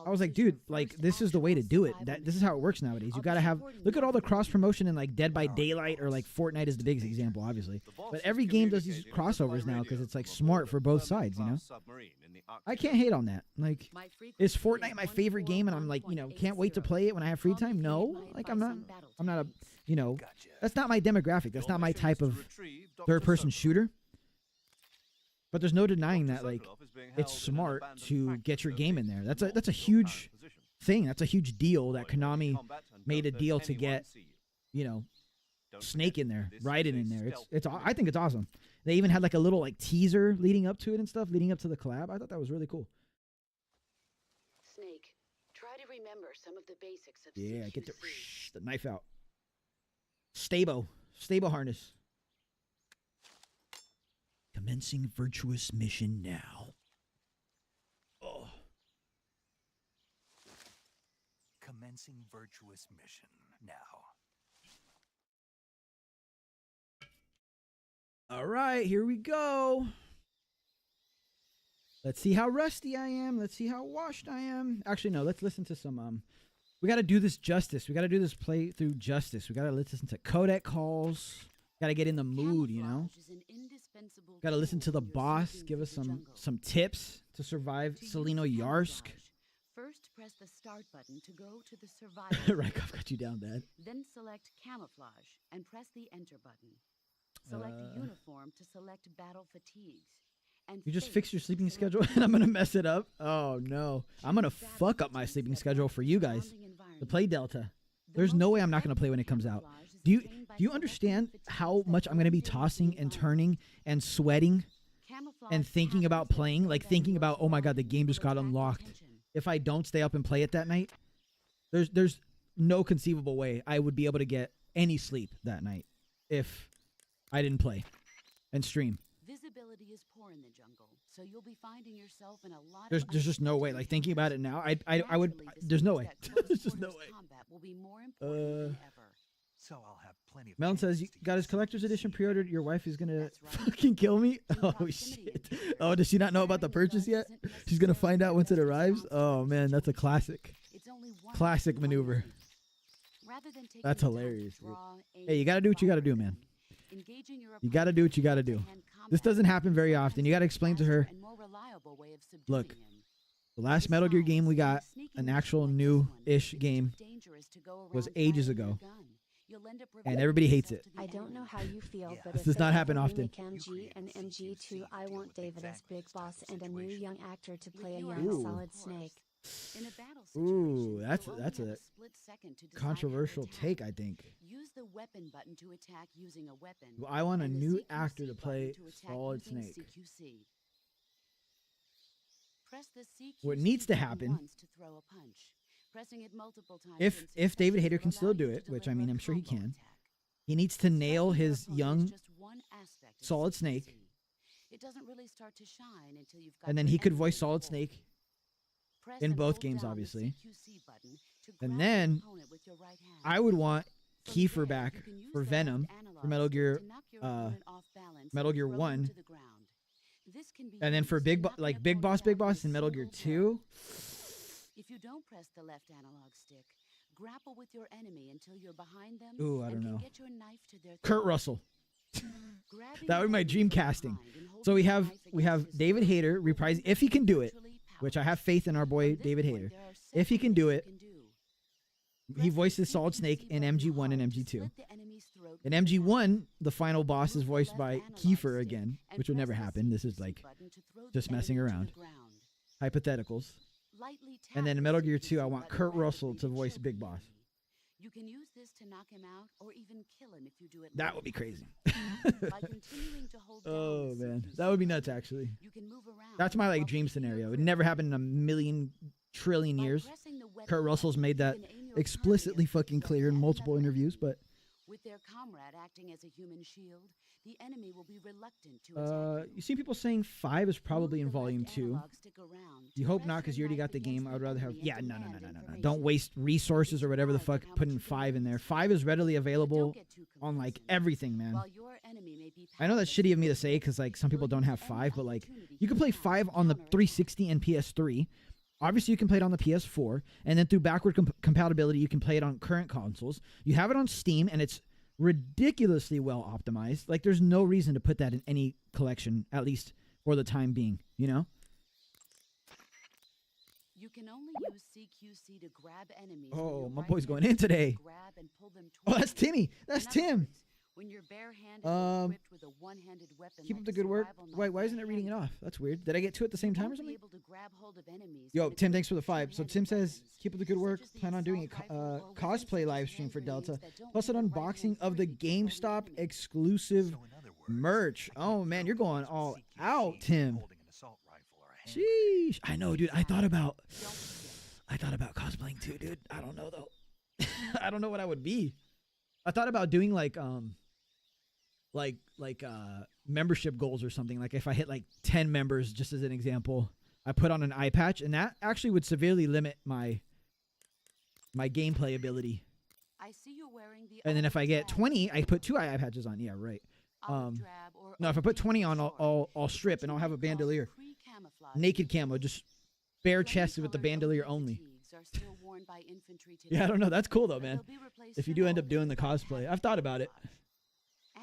I was like, dude, like this is the way to do it. This is how it works nowadays. You gotta have look at all the cross promotion in like Dead by Daylight or like Fortnite is the biggest example, obviously. But every game does these crossovers now because it's like smart for both sides, you know. I can't hate on that. Like, is Fortnite my favorite game and I'm like, can't wait to play it when I have free time? No, like I'm not a, that's not my demographic. That's not my type of third-person shooter. But there's no denying that, like, it's smart to get your game in there. That's a huge thing. That's a huge deal that Konami made a deal to get, Snake in there, Raiden in there. I think it's awesome. They even had like a little like teaser leading up to it and stuff, leading up to the collab. I thought that was really cool.
Snake, try to remember some of the basics of
Yeah,
CQC.
get the knife out. Stabo harness. Commencing Virtuous Mission now. Oh.
Commencing Virtuous Mission now.
All right, here we go. Let's see how rusty I am. Let's see how washed I am. Actually, no, let's listen to some, we got to do this justice. We got to do this playthrough justice. We got to listen to codec calls. Got to get in the mood, Got to listen to the boss. Give us some tips to survive Selino Yarsk.
First, press the start button to go to the survival.
Rykov got you down bad.
Then select camouflage and press the enter button. Select uniform to select battle fatigues. And
you just fixed your sleeping schedule and I'm going to mess it up? Oh, no. I'm going to fuck up my sleeping schedule for you guys to play Delta. There's no way I'm not going to play when it comes out. Do you understand how much I'm going to be tossing and turning and sweating and thinking about playing? Like thinking about, oh my God, the game just got unlocked. If I don't stay up and play it that night, there's no conceivable way I would be able to get any sleep that night if I didn't play and stream.
Visibility is poor in the jungle, so you'll be finding yourself in a lot
There's just no way. Like thinking about it now, I would. There's no way. There's just no way.
Will be more important than ever.
So I'll have plenty of
Melon says, you got his collector's edition pre-ordered. Your wife is going to fucking kill me. Oh, shit. Oh, does she not know about the purchase yet? She's going to find out once it arrives? Oh, man, that's a classic. Classic maneuver. That's hilarious. Dude. Hey, you got to do what you got to do, man. You got to do what you got to do. This doesn't happen very often. You got to explain to her, look, the last Metal Gear game we got, an actual new-ish game, was ages ago. And everybody hates it.
I don't know how you feel, but
This
if
does
they
not happen
ever
often.
remake MG and MG2, I want David as Big Boss and a new young actor to play a young
Ooh.
Solid Snake.
Ooh, that's a controversial take, I think.
Use the weapon button to attack using a weapon.
Well, I want a
and the
new
CQC
actor to play
button to attack
Solid
using
Snake.
CQC. Press the CQC
What needs to
button
happen,
once to throw a punch. Pressing it multiple times
if David Hayter can still do it, which I mean I'm sure he can, he needs to nail his young Solid Snake,
it doesn't really start to shine until you've got
and then
the
he could
enemy
voice Solid
involved.
Snake
Press
in
and
both
hold
games,
down the
obviously.
CQC button to
And
grab
then
the opponent with your right hand.
I would want
From
Kiefer
there,
back
you can use
for
the
Venom
left
for
analog
Metal
stick
Gear,
to knock your opponent off balance
Metal
and
Gear
throw them
1,
to the ground. This can be
And then for
used
big
to knock an
big
opponent
boss
out in
in Metal Gear
single
2.
If you don't press the left analog stick, grapple with your enemy until you're behind them.
Ooh, I don't
and can
know.
Get your knife to their
Kurt
throat.
Russell.
Grabbing
That would be my
enemy
dream
from
casting.
behind and
So we
holding
have
the knife against his
David
throat
Hayter
will
reprise
render
if he can
you
do it,
virtually
which I have
powerless.
faith in our boy
From this
David
point,
Hayter.
there are
If he
several
can do
things
it,
you can do.
he
Press the
voices Solid
CQC
Snake in
button
MG1 and
hard to
MG2.
slit the enemy's throat
In
with the knife.
MG1, the final boss is
Move the
voiced
left
by
analog
Kiefer
stick
again,
and
which would never
press the
happen. This is
CQC
like
button to throw the
just messing
enemy to
around.
the ground.
Hypotheticals.
Lightly tap
And then in
the
Metal Gear
CQC
2, I want
button
Kurt Russell
rapidly
to voice
choke
Big
the
Boss.
enemy. You can use this to knock him out or even kill him if you do it.
That would be crazy.
By continuing to hold down
Oh
the
man,
CQC
that would be
button,
nuts actually.
you can move around
That's my like
while
dream
keeping your
scenario. It
grip.
never happened in a million trillion
By
years.
pressing the weapon
Kurt Russell's
button,
made
you
that
can aim your
explicitly
target
fucking clear in
at
multiple
another
interviews,
enemy.
but
With their comrade acting as a human shield, the enemy will be reluctant to attack
you see people saying 5 is probably
Move
in
the
volume
left
2.
analog stick around
You
to
hope
press
not,
your
because you already
knife
got the
against
game. I would rather have.
enemy
Yeah,
and
no.
demand
Don't
information.
waste resources or whatever the fuck
Surprised at how
putting
much you can
5 in there.
use.
5 is readily
But
available
don't get too
on like
complacent.
everything, man.
While your enemy may be
I know that's
powerless
shitty of me to
against
say
you,
because like some people
you'll
don't
use
have
any
5, but like
opportunity
you can play
you have
5
to
on the
counterattack.
360 and PS3. Obviously, you can play it on the PS4, and then through backward compatibility, you can play it on current consoles. You have it on Steam, and it's ridiculously well optimized. Like, there's no reason to put that in any collection, at least for the time being, you know?
You can only use CQC to grab enemies.
Oh,
when your
my
right
boy's
hand
going in
stick
today.
Grab and pull them
Oh,
toward
that's
you.
Timmy. That's
In other
Tim.
words, when you're barehanded or equipped with a one-handed weapon
Keep
like
up the
a
good work.
survival
Wait,
knife
why
or
isn't it reading it
handgun,
off? That's weird. Did I get 2 at the same
you
time or
won't be
something?
able to grab hold of enemies
Yo,
when
Tim,
equipped
thanks for the
with
5. So
two-handed
Tim says,
weapons,
keep up the good work.
such as the
Plan on doing
assault
a
rifle or weapons
cosplay
such
live
as
stream for
hand
Delta.
grenades that don't
Plus an
need a right-hand
unboxing of the
free to hold an
GameStop
enemy.
exclusive
So in other words,
merch.
I can't
Oh, man,
throw
you're going
punches with
all
CQC
out, Tim.
holding an assault rifle or a hand grenade.
Sheesh. I know, dude. I thought about
Don't forget,
cosplaying too, dude. I don't know though. I don't know what I would be. I thought about doing like membership goals or something. Like if I hit like 10 members, just as an example, I put on an eye patch, and that actually would severely limit my gameplay ability.
I see you're wearing the
And then if I
olive
get
drab
20, I
uniform.
put 2 eye patches on. Yeah, right.
Olive drab or
No, if I
oak
put
leaf
20
for
on,
short.
I'll
It's
strip
what
and I'll
you
have a
might call
bandolier.
pre-camouflage
Naked
uniform.
camo, just bare chested with the
Flame-colored
bandolier
oak leaf
only.
fatigues are still worn by infantry
Yeah, I don't know. That's cool though,
but
man.
they'll be replaced
If you
soon
do end up doing the
by
cosplay.
patterned
I've thought about it.
camouflage.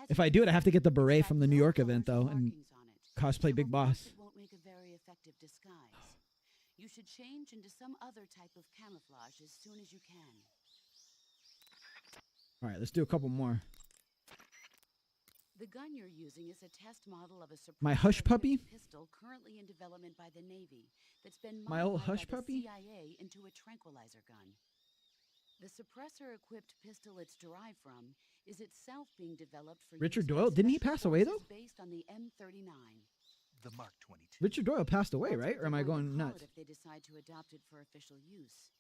As
If
you
I do it, I have to get the
it's
beret
got
from the New
no
York
colors
event
or
though and
markings on it.
cosplay Big Boss.
It won't make a very effective disguise. You should change into some other type of camouflage as soon as you can.
All right, let's do a couple more.
The gun you're using is a test model of a
My hush
suppressor-equipped
puppy?
pistol currently in development by the Navy that's been
My old
modified
hush
by the
puppy?
CIA into a tranquilizer gun. The suppressor-equipped pistol it's derived from is itself being developed for
Richard
use by
Doyle? Didn't he
special
pass away,
forces
though?
Based on the M39.
The Mark 22.
Richard Doyle passed away,
That's
right?
what
Or am
they're
I
going to
going
call
nuts?
it if they decide to adopt it for official use.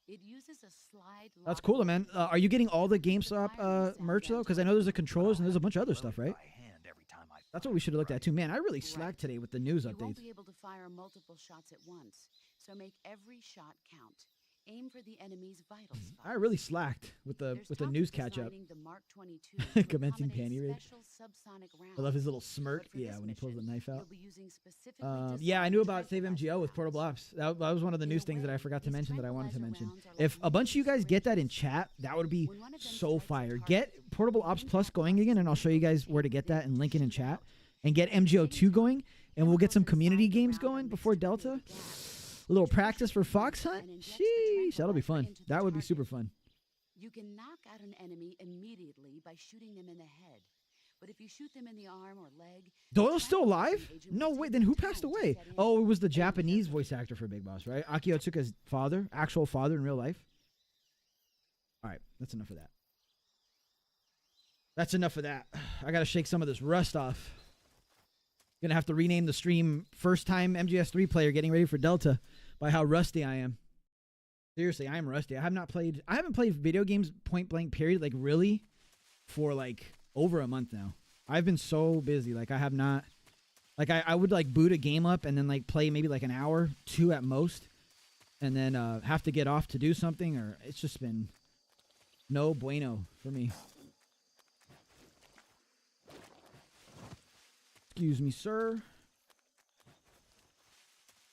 It uses a slide.
That's cool, man. Are you getting all the GameStop merch though? Because I know there's the controllers and there's a bunch of other stuff, right?
By hand every time I
That's
fire
what we should have looked
right.
at too. Man, I really slacked today with the news
You won't
updates.
be able to fire multiple shots at once, so make every shot count. Aim for the enemy's vital spots.
I really slacked with the
There's
with the
talk
news
of
catch up.
designing the Mark 22 to
Commencing
accommodate
panty raid.
special subsonic
I love his little
rounds.
smirk.
But for
Yeah,
this
when he pulls the
mission,
knife out.
you'll be using specifically
Yeah, I knew
designed
about Save
tranquilizer
MGO with
rounds.
Portable Ops. That was one of the
In
news
a
things that I
way,
forgot to
these
mention that I wanted to
tranquilizer
mention.
rounds are like
If a bunch of you guys get that in
syringes.
chat, that would be
When one of them
so
strikes a
fire.
target,
Get Portable Ops Plus going again, and I'll show you guys where to get that and link it in
shoot
chat.
out.
And get MGO2 going, and we'll get some community games going before Delta. A little practice for Fox Hunt. Sheesh, that'll be fun. That would be super fun.
You can knock out an enemy immediately by shooting them in the head. But if you shoot them in the arm or leg, the
Doyle's still alive?
tranquilization agent
No,
will
wait,
take
then who
time
passed
to
away?
set in
Oh, it was the
and
Japanese
recover.
voice actor for Big Boss, right? Akio Tsuka's father, actual father in real life. All right, that's enough of that. That's enough of that. I got to shake some of this rust off. Gonna have to rename the stream First Time MGS3 Player Getting Ready for Delta by how rusty I am. Seriously, I am rusty. I haven't played video games point blank period, like really, for like over a month now. I've been so busy. Like I have not, like I would like boot a game up and then like play maybe like an hour, 2 at most, and then have to get off to do something, or it's just been no bueno for me. Excuse me, sir.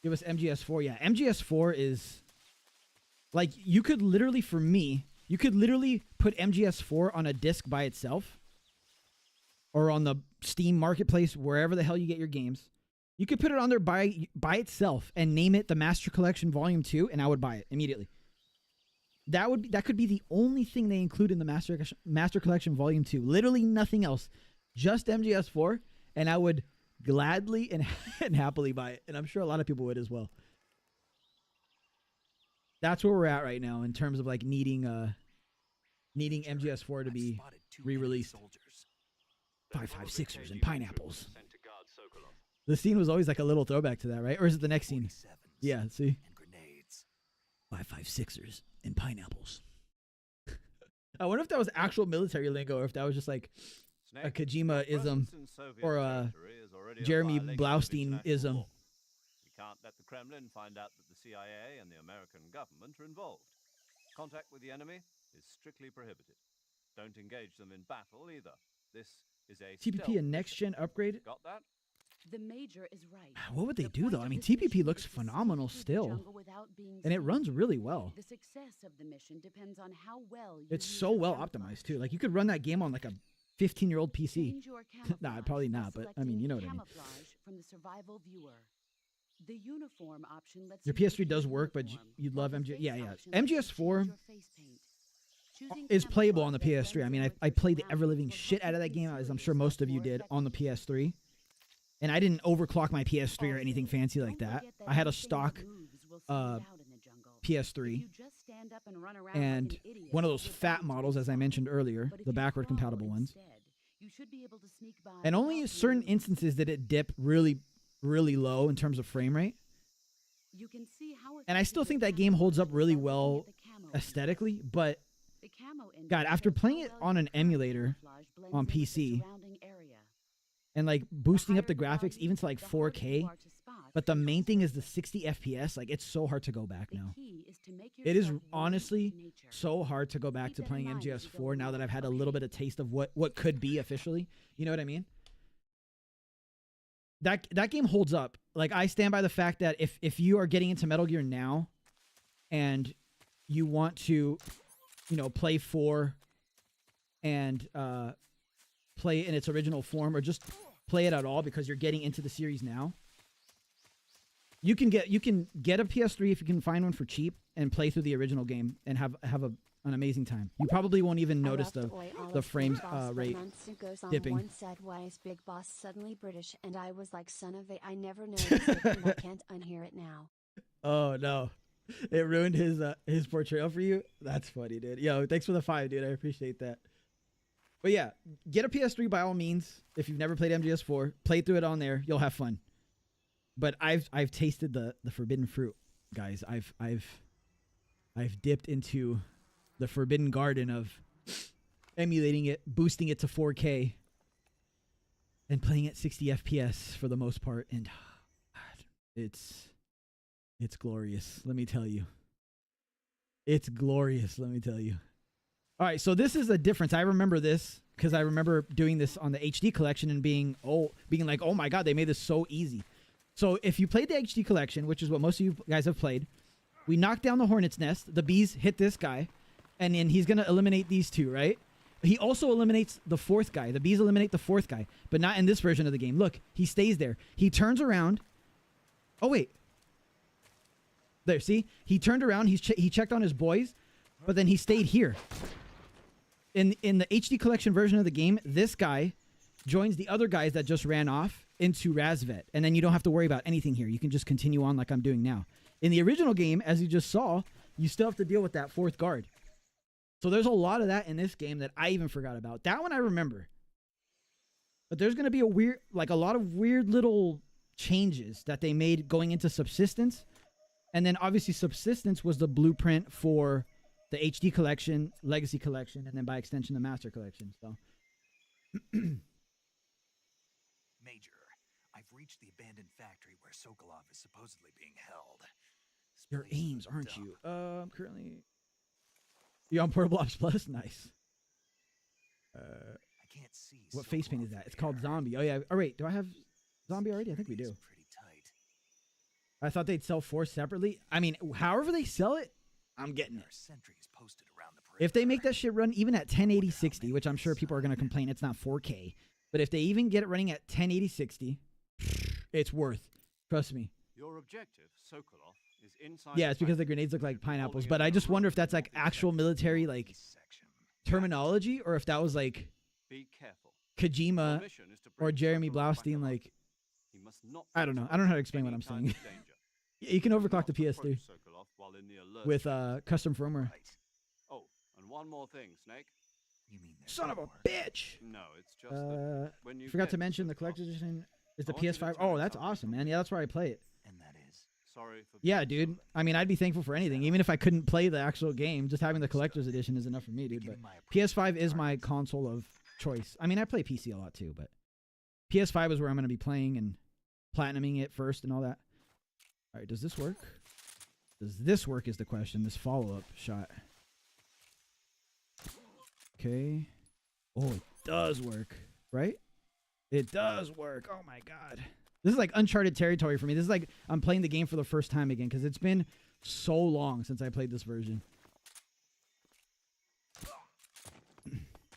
Give us MGS4. Yeah, MGS4 is like, you could literally, for me, you could literally put MGS4 on a disc by itself or on the Steam marketplace, wherever the hell you get your games. You could put it on there by itself and name it the Master Collection Volume 2, and I would buy it immediately. That could be the only thing they include in the Master Collection Volume 2. Literally nothing else. Just MGS4, and I would gladly and happily buy it. And I'm sure a lot of people would as well. That's where we're at right now in terms of like needing MGS4 to be re-released. 5.56ers and pineapples. The scene was always like a little throwback to that, right? Or is it the next scene? Yeah, see? 5.56ers and pineapples. I wonder if that was actual military lingo or if that was just like a Kojima-ism or a Jeremy Blaustein-ism.
You can't let the Kremlin find out that the CIA and the American government are involved. Contact with the enemy is strictly prohibited. Don't engage them in battle either. This is a
TPP, a next-gen upgrade?
Got that?
The Major is right.
What would they do, though? I mean, TPP looks phenomenal still, and it runs really well.
The success of the mission depends on how well
it's so well optimized, too. Like, you could run that game on, like, a 15-year-old PC. Nah, probably not, but, I mean, you know what I mean.
From the survival viewer. The uniform option lets
your PS3 does work, but you'd love MGS. Yeah, yeah. MGS4 is playable on the PS3. I mean, I played the ever-living shit out of that game, as I'm sure most of you did, on the PS3. And I didn't overclock my PS3 or anything fancy like that. I had a stock PS3 and one of those fat models, as I mentioned earlier, the backward compatible ones. And only in certain instances did it dip really, really low in terms of frame rate. And I still think that game holds up really well aesthetically, but God, after playing it on an emulator on PC, and like boosting up the graphics even to like 4K, but the main thing is the 60 FPS. Like, it's so hard to go back now. It is honestly so hard to go back to playing MGS4 now that I've had a little bit of taste of what could be officially. You know what I mean? That game holds up. Like, I stand by the fact that if you are getting into Metal Gear now and you want to, you know, play 4 and play it in its original form, or just play it at all because you're getting into the series now, you can get a PS3 if you can find one for cheap and play through the original game and have an amazing time. You probably won't even notice the frame rate dipping.
One said, "Why is Big Boss suddenly British?" And I was like, "Son of a, I never noticed it, and I can't unhear it now."
Oh no, it ruined his portrayal for you. That's funny, dude. Yo, thanks for the 5, dude. I appreciate that. But yeah, get a PS3 by all means. If you've never played MGS4, play through it on there. You'll have fun. But I've tasted the forbidden fruit, guys. I've dipped into the forbidden garden of emulating it, boosting it to 4K, and playing at 60 FPS for the most part. And God, it's glorious. Let me tell you. It's glorious. Let me tell you. All right, so this is a difference. I remember this because I remember doing this on the HD collection and being like, oh my God, they made this so easy. So if you played the HD collection, which is what most of you guys have played, we knocked down the hornet's nest. The bees hit this guy, and then he's going to eliminate these two, right? He also eliminates the 4th guy. The bees eliminate the 4th guy, but not in this version of the game. Look, he stays there. He turns around. Oh, wait. There, see? He turned around. He checked on his boys, but then he stayed here. In the HD collection version of the game, this guy joins the other guys that just ran off into Razvet, and then you don't have to worry about anything here. You can just continue on like I'm doing now. In the original game, as you just saw, you still have to deal with that 4th guard. So there's a lot of that in this game that I even forgot about. That one I remember. But there's going to be a lot of weird little changes that they made going into Subsistence. And then obviously Subsistence was the blueprint for the HD collection, Legacy collection, and then by extension, the Master collection. So,
Major, I've reached the abandoned factory where Sokolov is supposedly being held.
Your aims, aren't you? I'm currently... You on Portable Ops Plus? Nice.
I can't see
what face paint is that? It's called Zombie. Oh, yeah. Oh, wait. Do I have Zombie already? I think we do.
Pretty tight.
I thought they'd sell 4 separately. I mean, however they sell it, I'm getting it. If they make that shit run even at 1080 60, which I'm sure people are going to complain it's not 4K, but if they even get it running at 1080 60, it's worth. Trust me.
Your objective, Sokolov, is inside.
Yeah, it's because the grenades look like pineapples, but I just wonder if that's like actual military like terminology, or if that was like
be careful.
Kojima or Jeremy Blaustein, like, I don't know. I don't know how to explain what I'm saying. You can overclock the PS3 with custom firmware.
Oh, and one more thing, Snake.
You mean
Son of a bitch!
No, it's just that when you
forgot to mention the collector's edition is the PS5. Oh, that's awesome, man. Yeah, that's where I play it.
And that is.
Sorry for
Yeah, dude. I mean, I'd be thankful for anything. Even if I couldn't play the actual game, just having the collector's edition is enough for me, dude. But PS5 is my console of choice. I mean, I play PC a lot too, but PS5 is where I'm going to be playing and platinuming it first and all that. All right, does this work? Does this work is the question. This follow-up shot. Okay. Oh, it does work, right? It does work. Oh my God. This is like uncharted territory for me. This is like I'm playing the game for the first time again because it's been so long since I played this version.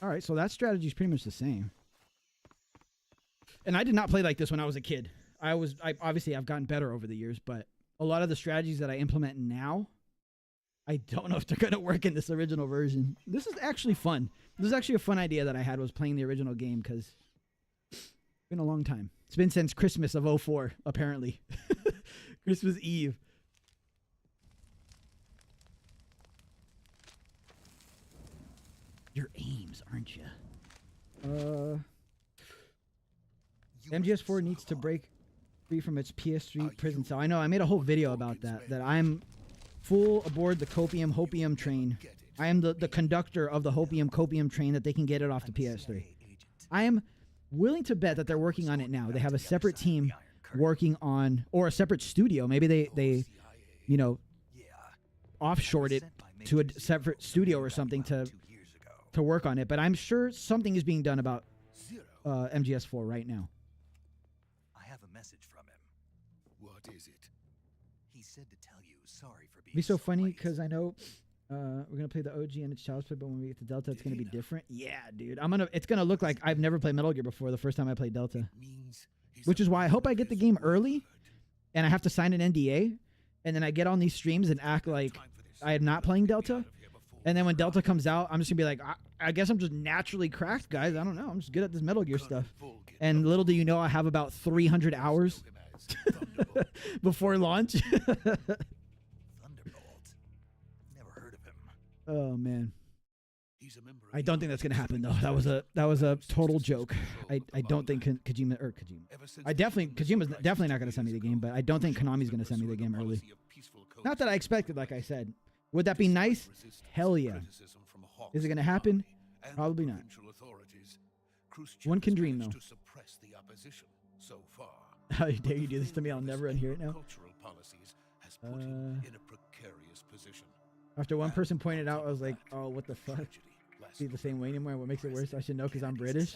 All right, so that strategy is pretty much the same. And I did not play like this when I was a kid. Obviously I've gotten better over the years, but a lot of the strategies that I implement now, I don't know if they're going to work in this original version. This is actually fun. This is actually a fun idea that I had, was playing the original game, because it's been a long time. It's been since Christmas of 04, apparently. Christmas Eve. Your aims, aren't you? MGS4 needs to break free from its PS3 prison cell. I know, I made a whole video about that. That I'm full aboard the hopium train. I am the conductor of the copium train, that they can get it off the PS3. I am willing to bet that they're working on it now. They have a separate team working on, or a separate studio. Maybe they you know, offshored it to a separate studio or something to work on it. But I'm sure something is being done about MGS4 right now.
I have a message from him. What is it? He said to tell you sorry for being
Be so funny, because I know we're gonna play the OG and it's child's play, but when we get to Delta, it's gonna be different. Yeah, dude. It's gonna look like I've never played Metal Gear before the first time I played Delta. Which is why I hope I get the game early, and I have to sign an NDA, and then I get on these streams and act like I am not playing Delta. And then when Delta comes out, I'm just gonna be like, I guess I'm just naturally cracked, guys. I don't know. I'm just good at this Metal Gear stuff. And little do you know, I have about 300 hours before launch. Oh man, I don't think that's gonna happen though. That was a total joke. I don't think Kojima's definitely not gonna send me the game, but I don't think Konami's gonna send me the game early. Not that I expected, like I said. Would that be nice? Hell yeah. Is it gonna happen? Probably not. One can dream though. How dare you do this to me? I'll never unhear it now. After one person pointed out, I was like, oh, what the fuck? See the same way anymore? What makes it worse? I should know because I'm British?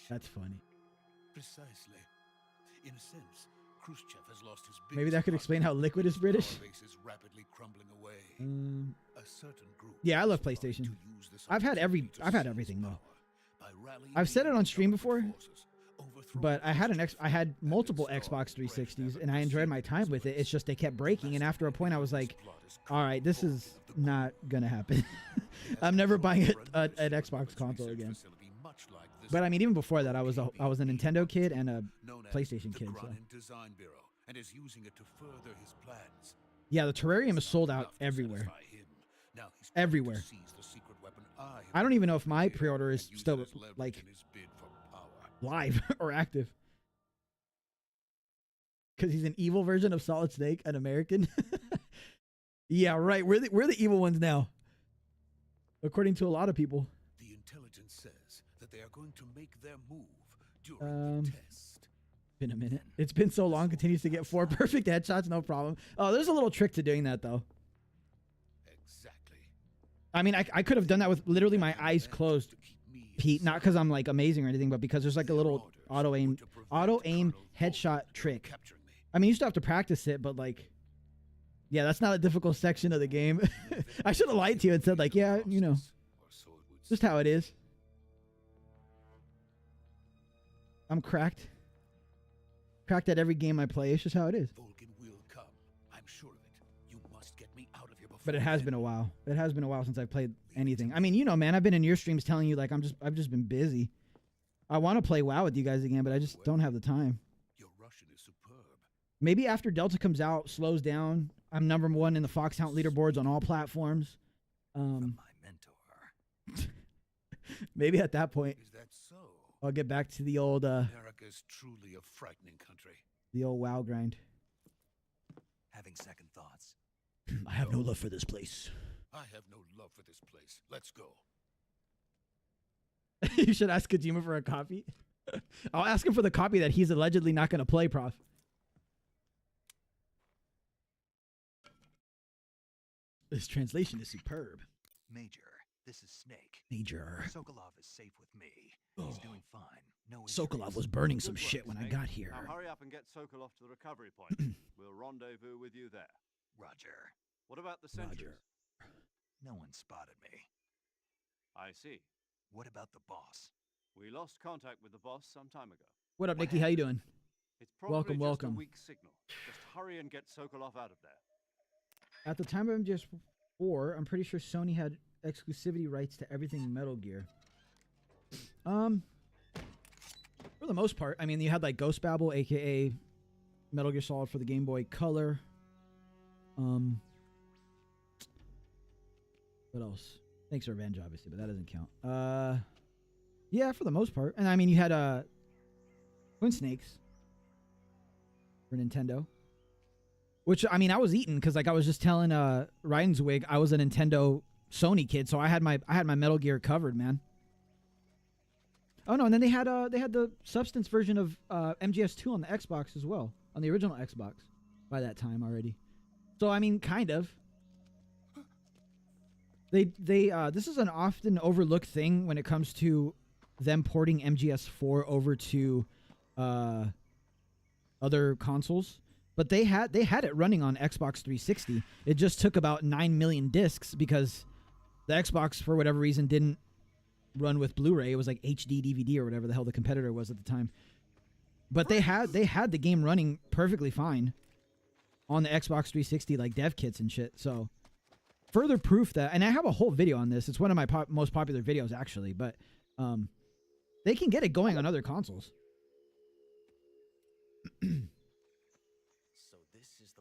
That's funny. Precisely. In a sense, Khrushchev has lost his maybe that could explain how Liquid is British. Yeah, I love PlayStation. I've had everything though. I've said it on stream before, but I had multiple Xbox 360s and I enjoyed my time with it. It's just they kept breaking, and after a point I was like, all right, this is not gonna happen. I'm never buying an Xbox console again. But I mean, even before that, I was a Nintendo kid and a PlayStation kid. So. Yeah, the Terrarium is sold out everywhere. Everywhere. I don't even know if my pre-order is still like live or active. Because he's an evil version of Solid Snake, an American. Yeah, right. We're the evil ones now, according to a lot of people. The intelligence says that they are going to make their move during the test. Been a minute. It's been so long. Continues to get 4 perfect headshots, no problem. Oh, there's a little trick to doing that though. Exactly. I mean, I could have done that with literally my eyes closed, Pete. Not because I'm like amazing or anything, but because there's like a little auto aim headshot trick. I mean, you still have to practice it, but like Yeah, that's not a difficult section of the game. I should have lied to you and said, like, yeah, you know, just how it is. I'm cracked. Cracked at every game I play. It's just how it is.
Vulcan will come. I'm sure of it. You must get me out of here before.
But it has been a while. It has been a while since I've played anything. I mean, you know, man, I've been in your streams telling you, like, I've just been busy. I want to play WoW with you guys again, but I just don't have the time.
Your Russian is superb.
Maybe after Delta comes out, slows down, I'm #1 in the Foxhound leaderboards on all platforms.
From my mentor.
Maybe at that point,
Is that so?
I'll get back to the old
America is truly a frightening country.
the old WoW grind.
Having second thoughts.
I have no love for this place.
I have no love for this place. Let's go.
You should ask Kojima for a copy. I'll ask him for the copy that he's allegedly not going to play, Prof. This translation is superb.
Major, this is Snake.
Major.
Sokolov is safe with me. He's doing fine. No
Sokolov
injuries.
was burning some
Good work,
shit when I
Snake.
got here.
Now hurry up and get Sokolov to the recovery point. We'll rendezvous with you there.
Roger.
What about the sentries?
No one spotted me.
I see.
What about the boss?
We lost contact with the boss some time ago.
What up, Nikki? How you doing?
It's probably
Welcome,
just
welcome.
a weak signal. Just hurry and get Sokolov out of there.
At the time of MGS 4, I'm pretty sure Sony had exclusivity rights to everything Metal Gear. For the most part, I mean, you had like Ghost Babel, aka Metal Gear Solid for the Game Boy Color. What else? Thanks Revenge, obviously, but that doesn't count. Yeah, for the most part. And I mean, you had Twin Snakes for Nintendo. Which, I mean, I was eating because, like, I was just telling Rydenswig I was a Nintendo Sony kid, so I had my Metal Gear covered, man. Oh no, and then they had the Substance version of MGS2 on the Xbox as well, on the original Xbox by that time already. So I mean, kind of. They this is an often overlooked thing when it comes to them porting MGS4 over to other consoles. But they had it running on Xbox 360. It just took about 9 million discs because the Xbox, for whatever reason, didn't run with Blu-ray. It was like HD DVD or whatever the hell the competitor was at the time. But they had the game running perfectly fine on the Xbox 360, like dev kits and shit. So further proof that, and I have a whole video on this. It's one of my most popular videos actually, but they can get it going on other consoles.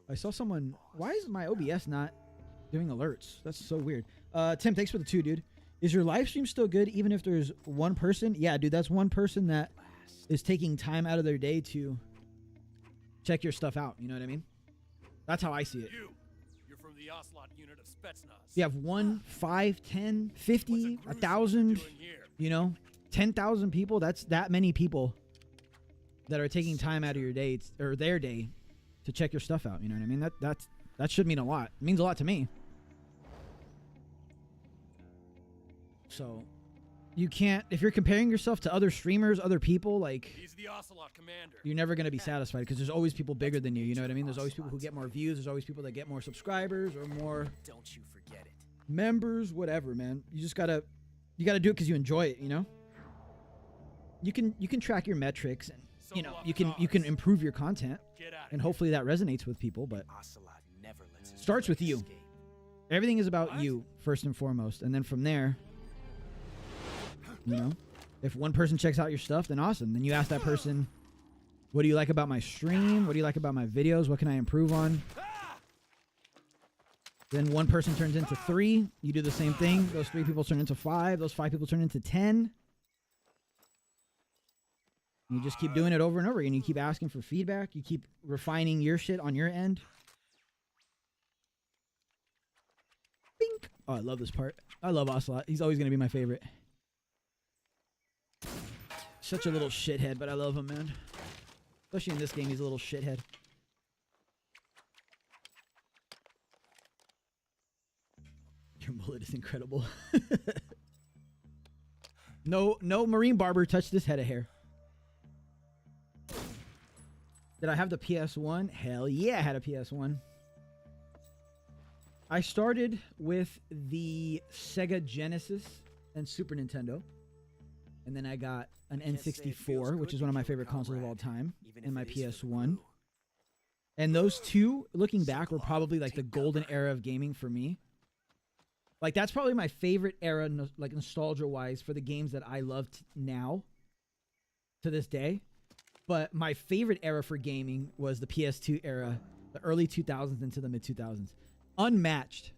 I saw someone. Why is my OBS not doing alerts? That's so weird. Tim, thanks for the 2, dude. Is your live stream still good even if there's one person? Yeah, dude, that's one person that is taking time out of their day to check your stuff out. You know what I mean? That's how I see it.
You're from the Ocelot unit of Spetsnaz.
You have 1, 5, 10, 50, 1,000, you know, 10,000 people. That's that many people that are taking time out of your day or their day to check your stuff out. You know what I mean? That should mean a lot. It means a lot to me. So you can't, if you're comparing yourself to other streamers, other people, like,
He's the Ocelot commander.
you're never going to be satisfied because there's always people bigger than you. You know what I mean? There's always people who get more views. There's always people that get more subscribers or more
Don't you forget it.
members, whatever, man. You just gotta do it because you enjoy it. You know. You can track your metrics and you know you can improve your content and hopefully that resonates with people. But
Ocelot never lets his
starts with
prey
you.
escape.
Everything is about you first and foremost, and then from there, you know, if one person checks out your stuff, then awesome. Then you ask that person, what do you like about my stream? What do you like about my videos? What can I improve on? Then one person turns into 3. You do the same thing. Those 3 people turn into 5. Those 5 people turn into 10. You just keep doing it over and over again. You keep asking for feedback. You keep refining your shit on your end. Bink. Oh, I love this part. I love Ocelot. He's always going to be my favorite. Such a little shithead, but I love him, man. Especially in this game, he's a little shithead. Your mullet is incredible. No marine barber touched this head of hair. Did I have the PS1? Hell yeah, I had a PS1. I started with the Sega Genesis and Super Nintendo. And then I got an N64, which is one of my favorite consoles of all time, and my PS1. And those two, looking back, were probably like the golden era of gaming for me. Like, that's probably my favorite era, like nostalgia-wise, for the games that I loved now to this day. But my favorite era for gaming was the PS2 era, the early 2000s into the mid-2000s. Unmatched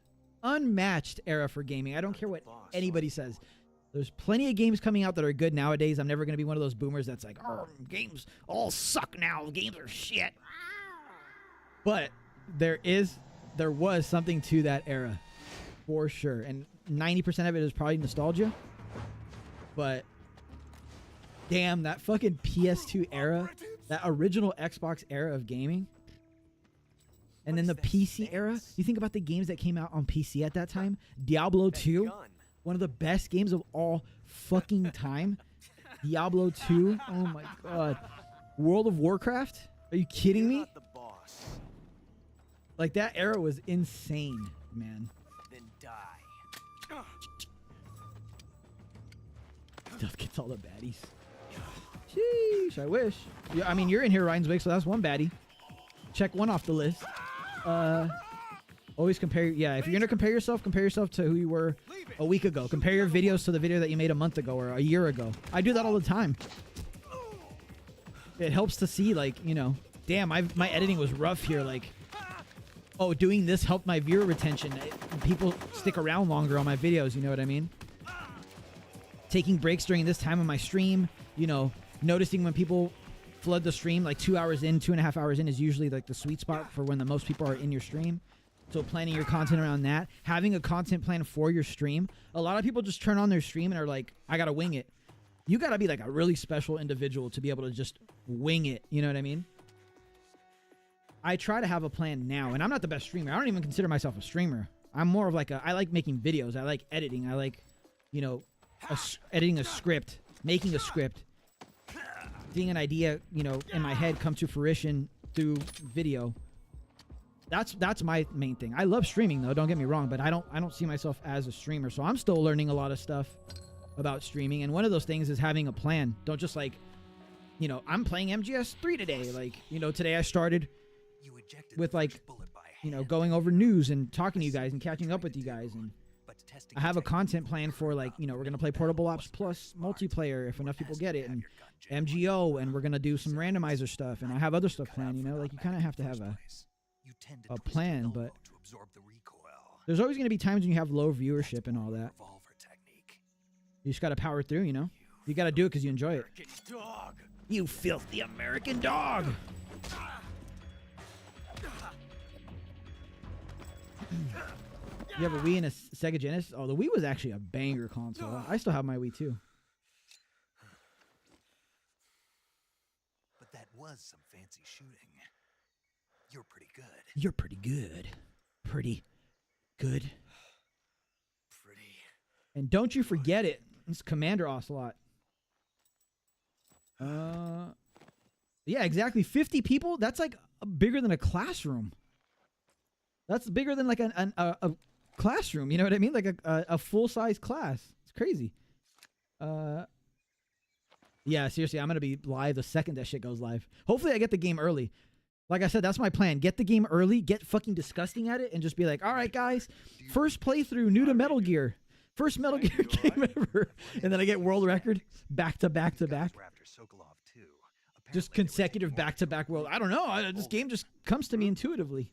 era for gaming. I don't care what anybody says. There's plenty of games coming out that are good nowadays. I'm never going to be one of those boomers that's like, oh, games all suck now. Games are shit. But there was something to that era for sure. And 90% of it is probably nostalgia. But damn, that fucking PS2 era, that original Xbox era of gaming. And then the PC era. You think about the games that came out on PC at that time. Diablo 2, one of the best games of all fucking time. Diablo 2, oh my god. World of Warcraft, are you kidding me? Like, that era was insane, man.
Then die.
Stuff gets all the baddies. Sheesh, I wish. Yeah, I mean, you're in here, Rhineswick, so that's one baddie. Check one off the list. Always compare. Yeah, if you're gonna compare yourself to who you were a week ago. Compare your videos to the video that you made a month ago or a year ago. I do that all the time. It helps to see, like, you know, damn, my editing was rough here. Like, oh, doing this helped my viewer retention. People stick around longer on my videos. You know what I mean? Taking breaks during this time of my stream. You know, noticing when people flood the stream, like 2 hours in, 2.5 hours in is usually like the sweet spot for when the most people are in your stream. So planning your content around that, having a content plan for your stream. A lot of people just turn on their stream and are like, I gotta wing it. You gotta be like a really special individual to be able to just wing it. You know what I mean? I try to have a plan now, and I'm not the best streamer. I don't even consider myself a streamer. I'm more of like I like making videos. I like editing. I like, you know, editing a script, making a script, seeing an idea, you know, in my head come to fruition through video. That's my main thing. I love streaming though, don't get me wrong, but I don't see myself as a streamer. So I'm still learning a lot of stuff about streaming, and one of those things is having a plan. Don't just like, you know, I'm playing MGS 3 today. Like, you know, today I started with like, you know, going over news and talking to you guys and catching up with you guys, and I have a content plan for, like, you know, we're gonna play Portable Ops Plus multiplayer if enough people get it, and MGO, and we're gonna do some randomizer stuff, and I have other stuff planned. You know, like, you kind of have to have a plan, but there's always gonna be times when you have low viewership and all that. You just gotta power through, you know. You gotta do it because you enjoy it. You filthy American dog. You have a Wii and a Sega Genesis? Oh, the Wii was actually a banger console. I still have my Wii too.
But that was some fancy shooting. You're pretty good.
You're pretty good. Pretty good.
Pretty.
And don't you forget it. It's Commander Ocelot. Yeah, exactly. 50 people? That's like bigger than a classroom. That's bigger than like a classroom. You know what I mean? Like a full-size class. It's crazy. Yeah, seriously, I'm going to be live the second that shit goes live. Hopefully I get the game early. Like I said, that's my plan. Get the game early, get fucking disgusting at it, and just be like, all right, guys, first playthrough, new to Metal Gear. First Metal Gear game ever. And then I get world record back to back to back. Just consecutive back-to-back world. I don't know. This game just comes to me intuitively.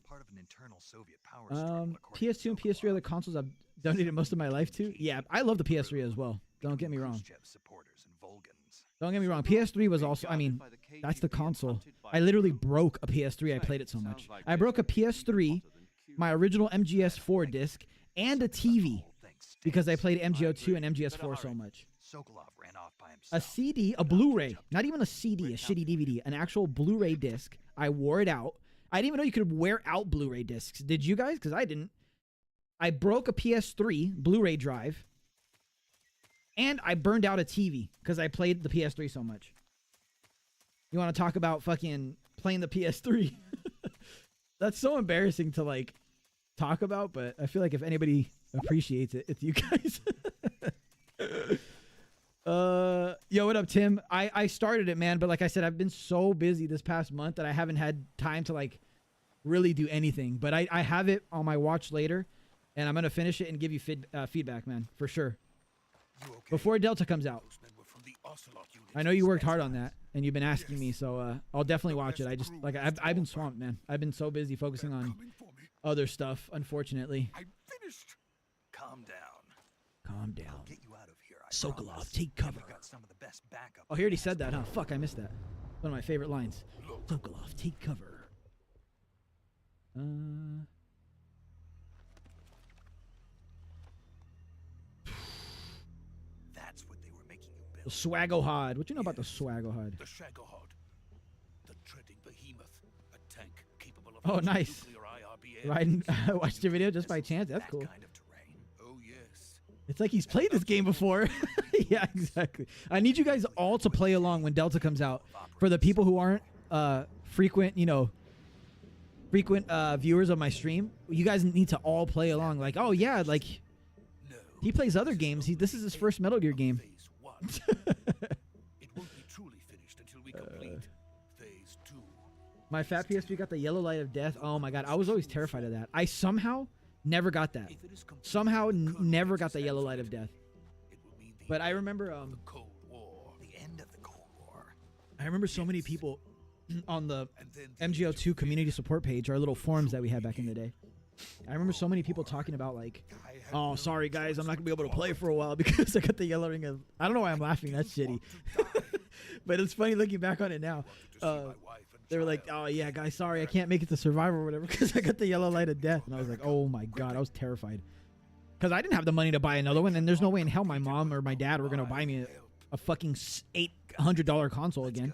PS2 and PS3 are the consoles I've donated most of my life to. Yeah, I love the PS3 as well. Don't get me wrong. Don't get me wrong. PS3 was also, I mean, that's the console. I literally broke a PS3. I played it so much. I broke a PS3, my original MGS4 disc, and a TV because I played MGO2 and MGS4 so much. A CD, a Blu-ray, not even a CD, a shitty DVD, an actual Blu-ray disc. I wore it out. I didn't even know you could wear out Blu-ray discs. Did you guys? Because I didn't. I broke a PS3 Blu-ray drive, and I burned out a TV because I played the PS3 so much. You want to talk about fucking playing the PS3? That's so embarrassing to, like, talk about, but I feel like if anybody appreciates it, it's you guys. Yo, what up, Tim? I started it, man, but like I said, I've been so busy this past month that I haven't had time to like really do anything. But I have it on my watch later, and I'm gonna finish it and give you feedback, man, for sure.
Okay?
Before Delta comes out.
Those men were from the Ocelot unit.
I know you worked hard on that, and you've been asking me, so I'll definitely watch it. I just like I've been swamped, man. I've been so busy focusing on other stuff, unfortunately.
I'm finished.
Calm down.
Calm down.
I'll get you out of here.
Sokolov, take cover.
Got some of the best backup.
Oh, he already said that, huh? Fuck, I missed that. One of my favorite lines. Sokolov, take cover.
That's what they were making you
The
build.
Swagohod. What you know about the Swagohod?
The Shagohod. The treading behemoth. A tank capable of
Oh, nice.
nuclear IRBM.
Riding, watched your video just by chance. That's cool.
Kind of terrain.
Oh, yes.
It's like he's played this game before. Yeah, exactly. I need you guys all to play along when Delta comes out. For the people who aren't frequent, viewers of my stream, you guys need to all play along. Like, oh yeah, like he plays other games. This is his first Metal Gear game.
Phase 1. It won't be truly finished until we complete Phase 2.
My fat PSP got the yellow light of death. Oh my god, I was always terrified of that. I somehow never got that.
If it is complete,
Somehow
the Colonel
never
gets
got the
his
yellow
hands
light
on
of
it.
death.
It will mean the
But I
end
remember
of the Cold War.
The end of the Cold War.
I remember so many people on the
And then the
MGO2 community support page, our little forums that we had back in the day. I remember so many people talking about like, oh, sorry guys, I'm not gonna be able to play for a while because I got the yellow ring of. I don't know why I'm laughing. That's shitty. But it's funny looking back on it now. They were like, oh yeah, guys, sorry, I can't make it to Survivor or whatever because I got the yellow light of death. And I was like, oh my god, I was terrified because I didn't have the money to buy another one, and there's no way in hell my mom or my dad were gonna buy me a fucking $800 console again.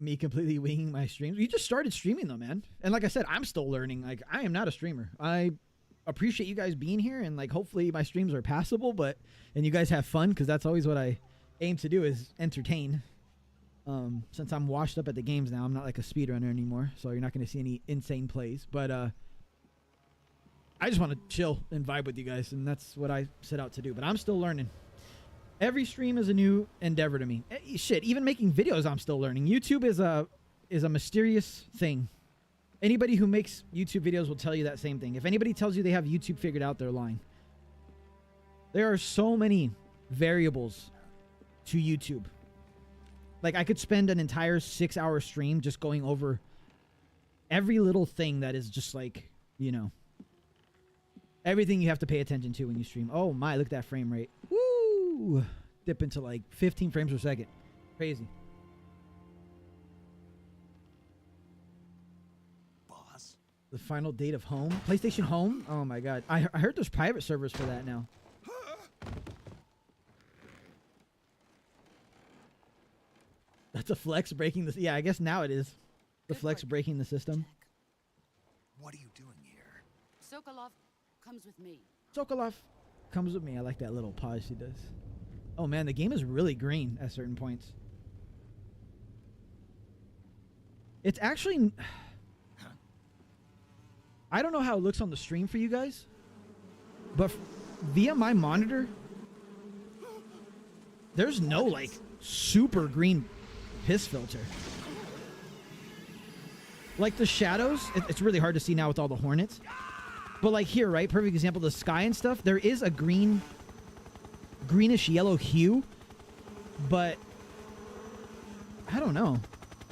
Me completely winging my streams. You just started streaming though, man. And like I said, I'm still learning. Like, I am not a streamer. I appreciate you guys being here, and like hopefully my streams are passable, and you guys have fun, because that's always what I aim to do, is entertain. Since I'm washed up at the games now, I'm not like a speedrunner anymore, so you're not going to see any insane plays. But I just want to chill and vibe with you guys, and that's what I set out to do. But I'm still learning. Every stream is a new endeavor to me. Shit, even making videos, I'm still learning. YouTube is a mysterious thing. Anybody who makes YouTube videos will tell you that same thing. If anybody tells you they have YouTube figured out, they're lying. There are so many variables to YouTube. Like, I could spend an entire 6-hour stream just going over every little thing that is just like, everything you have to pay attention to when you stream. Oh my, look at that frame rate. Woo! Dip into like 15 frames per second. Crazy.
Boss.
The final date of Home? PlayStation Home? Oh my god. I heard there's private servers for that now. That's a flex breaking the... Yeah, I guess now it is. The flex breaking the system.
What are you doing here?
Sokolov comes with me.
Sokolov comes with me. I like that little pause she does. Oh man, the game is really green at certain points. It's actually... I don't know how it looks on the stream for you guys, but via my monitor, there's no like super green piss filter. Like the shadows, it's really hard to see now with all the hornets. But like here, right? Perfect example, the sky and stuff, there is a greenish yellow hue, but I don't know.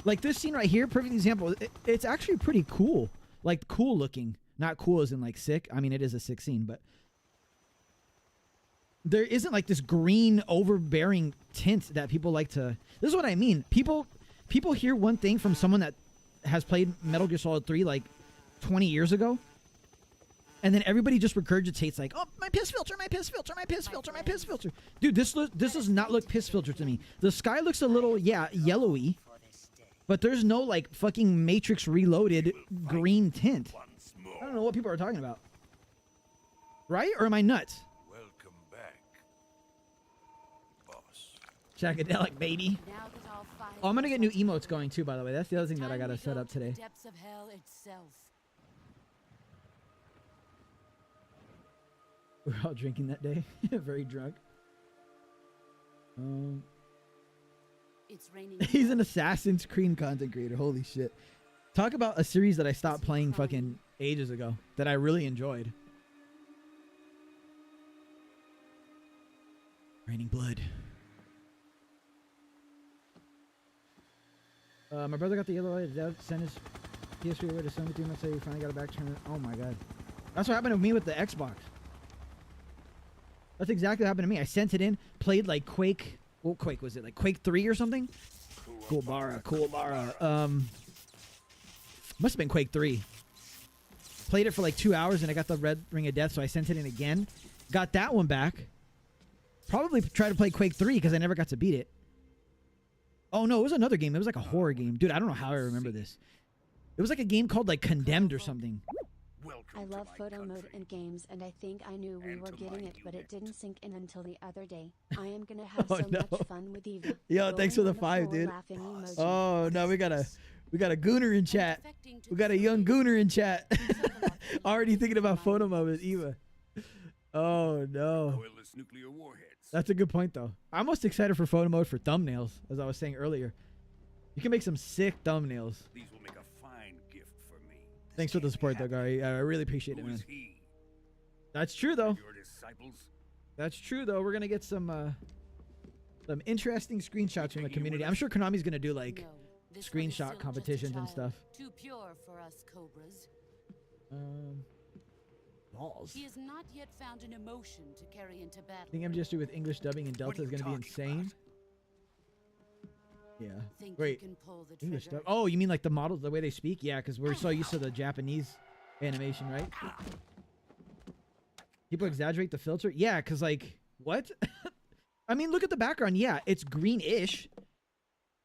Like this scene right here, perfect example, it's actually pretty cool. Like cool looking. Not cool as in like sick. I mean, it is a sick scene, but there isn't like this green overbearing tint that people like to... This is what I mean. People hear one thing from someone that has played Metal Gear Solid 3 like 20 years ago, and then everybody just regurgitates like, oh, my piss filter, my piss filter, my piss filter, my piss filter. Dude, this does not look piss filter to me. The sky looks a little, yeah, yellowy, but there's no like fucking Matrix Reloaded green tint. I don't know what people are talking about. Right? Or am I nuts?
Welcome back, boss.
Shagadelic, baby.
Now that all 5
Oh, I'm gonna get new emotes going too, by the way. That's the other thing that I gotta set up today.
Depths of hell itself.
We were all drinking that day. Very drunk.
It's raining.
He's an Assassin's Creed content creator. Holy shit. Talk about a series that I stopped playing fucking ages ago that I really enjoyed. Raining blood. My brother got the yellow light. Sent his PS3 away to Sony 3 months later. He finally got it back. Oh my god. That's what happened to me with the Xbox. That's exactly what happened to me. I sent it in, played like Quake. What Quake was it? Like Quake 3 or something? Coolbara. Must have been Quake 3. Played it for like 2 hours and I got the red ring of death, so I sent it in again. Got that one back. Probably tried to play Quake 3 because I never got to beat it. Oh no, it was another game. It was like a horror game. Dude, I don't know how I remember this. It was like a game called like Condemned or something.
I love photo mode in games, and I think I knew we were getting it, but it didn't sink in until the other day. I am gonna have so much fun with Eva.
Yo, thanks for the 5, dude. Oh no, we got a gooner in chat. We got a young gooner in chat. Already thinking about photo mode with Eva. Oh no. That's a good point though. I'm most excited for photo mode for thumbnails, as I was saying earlier. You can make some sick thumbnails.
These will make a fine gift for me.
Thanks for the support though, Gary. I really appreciate it, man. That's true though.
Your disciples?
That's true though. We're gonna get some interesting screenshots from the community. I'm sure Konami's gonna do like screenshot competitions and stuff.
Too pure for us cobras.
Balls.
He has not yet found an emotion to carry into battle.
I think MGS with English dubbing and Delta is gonna be insane. Yeah. Wait. English dub. Oh, you mean like the models, the way they speak? Yeah, because we're so used to the Japanese animation, right? People exaggerate the filter. Yeah, because like what? I mean, look at the background. Yeah, it's greenish,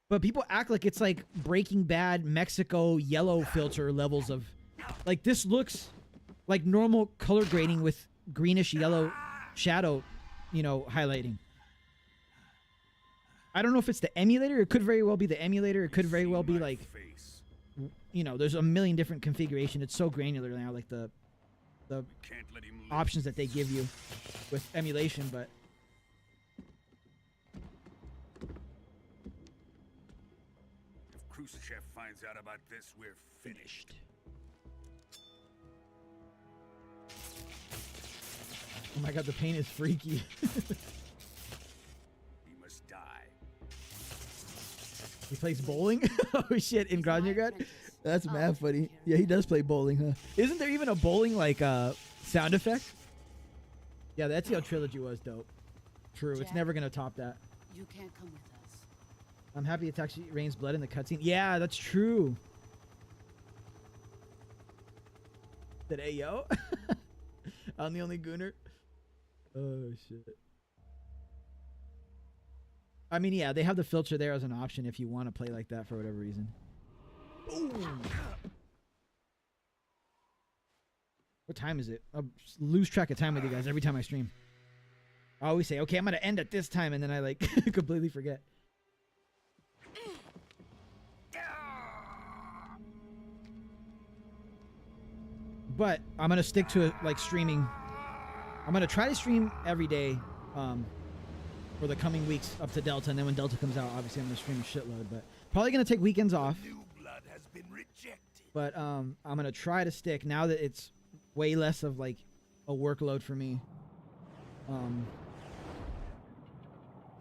but people act like it's like Breaking Bad Mexico yellow filter levels of. Like this looks like normal color grading with greenish yellow shadow, you know, highlighting. I don't know if it's the emulator. It could very well be the emulator. It could very well be like, you know, there's a million different configuration. It's so granular now, like the options that they give you with emulation, but.
If Khrushchev finds out about this, we're finished.
Oh my god, the paint is freaky.
He must die.
He plays bowling? Oh shit, in Grad? That's mad funny. Yeah, he does play bowling, huh? Isn't there even a bowling like sound effect? Yeah, the Ezio trilogy was dope. True, it's never gonna top that.
You can't come with us.
I'm happy it actually rains blood in the cutscene. Yeah, that's true. Said, hey yo. I'm the only gooner. Oh shit. I mean, yeah, they have the filter there as an option if you want to play like that for whatever reason. Ooh. What time is it? I lose track of time with you guys every time I stream. I always say, okay, I'm going to end at this time, and then I like completely forget. But I'm going to stick to it, like streaming. I'm going to try to stream every day for the coming weeks up to Delta, and then when Delta comes out, obviously I'm going to stream a shitload, but probably going to take weekends off. But I'm going to try to stick now that it's way less of like a workload for me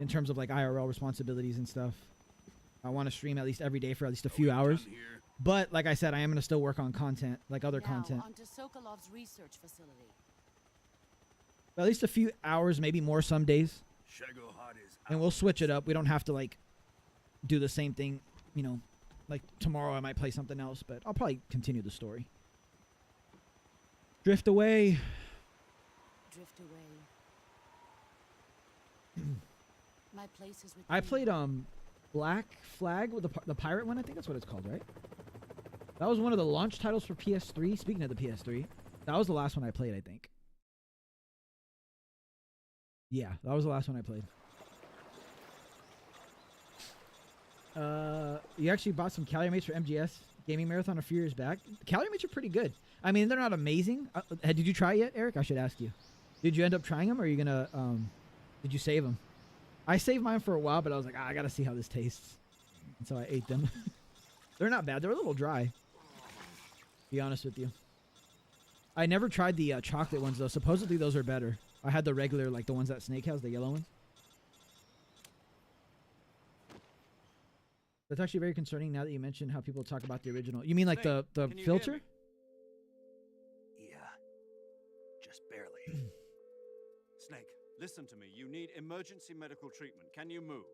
in terms of like IRL responsibilities and stuff. I want to stream at least every day for at least a few hours. But like I said, I am going to still work on content, like other content.
Onto Sokolov's research facility.
At least a few hours, maybe more some days. And we'll switch it up. We don't have to like do the same thing, you know. Like tomorrow I might play something else, but I'll probably continue the story. Drift away.
Drift away. My place is with
I played Black Flag with the pirate one. I think that's what it's called, right? That was one of the launch titles for PS3. Speaking of the PS3, that was the last one I played, I think. Yeah, that was the last one I played. You actually bought some calorie mates for MGS Gaming Marathon a few years back. Calorie mates are pretty good. I mean, they're not amazing. Did you try it yet, Eric? I should ask you. Did you end up trying them, or are you gonna did you save them? I saved mine for a while, but I was like, I gotta see how this tastes, and so I ate them. They're not bad. They're a little dry, to be honest with you. I never tried the chocolate ones though. Supposedly those are better. I had the regular, like the ones that Snake has, the yellow ones. That's actually very concerning now that you mentioned how people talk about the original. You mean like
Snake,
the
can you
filter?
hear me?
Yeah. Just barely.
Snake, listen to me. You need emergency medical treatment. Can you move?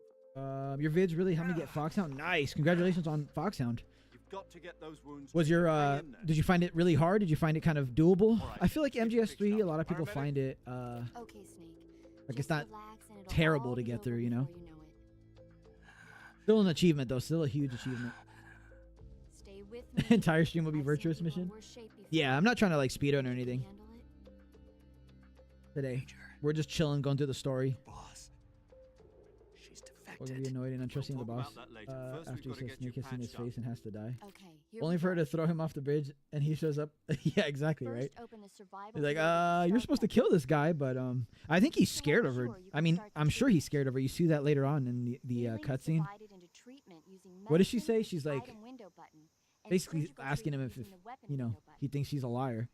Your vids really helped me get Foxhound. Nice. Congratulations on Foxhound.
You've got to get those wounds.
Was your did you find it really hard? Did you find it kind of doable?
Right.
I feel like MGS3, a lot of people find it
Okay, Snake.
like
Just
it's not
relax and it'll
terrible
all
to
be
get
over
through, you know?
before you know it.
Still an achievement though, still a huge achievement.
Stay with me.
Entire stream will be
I've seen
Virtuous
people in
Mission.
worse shape before.
Yeah, I'm not trying to like speed run or
Can you
anything
handle it?
today.
Major,
We're just chilling, going through the story.
boss. She's
We're gonna be
defected.
annoyed and untrusting the
We'll
boss
talk about that later. First,
after he
we've gotta
says
get
Snake
you
hits in his
patched up.
face and has to die.
Okay. Here
Only
we
for her
go.
to throw him off the bridge and he shows up. Yeah, exactly,
First,
right?
open the survival
He's like,
field at the
you're
start
supposed to
button.
kill this guy, but I think he's
So
scared of
sure
her.
you
I
can
mean,
start the
I'm sure he's
treatment.
scared of her. You see that later on in the
Healing is
cutscene.
divided into treatment using
What does she
medicine,
say? She's like,
item window button, and
basically
surgical
asking him
treatment
if
using the weapon
you know,
window button.
he thinks she's a liar.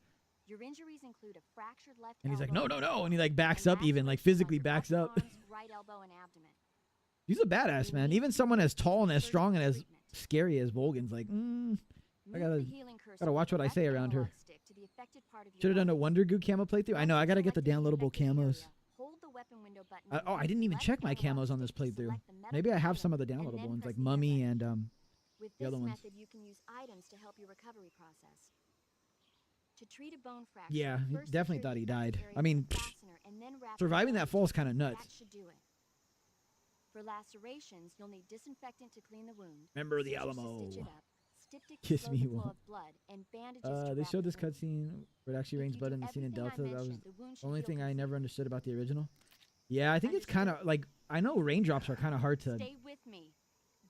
Your injuries include a fractured left
And he's like,
elbow
no, no,
and
no.
thumb,
And he like backs
and
up even, like
lacerations on
physically
your
backs
upper
up.
arms, right elbow and abdomen.
He's a badass, man. Even someone as tall and as strong and as
Treatment.
scary as Volgan's like, I
Move
gotta-
the healing cursor
gotta watch
with
what
the
I say
left
around her.
analog stick to the affected part of your
should have done a
body.
Wonder Goo camo playthrough. I
Once
know, I
you've
gotta get the
selected
downloadable
affected
camos.
area, hold the weapon window button
Oh,
and
I didn't
use the
even
left
check my
analog
camos on this
stick to
playthrough.
select the
Maybe I
medical
have some of the
item, and
downloadable
then
ones
press
like
the
Mummy
enter
and
button. With
the
this
other ones.
method, you can use items to help your recovery process. To treat a bone fracture,
Yeah, he
first
definitely
secure
thought he
the affected
died.
area
I mean,
with a fastener and then wrap
surviving
it
that
around
fall is
it.
kind of nuts.
That should do it. For lacerations, you'll need disinfectant to clean the wound.
Remember the
scissors to
Alamo.
stitch it up, styptic to
Kiss
slow
me,
the flow
won't.
of blood, and bandages to
They
wrap
showed
the
this
wound.
cutscene where it actually
If
rains
you
blood
do
in the scene in
everything I
Delta. That was
mentioned, the wound should
the only
heal
thing I never
completely.
understood about the original. Yeah, I think it's kind of like, I know raindrops are kind of hard to
Stay with me.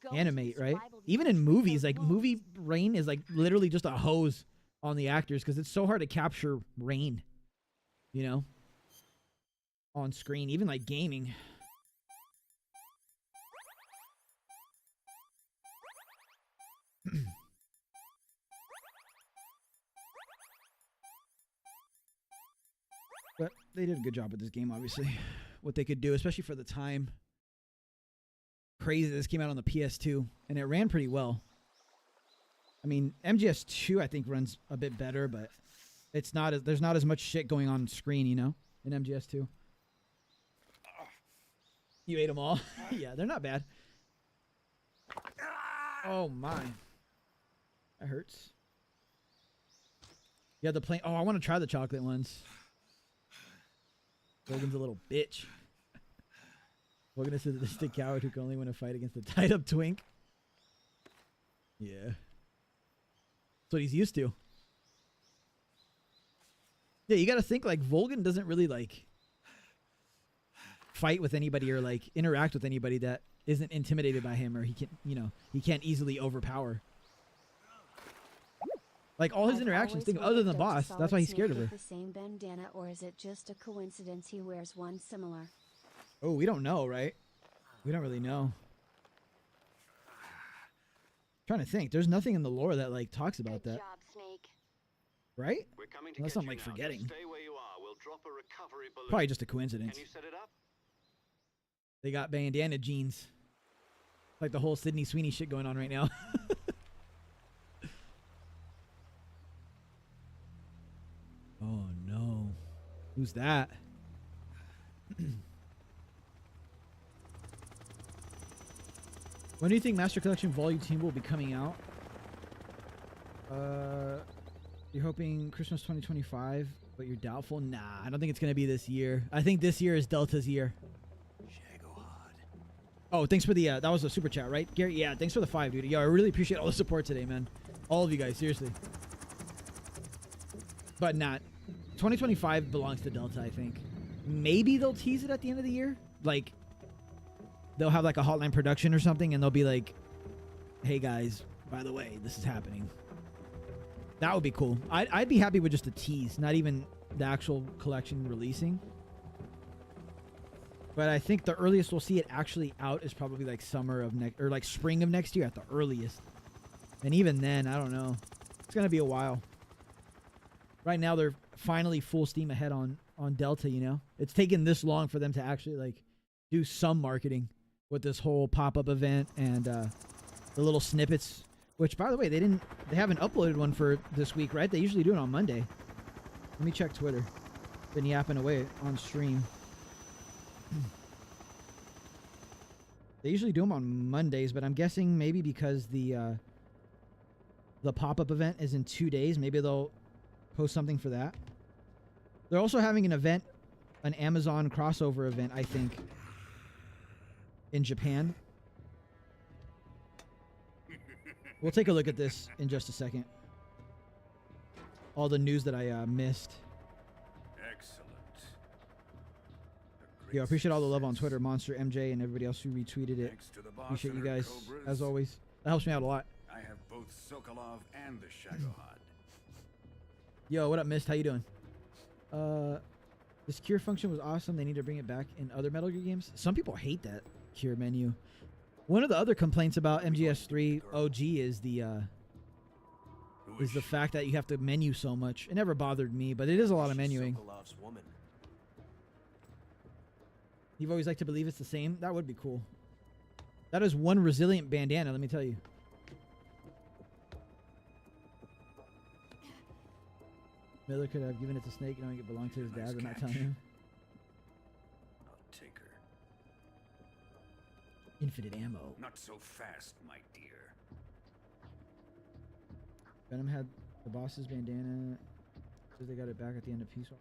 Go to the
animate, right?
survival
Even
field
in
to treat
movies,
those
like
wounds.
movie rain is like literally just a hose on the actors because it's so hard to capture rain, you know, on screen. Even like gaming. But they did a good job with this game, obviously. What they could do, especially for the time. Crazy this came out on the PS2, and it ran pretty well. I mean, MGS2 I think runs a bit better, but it's not as, there's not as much shit going on screen, you know, in MGS2. You ate them all? Yeah, they're not bad. Oh my. That hurts. Yeah, the plain. Oh, I want to try the chocolate ones. Logan's a little bitch. Logan is a sadistic coward who can only win a fight against a tied up twink. Yeah. That's what he's used to. Yeah, you gotta think like Volgan doesn't really like fight with anybody or like interact with anybody that isn't intimidated by him or he can, you know, he can't easily overpower. Like all his
I've
interactions,
always
think other
wondered,
than the
does
boss.
Solid
That's why he's
Snake
scared of
get
her.
the same bandana, or is it just a coincidence he wears one similar?
Oh, we don't know, right? We don't really know. Trying to think. There's nothing in the lore that like talks about that,
job, Snake.
right?
We're coming to
Unless
get
I'm
you
like
now, so
forgetting.
stay where you are. We'll drop a recovery balloon.
Probably just a coincidence.
Can you set it up?
They got bandana jeans. Like the whole Sydney Sweeney shit going on right now. Oh no. Who's that? When do you think Master Collection Volume 2 will be coming out? You're hoping Christmas 2025, but you're doubtful? Nah, I don't think it's going to be this year. I think this year is Delta's year. Oh, thanks for the, that was a super chat, right? Gary, yeah, thanks for the 5, dude. Yo, I really appreciate all the support today, man. All of you guys, seriously. But not. 2025 belongs to Delta, I think. Maybe they'll tease it at the end of the year. Like, they'll have like a hotline production or something, and they'll be like, hey guys, by the way, this is happening. That would be cool. I'd be happy with just a tease, not even the actual collection releasing. But I think the earliest we'll see it actually out is probably like summer of next, or like spring of next year at the earliest. And even then, I don't know. It's gonna be a while. Right now, they're finally full steam ahead on Delta. You know, it's taken this long for them to actually like do some marketing with this whole pop-up event and the little snippets. Which, by the way, they haven't uploaded one for this week, right? They usually do it on Monday. Let me check Twitter. Been yapping away on stream. They usually do them on Mondays, but I'm guessing maybe because the pop-up event is in 2 days, maybe they'll post something for that. They're also having an event, an Amazon crossover event, I think, in Japan. We'll take a look at this in just a second. All the news that I missed.
Excellent.
Yo, I appreciate all the love on Twitter, Monster MJ, and everybody else who retweeted it. Appreciate you guys, as always. That helps me out a lot.
I have both Sokolov and the Shagohod.
Yo, what up, Mist? How you doing? This cure function was awesome. They need to bring it back in other Metal Gear games. Some people hate that cure menu. One of the other complaints about MGS3 OG is the fact that you have to menu so much. It never bothered me, but it is a lot of menuing. You've always liked to believe it's the same? That would be cool. That is one resilient bandana, let me tell you. Miller could have given it to Snake knowing it belonged to his dad, but not telling him.
I'll take her.
Infinite ammo.
Not so fast, my dear.
Venom had the boss's bandana. Says they got it back at the end of Peace Walk.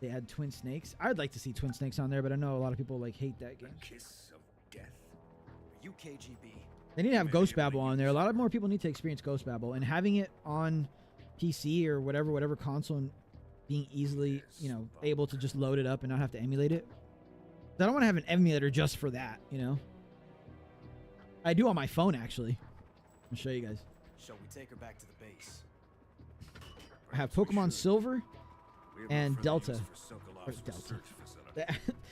They had Twin Snakes. I'd like to see Twin Snakes on there, but I know a lot of people like hate that game.
A kiss of death.
UKGB.
They need to have Ghost Babel on there. A lot of more people need to experience Ghost Babel, and having it on PC or whatever console, and being easily, you know, able to just load it up and not have to emulate it. I don't want to have an emulator just for that, you know. I do on my phone, actually. I'll show you guys.
Shall we take her back to the base?
I have Pokemon Silver and Delta. Or Delta.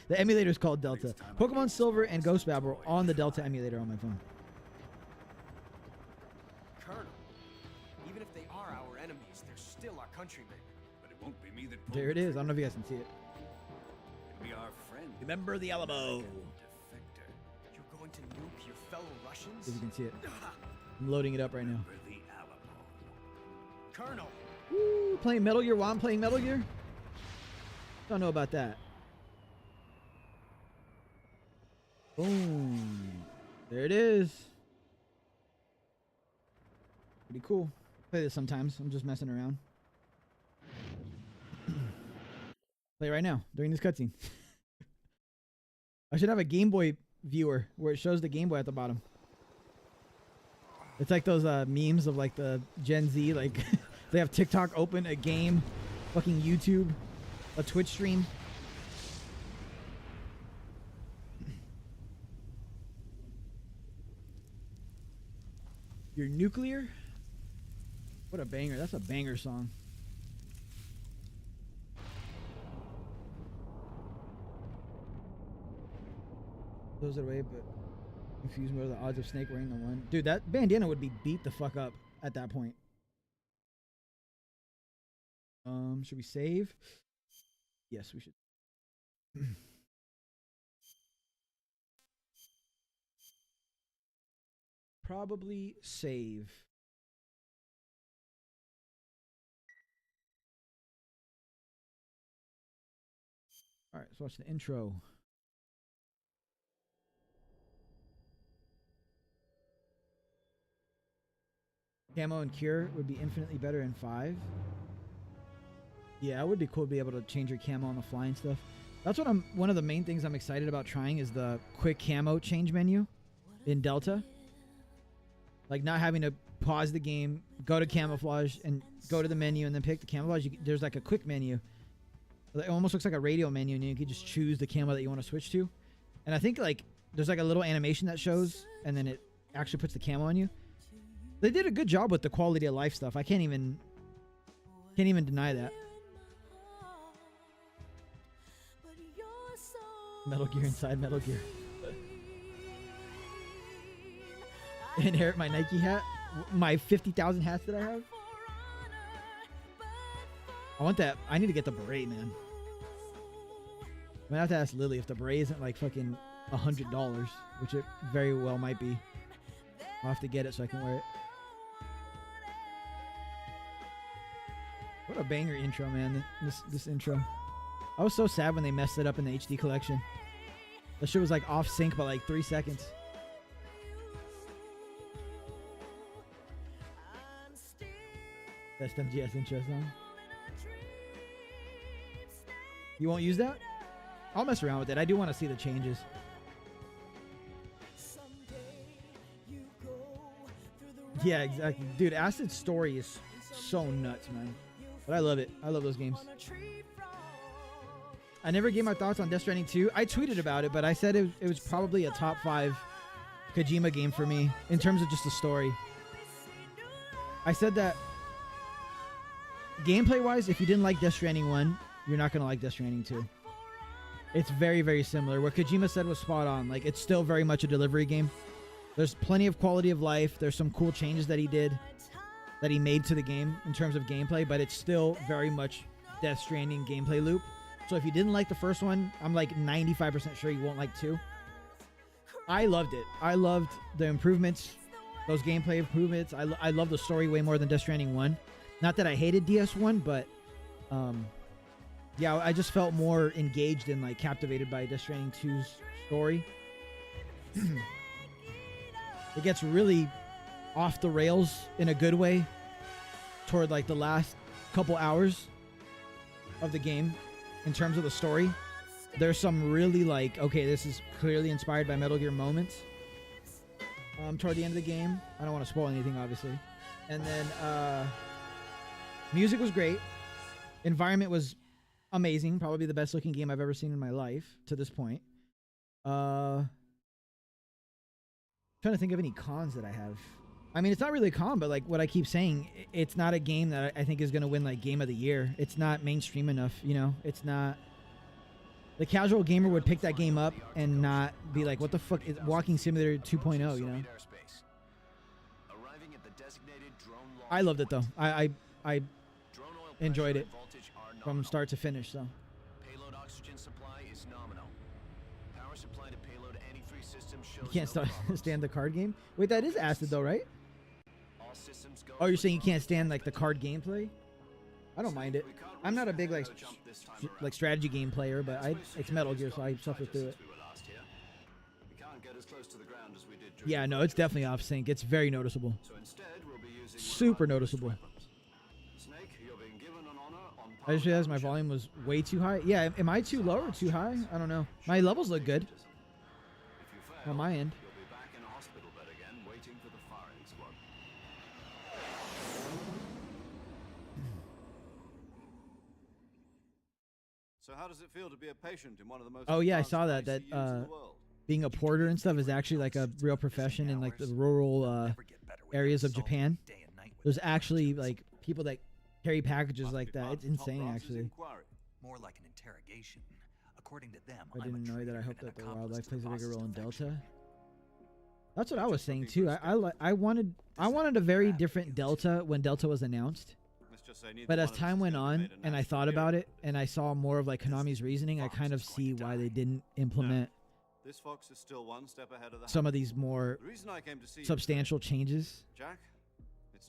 The emulator is called Delta. Pokemon Silver and Ghost Babel on the Delta emulator on my phone.
Colonel, even if they are our enemies, they're still our countrymen.
But it won't be me that
There it is. I don't know if you guys can see it.
It'll be our friend.
Remember the Alamo.
Defector.
You're going to nuke your fellow Russians?
If you can see it. I'm loading it up right now.
The Alamo.
Colonel.
Woo, playing Metal Gear while I'm playing Metal Gear? Don't know about that. Boom. There it is. Pretty cool. Play this sometimes. I'm just messing around. Play it right now during this cutscene. I should have a Game Boy viewer where it shows the Game Boy at the bottom. It's like those memes of like the Gen Z, like they have TikTok open, a game, fucking YouTube, a Twitch stream. You're nuclear? What a banger. That's a banger song. Those are way, but confused more the odds of Snake wearing the one. Dude, that bandana would be beat the fuck up at that point. Should we save? Yes, we should. Probably save. All right, let's watch the intro. Camo and Cure would be infinitely better in 5. Yeah, it would be cool to be able to change your camo on the fly and stuff. That's what one of the main things I'm excited about trying is the quick camo change menu in Delta. Like not having to pause the game, go to camouflage, and go to the menu, and then pick the camouflage. There's like a quick menu. It almost looks like a radio menu, and you can just choose the camo that you want to switch to. And I think like there's like a little animation that shows, and then it actually puts the camo on you. They did a good job with the quality of life stuff. I can't even deny that. Metal Gear inside Metal Gear. Inherit my Nike hat, my 50,000 hats that I have. I want that. I need to get the beret, man. I'm gonna have to ask Lily if the beret isn't like fucking $100, which it very well might be. I'll have to get it so I can wear it. What a banger intro, man. This intro. I was so sad when they messed it up in the HD collection. That shit was like off sync by like 3 seconds. Best MGS intro song. You won't use that? I'll mess around with it. I do want to see the changes. Yeah, exactly. Dude, Acid's story is so nuts, man. But I love it. I love those games. I never gave my thoughts on Death Stranding 2. I tweeted about it, but I said it was probably a top 5 Kojima game for me in terms of just the story. I said that gameplay-wise, if you didn't like Death Stranding 1, you're not going to like Death Stranding 2. It's very, very similar. What Kojima said was spot on. Like, it's still very much a delivery game. There's plenty of quality of life. There's some cool changes that he did, that he made to the game in terms of gameplay, but it's still very much Death Stranding gameplay loop. So if you didn't like the first one, I'm like 95% sure you won't like 2. I loved it. I loved the improvements, those gameplay improvements. I love the story way more than Death Stranding 1. Not that I hated DS1, but yeah, I just felt more engaged and like captivated by Death Stranding 2's story. It gets really off the rails in a good way toward like the last couple hours of the game in terms of the story. There's some really like, okay, this is clearly inspired by Metal Gear moments toward the end of the game. I don't want to spoil anything, obviously. And then music was great. Environment was amazing. Probably the best looking game I've ever seen in my life to this point. Trying to think of any cons that I have. I mean, it's not really a con, but like what I keep saying, it's not a game that I think is going to win like Game of the Year. It's not mainstream enough, you know? It's not... The casual gamer would pick that game up and not be like, what the fuck is Walking Simulator 2.0, you know? I loved it, though. I enjoyed it from start to finish, so...
Payload oxygen supply is nominal. Power supply to payload antifreeze system shows.
You can't stand the card game? Wait, that is Acid, though, right? Oh, you're saying you can't stand like the card gameplay? I don't mind it. I'm not a big like strategy game player, but it's Metal Gear, so I suffer through it. Yeah, no, it's definitely off sync. It's very noticeable. Super noticeable. I just realized my volume was way too high. Yeah, am I too low or too high? I don't know. My levels look good on my end.
So how does it feel to be a patient in one of the most...
Oh yeah, I saw that being a porter and stuff is actually like a real profession in like the rural areas of Japan. There's actually like people that carry packages like that. It's insane, actually.
More like an interrogation. According to them,
I didn't know that. I hope that the wildlife plays a bigger role in Delta. That's what I was saying too. I wanted a very different Delta when Delta was announced. But as time went on and I thought about it and I saw more of like Konami's reasoning, I kind of see why they didn't implement
This fox is still one step ahead of the
some of these more substantial changes.
Jack,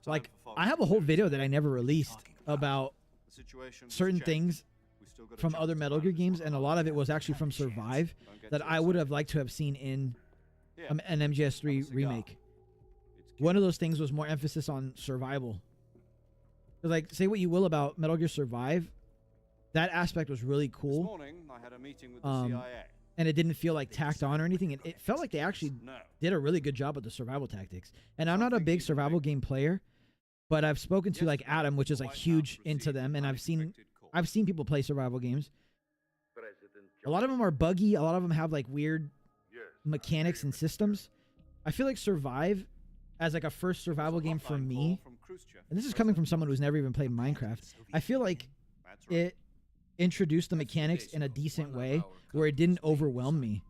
like I have a whole video that I never released about certain things from other Metal Gear games, and a lot of it was actually from Survive that I would have liked to have seen in an MGS3 remake. One of those things was more emphasis on survival. Like, say what you will about Metal Gear Survive, that aspect was really cool.
This morning, I had a meeting with the CIA.
And it didn't feel like tacked on or anything. It felt like they actually did a really good job with the survival tactics. And I'm not a big survival game player, but I've spoken to like Adam, which is like huge into them, and I've seen people play survival games. A lot of them are buggy. A lot of them have like weird mechanics and systems. I feel like Survive, as like a first survival game for me, and this is coming from someone who's never even played Minecraft, I feel like it introduced the mechanics in a decent way where it didn't overwhelm me.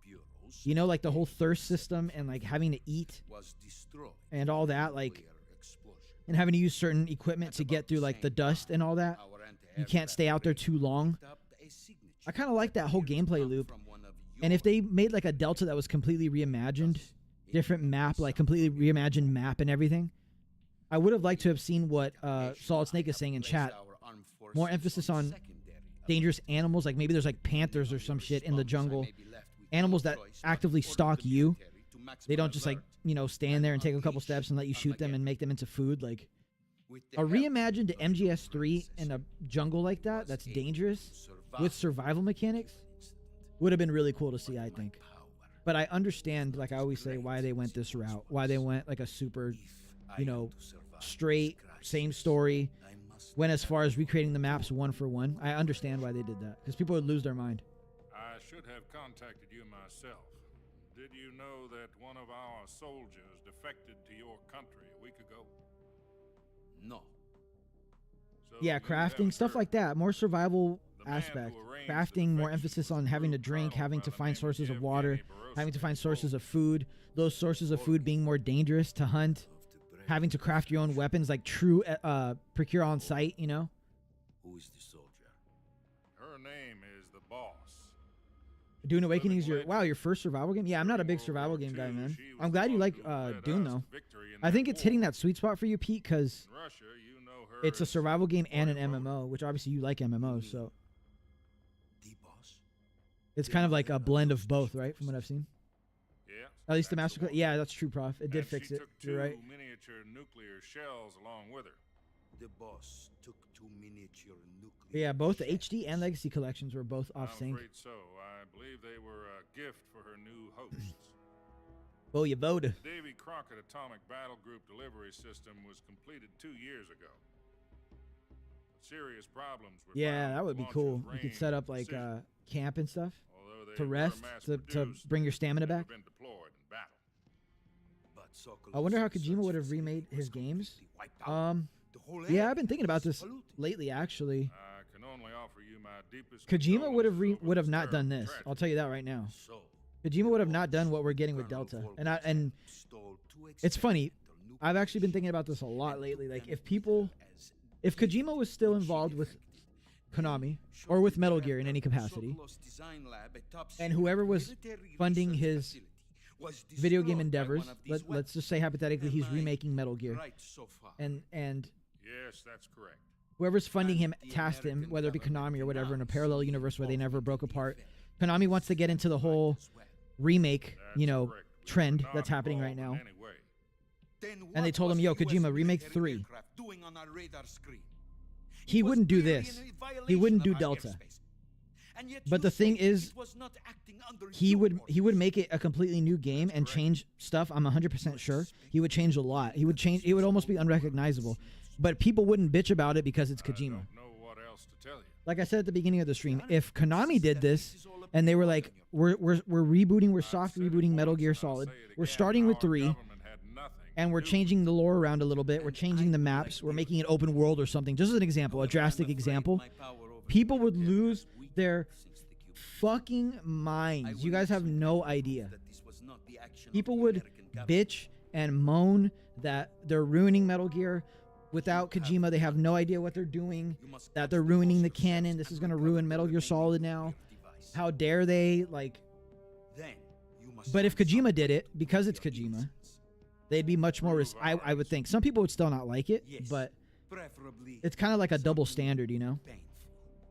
You know, like the whole thirst system and like having to eat and all that, like, and having to use certain equipment to get through like the dust and all that. You can't stay out there too long. I kind of like that whole gameplay loop. And if they made like a Delta that was completely reimagined, different map, like completely reimagined map and everything, I would have liked to have seen what Solid Snake is saying in chat. More emphasis on dangerous animals, like maybe there's like panthers or some shit in the jungle. Animals that actively stalk you. They don't just like, you know, stand there and take a couple steps and let you shoot them and make them into food. Like a reimagined MGS3 in a jungle like that, that's dangerous with survival mechanics, would have been really cool to see, I think. But I understand, like I always say, why they went this route, why they went like a super, you know, straight, same story, went as far as recreating the maps one for one. I understand why they did that, because people would lose their mind.
I should have contacted you myself. Did you know that one of our soldiers defected to your country a week ago?
No.
So
yeah, crafting, stuff like that. More survival aspect. Crafting, more emphasis on having to drink, having to find sources of water, having to find sources of food. Those sources of food being more dangerous to hunt. Having to craft your own weapons, like true procure on site, you know?
Who is the soldier?
Her name is the boss.
Dune Awakening is your first survival game? Yeah, I'm not a big survival game guy, man. I'm glad you like Dune, though. I think it's hitting that sweet spot for you, Pete, because it's a survival game and an MMO, which obviously you like MMOs, so. It's kind of like a blend of both, right, from what I've seen?
Yeah.
At least the Master Class. Yeah, that's true, Prof. It did fix it. You're right.
Miniature nuclear shells along with her.
The boss took 2 miniature nuclear.
Yeah, both the HD and Legacy collections were both off sync.
I'm afraid so. I believe they were a gift for her new hosts.
Oh, you voted.
Davy Crockett Atomic Battle Group delivery system was completed 2 years ago. Serious problems were
that would be cool. You could set up like camp and stuff to rest, to bring your stamina back. I wonder how Kojima would have remade his games. Yeah, I've been thinking about this lately, actually.
I can only offer you my deepest
Kojima would have not done this. I'll tell you that right now. Kojima would have not done what we're getting with Delta. And it's funny. I've actually been thinking about this a lot lately. Like, if Kojima was still involved with Konami or with Metal Gear in any capacity, and whoever was funding his video game endeavors, let's just say hypothetically he's remaking Metal Gear, and
yes, that's correct.
Whoever's funding him tasked him, whether it be Konami or whatever, in a parallel universe where they never broke apart. Konami wants to get into the whole remake, trend that's happening right now. And they told him, yo, Kojima, remake 3. He wouldn't do this. He wouldn't do Delta. But the thing is, he would make it a completely new game and change stuff. I'm 100% sure. He would change a lot. He would change. It would almost be unrecognizable. But people wouldn't bitch about it because it's Kojima. Like I said at the beginning of the stream, if Konami did this and they were like, we're rebooting, we're soft rebooting Metal Gear Solid. We're starting with 3. And we're changing the lore around a little bit. We're changing the maps. We're making it open world or something. Just as an example, a drastic example. People would lose their fucking minds. You guys have no idea. People would bitch and moan that they're ruining Metal Gear. Without Kojima, they have no idea what they're doing. That they're ruining the canon. This is going to ruin Metal Gear Solid now. How dare they? Like. But if Kojima did it, because it's Kojima, they'd be much more, I would think. Some people would still not like it, but it's kind of like a double standard,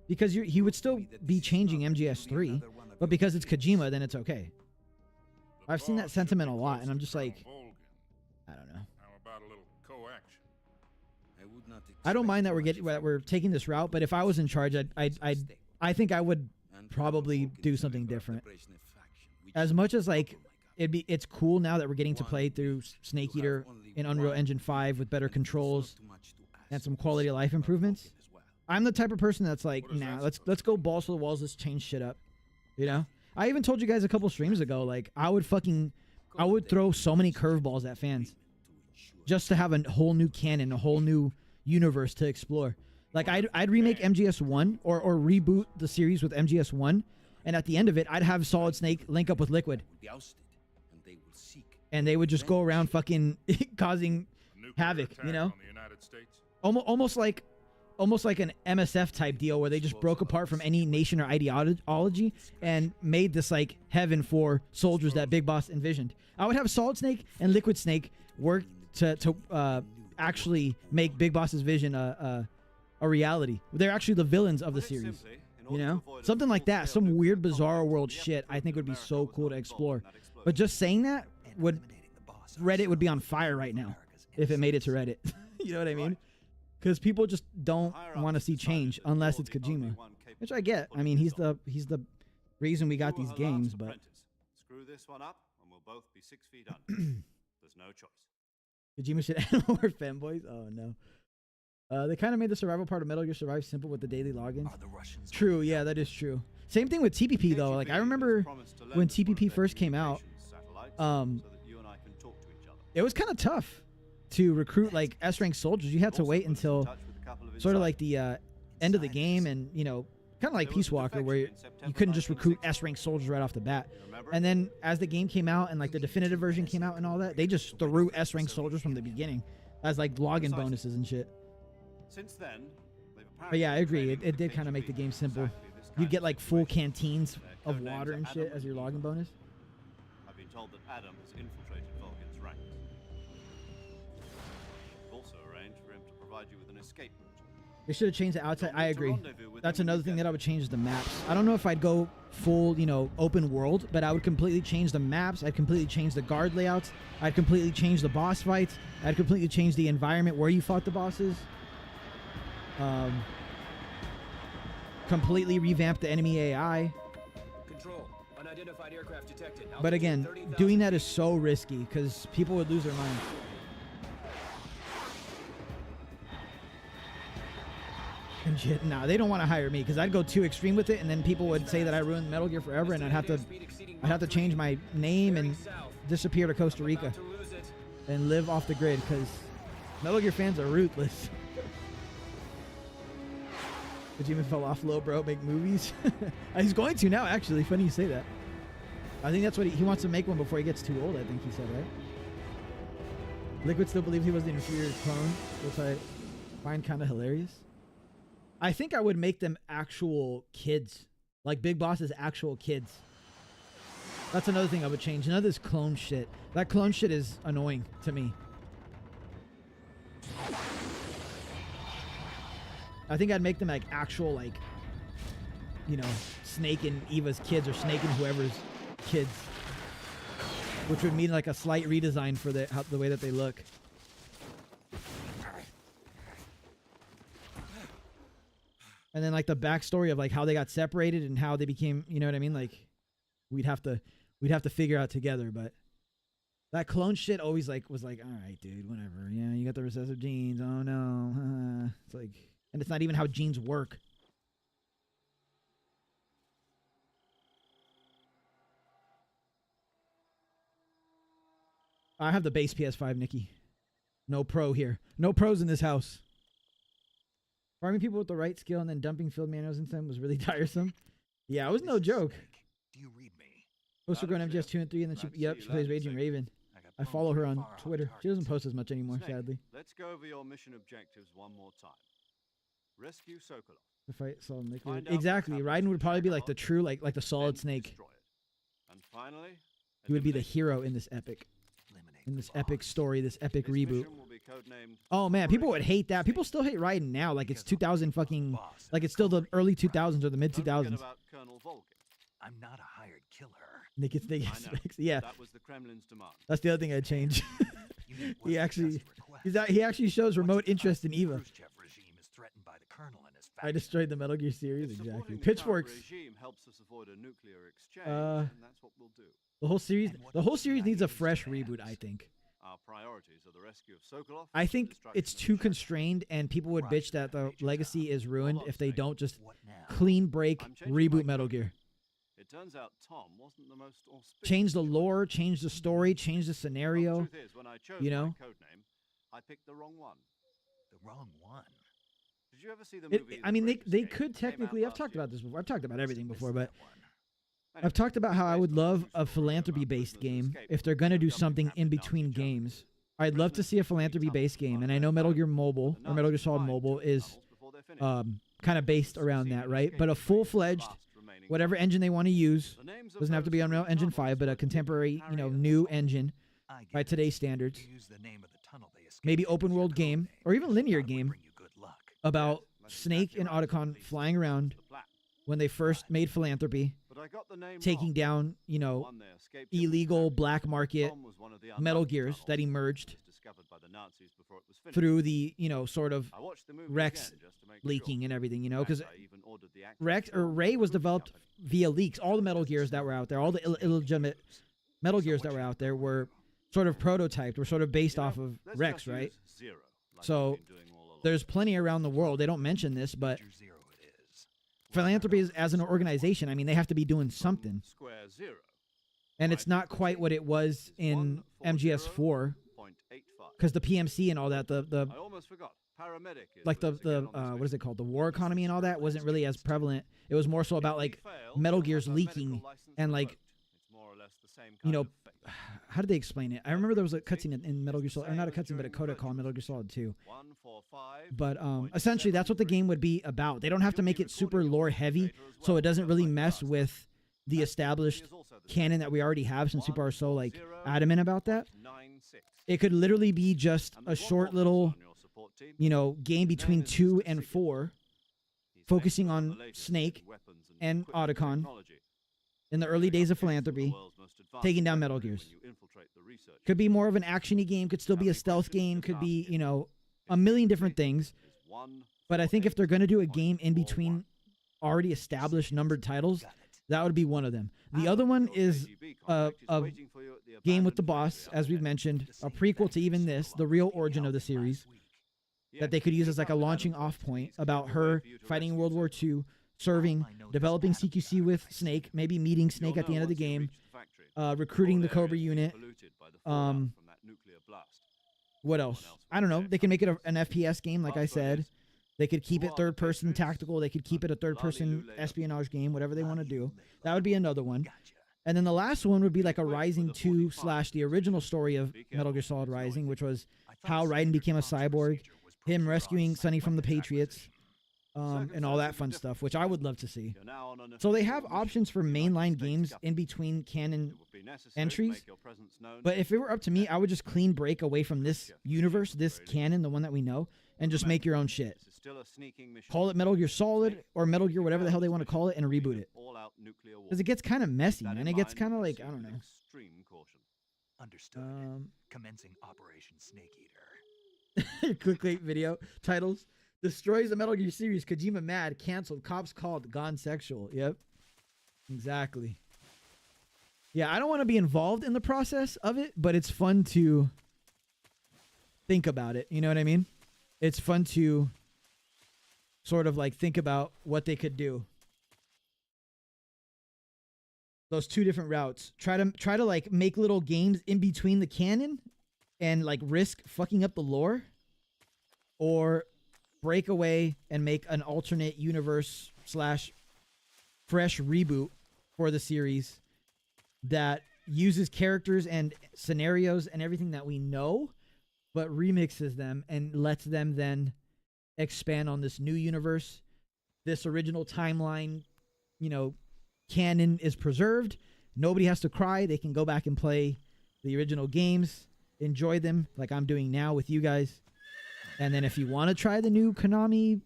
Because he would still be changing MGS 3, but because it's Kojima, then it's okay. I've seen that sentiment a lot, and I'm just like, I don't know.
How about a little coaction?
I don't mind that we're taking this route, but if I was in charge, I think I would probably do something different. As much as like it's cool now that we're getting to play through Snake Eater in Unreal Engine 5 with better controls and some quality of life improvements. I'm the type of person that's like, nah, let's go balls to the walls, let's change shit up. I even told you guys a couple streams ago, like I would throw so many curveballs at fans just to have a whole new canon, a whole new universe to explore. Like I'd remake MGS 1 or reboot the series with MGS 1, and at the end of it, I'd have Solid Snake link up with Liquid, and they would just go around fucking causing havoc, you know? Almost like an MSF type deal where they just broke apart from any nation or ideology and made this like heaven for soldiers that Big Boss envisioned. I would have Solid Snake and Liquid Snake work to actually make Big Boss's vision a reality. They're actually the villains of the series, you know? Something like that, some weird bizarre world shit I think would be so cool to explore. But just saying that Reddit would be on fire right now if it made it to Reddit. You know what I mean? Because people just don't want to see change unless it's Kojima, which I get. I mean, he's the reason we got these games. But
screw this one up, and we'll both be 6 feet under. There's no choice.
Kojima should add more fanboys. Oh no. They kind of made the survival part of Metal Gear Survive simple with the daily logins. True, yeah, that is true. Same thing with TPP though. Like I remember when TPP first came out, it was kind of tough to recruit like S-rank soldiers. You had to wait until sort of like the end of the game, and you know, kind of like Peace Walker, where you couldn't just recruit S-rank soldiers right off the bat. And then as the game came out and like the definitive version came out and all that, they just threw S-rank soldiers from the beginning as like login bonuses and shit.
Since then,
but yeah, I agree. It did kind of make the game simple. You'd get like full canteens of water and shit as your login bonus.
I've been told that Adam has infiltrated Vulcan's ranks. We've also arranged for him to provide you with an escape route.
They should have changed the outside. I agree. That's another thing that I would change is the maps. I don't know if I'd go full, you know, open world, but I would completely change the maps. I'd completely change the guard layouts. I'd completely change the boss fights. I'd completely change the environment where you fought the bosses. Completely revamp the enemy AI.
Control. Unidentified aircraft detected.
But again, doing that is so risky because people would lose their mind. And shit, nah, they don't want to hire me because I'd go too extreme with it, and then people would say that I ruined Metal Gear forever, and I'd have to change my name and disappear to Costa Rica and live off the grid because Metal Gear fans are ruthless. Kojima fell off low, bro. Make movies. He's going to now, actually. Funny you say that. I think that's what he wants to make one before he gets too old, I think he said, right? Liquid still believes he was the inferior clone, which I find kind of hilarious. I think I would make them actual kids. Like Big Boss's actual kids. That's another thing I would change. None of this clone shit. That clone shit is annoying to me. I think I'd make them like actual, like, you know, Snake and Eva's kids, or Snake and whoever's kids, which would mean like a slight redesign for the way that they look. And then like the backstory of like how they got separated and how they became, you know what I mean? Like we'd have to figure out together. But that clone shit always like was like, all right, dude, whatever. Yeah, you got the recessive genes. Oh no, it's like. And it's not even how genes work. I have the base PS5, Nikki. No pro here. No pros in this house. Farming people with the right skill and then dumping field manuals into them was really tiresome. Yeah, it was no joke.
Do you read me?
Post her going MGS 2 and 3, and then she plays Raging Raven. I follow her on Twitter. She doesn't post as much anymore, sadly.
Let's go over your mission objectives one more time. Rescue Sokolov.
The fight Solid Snake. Exactly. Raiden would probably be like the true, like the Solid Snake.
And finally,
he would be the hero in this epic. In this epic story, this epic reboot. Oh man, people would hate that. People still hate Raiden now, like it's 2000 fucking, like it's still the early 2000s or the mid 2000s.
I'm not a hired killer.
Nick gets yeah.
That was the Kremlin's demand.
That's the other thing I'd change. he actually shows remote interest in Eva. I destroyed the Metal Gear series, exactly. Pitchforks.
Helps us avoid a nuclear exchange, and that's what we'll do.
The whole series needs a fresh reboot, I think.
Our priorities are the rescue of Sokolov.
I think it's too constrained, and people would bitch that the legacy is ruined if they don't just clean break reboot Metal Gear.
turns out Tom wasn't the most auspicious.
Change the lore, change the story, change the scenario.
Well, the truth is, when I chose
you know?
my code name, I picked the wrong one.
The wrong one.
Did you ever see the movie?
I mean, they could technically. I've talked about this before. I've talked about everything before, but I've talked about how I would love a philanthropy-based game if they're going to do something in between games. I'd love to see a philanthropy-based game, and I know Metal Gear Mobile, or Metal Gear Solid Mobile, is kind of based around that, right? But a full-fledged, whatever engine they want to use, doesn't have to be Unreal Engine 5, but a contemporary, new engine by today's standards. Maybe open-world game, or even linear game, about Snake and Otacon flying around when they first made philanthropy, taking down, illegal black market Metal Gears that emerged through the, sort of Rex leaking and everything, because Ray was developed via leaks. All the Metal Gears that were out there, all the illegitimate Metal Gears that were out there were sort of prototyped, were sort of based off of Rex, right? So there's plenty around the world. They don't mention this, but philanthropy is, as an organization, I mean, they have to be doing something. And it's not quite what it was in MGS 4, because the PMC and all that, I almost forgot. Like the what is it called? The war economy and all that wasn't really as prevalent. It was more so about like Metal Gears leaking and like, how did they explain it? I remember there was a cutscene in Metal Gear Solid, or not a cutscene, but a coda called Metal Gear Solid 2. But essentially, that's what the game would be about. They don't have to make it super lore heavy, so it doesn't really mess with the established canon that we already have, since people are so like adamant about that. It could literally be just a short little, game between 2 and 4, focusing on Snake and Otacon in the early days of philanthropy, taking down Metal Gears. Could be more of an action-y game, could still be a stealth game, could be, a million different things. But I think if they're going to do a game in between already established numbered titles, that would be one of them. The other one is a game with the boss, as we've mentioned, a prequel to even this, the real origin of the series, that they could use as like a launching off point about her fighting World War II, serving, developing CQC with Snake, maybe meeting Snake at the end of the game, recruiting the Cobra unit. What else? I don't know. They can make it an FPS game, like I said. They could keep it third-person tactical. They could keep it a third-person espionage game, whatever they want to do. That would be another one. And then the last one would be like a Rising 2 / the original story of Metal Gear Solid Rising, which was how Raiden became a cyborg, him rescuing Sonny from the Patriots, and all that fun stuff, which I would love to see. So they have options for mainline games in between canon entries. But if it were up to me, I would just clean break away from this universe, this canon, the one that we know, and just make your own shit. Call it Metal Gear Solid or Metal Gear, whatever the hell they want to call it, and reboot it. Because it gets kind of messy, man. It gets kind of like, I don't know.
Understood. Commencing Operation Snake Eater.
Clickbait video titles: destroys the Metal Gear series, Kojima mad, canceled, cops called, gone sexual. Yep, exactly. Yeah, I don't want to be involved in the process of it, but it's fun to think about it. You know what I mean? It's fun to sort of like think about what they could do. Those two different routes. Try to like make little games in between the canon and like risk fucking up the lore, or break away and make an alternate universe / fresh reboot for the series that uses characters and scenarios and everything that we know, but remixes them and lets them then expand on this new universe. This original timeline, canon is preserved. Nobody has to cry. They can go back and play the original games, enjoy them like I'm doing now with you guys. And then if you want to try the new Konami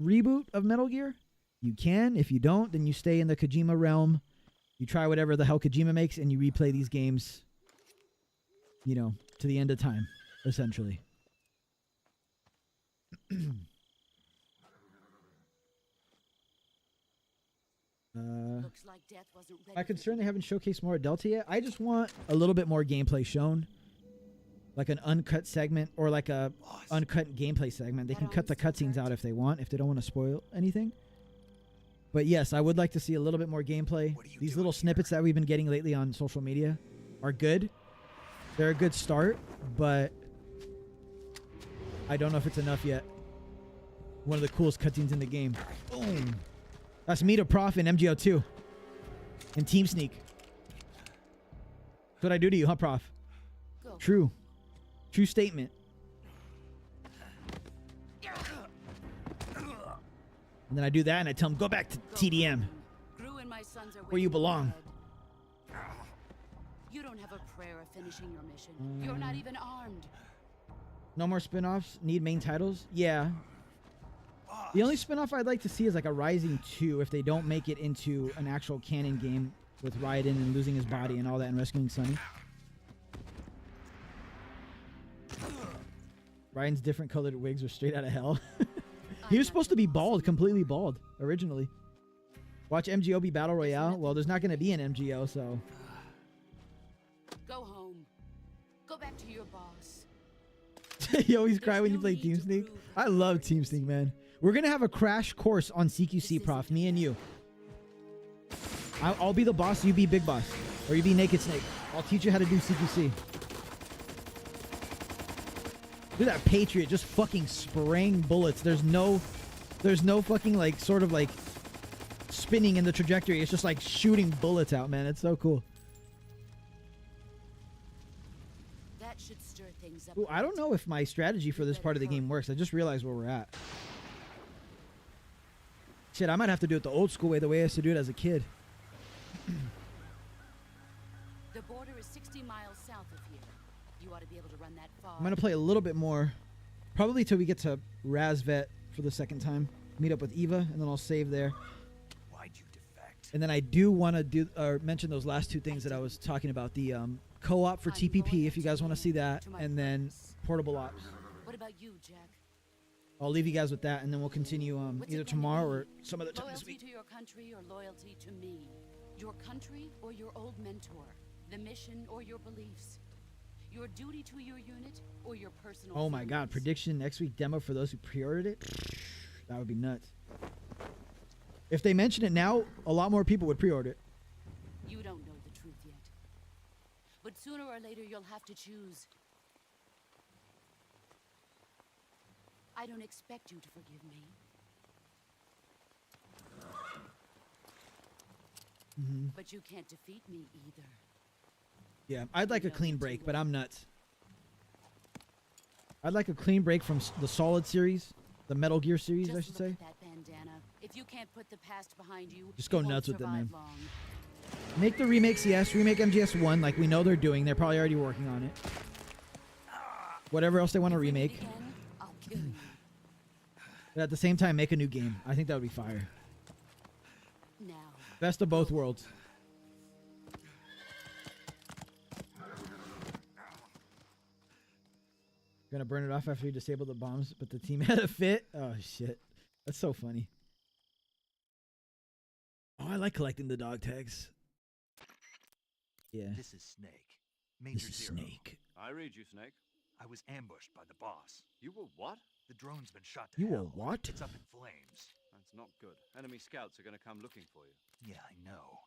reboot of Metal Gear, you can. If you don't, then you stay in the Kojima realm. You try whatever the hell Kojima makes, and you replay these games, to the end of time, essentially. My concern, they haven't showcased more Delta yet. I just want a little bit more gameplay shown. Like an uncut segment, or like a uncut gameplay segment. They can cut the cutscenes out if they want, if they don't want to spoil anything. But yes, I would like to see a little bit more gameplay. These little snippets that we've been getting lately on social media are good. They're a good start, but I don't know if it's enough yet. One of the coolest cutscenes in the game. Boom. That's me to Prof in MGO2. And Team Sneak. That's what I do to you, huh, Prof?
Go.
True. True statement. And then I do that and I tell him, go back to TDM.
Gru and my sons are
Where you belong.
You don't have a prayer of finishing your mission. You're not even armed.
No more spin-offs? Need main titles? Yeah. The only spin-off I'd like to see is like a Rising 2 if they don't make it into an actual canon game with Raiden and losing his body and all that and rescuing Sonny. Raiden's different colored wigs were straight out of hell. He was supposed to be bald, completely bald, originally. Watch MGO be Battle Royale? Well, there's not going to be an MGO, so...
Go home. Go back to your boss.
You always cry when you play Team Sneak? I love Team Sneak, man. We're going to have a crash course on CQC, Prof. Me and you. I'll be the boss, you be Big Boss. Or you be Naked Snake. I'll teach you how to do CQC. Look at that Patriot just fucking spraying bullets. There's no fucking like sort of like spinning in the trajectory. It's just like shooting bullets out, man. It's so cool.
That should stir things up.
Ooh, I don't know if my strategy for this part of the game works. I just realized where we're at. Shit, I might have to do it the old school way, the way I used to do it as a kid.
The border is 60 miles south of here. You ought to be able to run that far.
I'm gonna play a little bit more, probably till we get to Razvet for the second time. Meet up with Eva, and then I'll save there.
Why'd you defect?
And then I do want to do mention those last two things that I was talking about: the co-op for TPP, if you guys want to see that, and then portable ops.
What about you, Jack?
I'll leave you guys with that, and then we'll continue either tomorrow or some other time this
Loyalty
week.
to your country or loyalty to me? Your country or your old mentor? The mission or your beliefs? Your duty to your unit or your personal
Oh my God!
feelings?
Prediction next week demo for those who pre-ordered it. That would be nuts. If they mention it now, a lot more people would pre-order it.
You don't know the truth yet. But sooner or later you'll have to choose. I don't expect you to forgive me. But you can't defeat me either.
Yeah, I'd like a clean break, but I'm nuts. I'd like a clean break from the Solid series, the Metal Gear series, I should say.
Look at that bandana. If you can't put the past behind you,
Just go
you won't
nuts with it, man.
survive long.
Make the remakes, yes. Remake MGS 1 like we know they're doing. They're probably already working on it. Whatever else they want to remake.
Again, I'll kill you.
But at the same time, make a new game. I think that would be fire.
Now.
Best of both worlds. Gonna burn it off after you disable the bombs, but the team had a fit. Oh shit, that's so funny. Oh, I like collecting the dog tags. Yeah.
This is Snake. Major
This is
Zero.
Snake.
I read you, Snake.
I was ambushed by the boss.
You were what?
The drone's been shot to
You were
hell.
what?
It's up in flames.
That's not good. Enemy scouts are going to come looking for you.
Yeah, I know.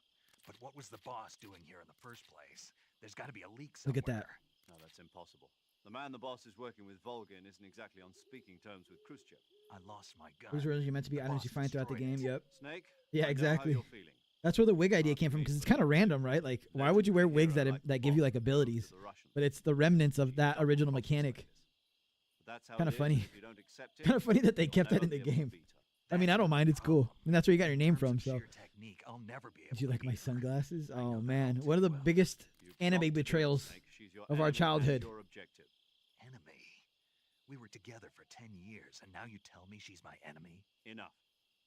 But what was the boss doing here in the first place? There's got to be a leak somewhere.
Look at that.
No, that's impossible. The man the boss is working with Volgin isn't exactly on speaking terms with Khrushchev.
I lost my gun.
Those are usually meant to be
The
items
boss
you find throughout the game.
destroyed it.
Yep.
Snake?
Yeah,
I know how
exactly.
you're feeling.
That's where the wig idea came from, because it's kind of random, right? Like, why would you wear wigs that give you like abilities? But it's the remnants of that original mechanic. Kind of funny. Kind of funny that they kept that in the game. I mean, I don't mind. It's cool. And that's where you got your name from. So,
Technique, I'll never be able
did you
to
like my
beat her.
sunglasses? Oh man, one of the biggest anime betrayals of our childhood.
Enemy. We were together for 10 years, and now you tell me she's my enemy?
Enough.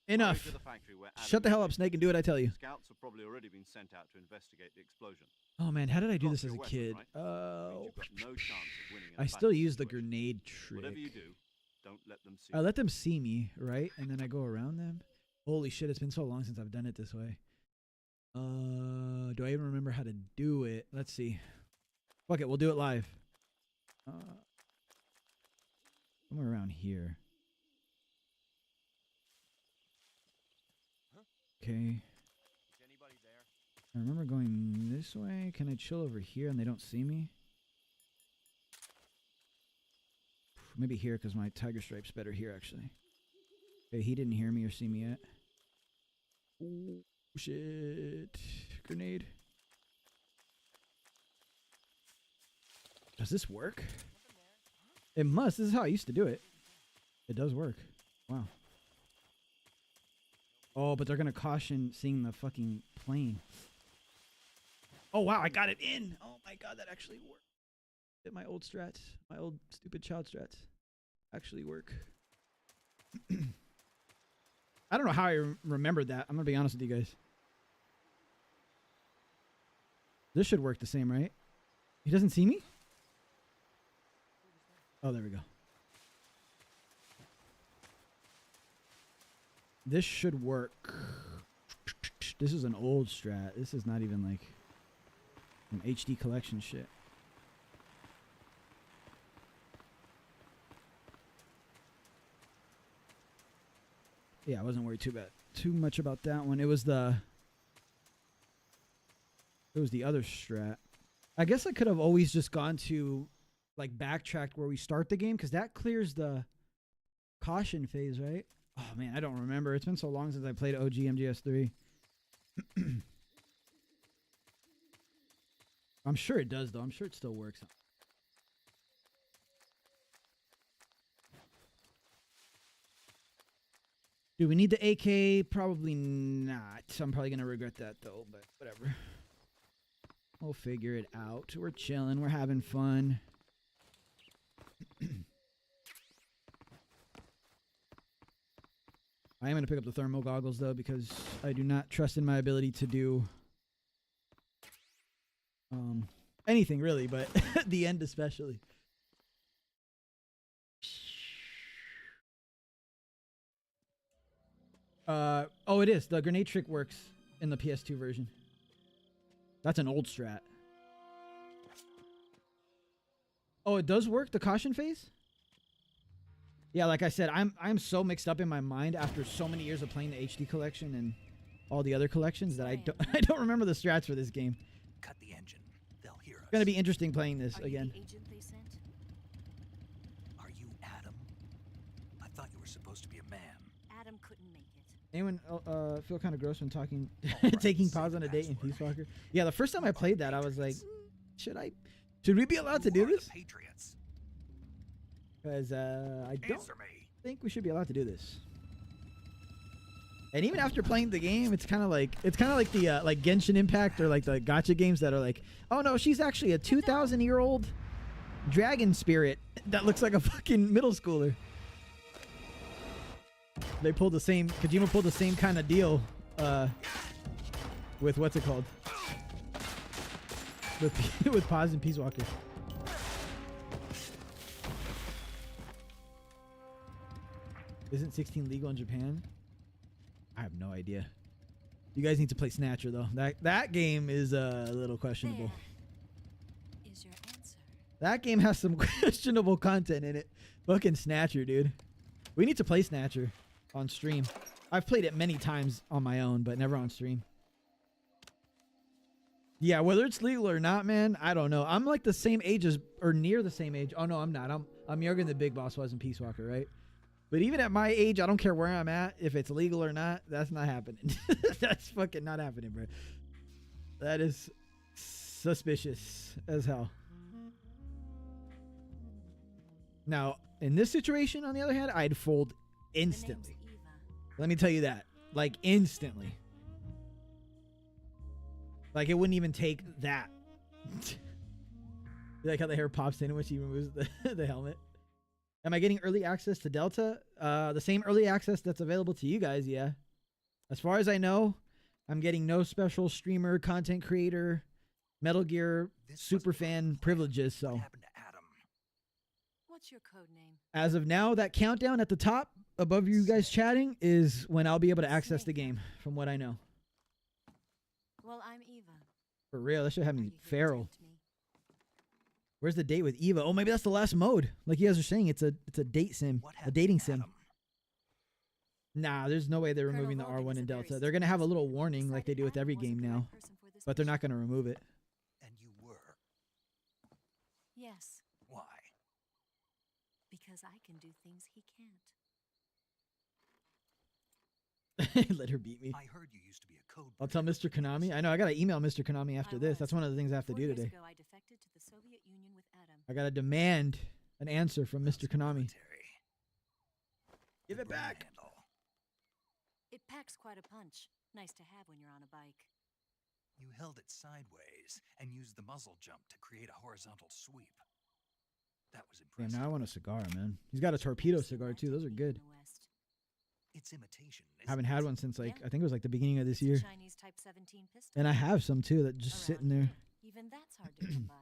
Enough.
Hurry to the factory where Adam
Shut the hell
is.
up, Snake, and do what I tell you.
Scouts have probably already been sent out to investigate the explosion.
Oh man, how did I do
Drop
this as
your
a
weapon,
kid?
right?
Oh,
Means you've got no chance of winning in
I
a
still
battle
use the
situation.
grenade trick.
Whatever you do, don't let them see.
I let them see me, right? And then I go around them. Holy shit, it's been so long since I've done it this way. Do I even remember how to do it? Let's see. Fuck it, we'll do it live. Somewhere around here. Okay. I remember going this way. Can I chill over here and they don't see me? Maybe here because my tiger stripe's better here actually. Okay, he didn't hear me or see me yet. Oh, shit. Grenade. Does this work? It must. This is how I used to do it. It does work. Wow. Oh, but they're going to caution seeing the fucking plane. Oh, wow. I got it in. Oh, my God. That actually worked. Did my old strats. My old stupid child strats actually work. I don't know how I remembered that. I'm going to be honest with you guys. This should work the same, right? He doesn't see me? Oh, there we go. This should work. This is an old strat. This is not even like an HD collection shit. Yeah, I wasn't worried too much about that one. It was the other strat. I guess I could have always just gone to like backtracked where we start the game because that clears the caution phase, right? Oh man, I don't remember. It's been so long since I played OG MGS 3. I'm sure it does though. I'm sure it still works. Do we need the AK? Probably not. I'm probably going to regret that though, but whatever. We'll figure it out. We're chilling. We're having fun. I am going to pick up the thermal goggles though because I do not trust in my ability to do anything really, but the end especially. Oh, it is. The grenade trick works in the PS2 version. That's an old strat. Oh, it does work, the caution phase? Yeah, like I said, I'm so mixed up in my mind after so many years of playing the HD collection and all the other collections that I don't remember the strats for this game.
Cut the engine. They'll hear us.
It's gonna be interesting playing this again.
The agent they sent?
Are you Adam? I thought you were supposed to be a man.
Adam couldn't make it.
Anyone feel kind of gross when talking, taking pause on a date in Peace Walker? Yeah, the first time I played that, I was like, should we be allowed to do this?
Patriots.
Because I don't think we should be allowed to do this. And even after playing the game, it's kind of like the like Genshin Impact or like the gacha games that are like, oh no, she's actually a 2,000-year-old dragon spirit that looks like a fucking middle schooler. They pulled the same. Kojima pulled the same kind of deal with what's it called? With Paz and Peace Walker. Isn't 16 legal in Japan? I have no idea. You guys need to play Snatcher though. That game is a little questionable.
There is your answer.
That game has some questionable content in it. Fucking Snatcher, dude. We need to play Snatcher on stream. I've played it many times on my own, but never on stream. Yeah, whether it's legal or not, man, I don't know. I'm like the same age as, or near the same age. Oh no, I'm not. I'm younger than Big Boss was in Peace Walker, right? But even at my age, I don't care where I'm at. If it's legal or not, that's not happening. That's fucking not happening, bro. That is suspicious as hell. Now, in this situation, on the other hand, I'd fold instantly. Let me tell you that. Like, instantly. Like, it wouldn't even take that. You like how the hair pops in when she removes the helmet? Am I getting early access to Delta? The same early access that's available to you guys, yeah. As far as I know, I'm getting no special streamer, content creator, Metal Gear superfan privileges, so.
What happened to Adam?
What's your code name?
As of now, that countdown at the top above you guys chatting is when I'll be able to access the game, from what I know.
Well, I'm Eva.
For real, that should have me feral. Where's the date with Eva? Oh, maybe that's the last mode. Like you guys are saying, it's a date sim, a dating sim. Nah, there's no way they're removing the R1 in Delta. They're gonna have a little warning like they do with every game now, but they're not gonna remove it.
And you were.
Yes,
Why?
because I can do things he can't.
Let her beat me.
I heard you used to be a code.
I'll tell Mr. Konami. I know, I gotta email Mr. Konami after this. That's one of the things I have to
4
do
years
today.
ago, I defected to the Soviet Union with Adam.
I gotta demand an answer from Mr. Konami. Give it back.
It packs quite a punch. Nice to have when you're on a bike.
You held it sideways and used the muzzle jump to create a horizontal sweep. That was
Damn,
impressive.
now I want a cigar, man. He's got a torpedo cigar too. Those are good.
It's imitation.
I haven't had one since like I think it was like the beginning of this
It's a
year.
Chinese Type 17 pistol.
And I have some too that just sitting there.
Even that's hard to come by.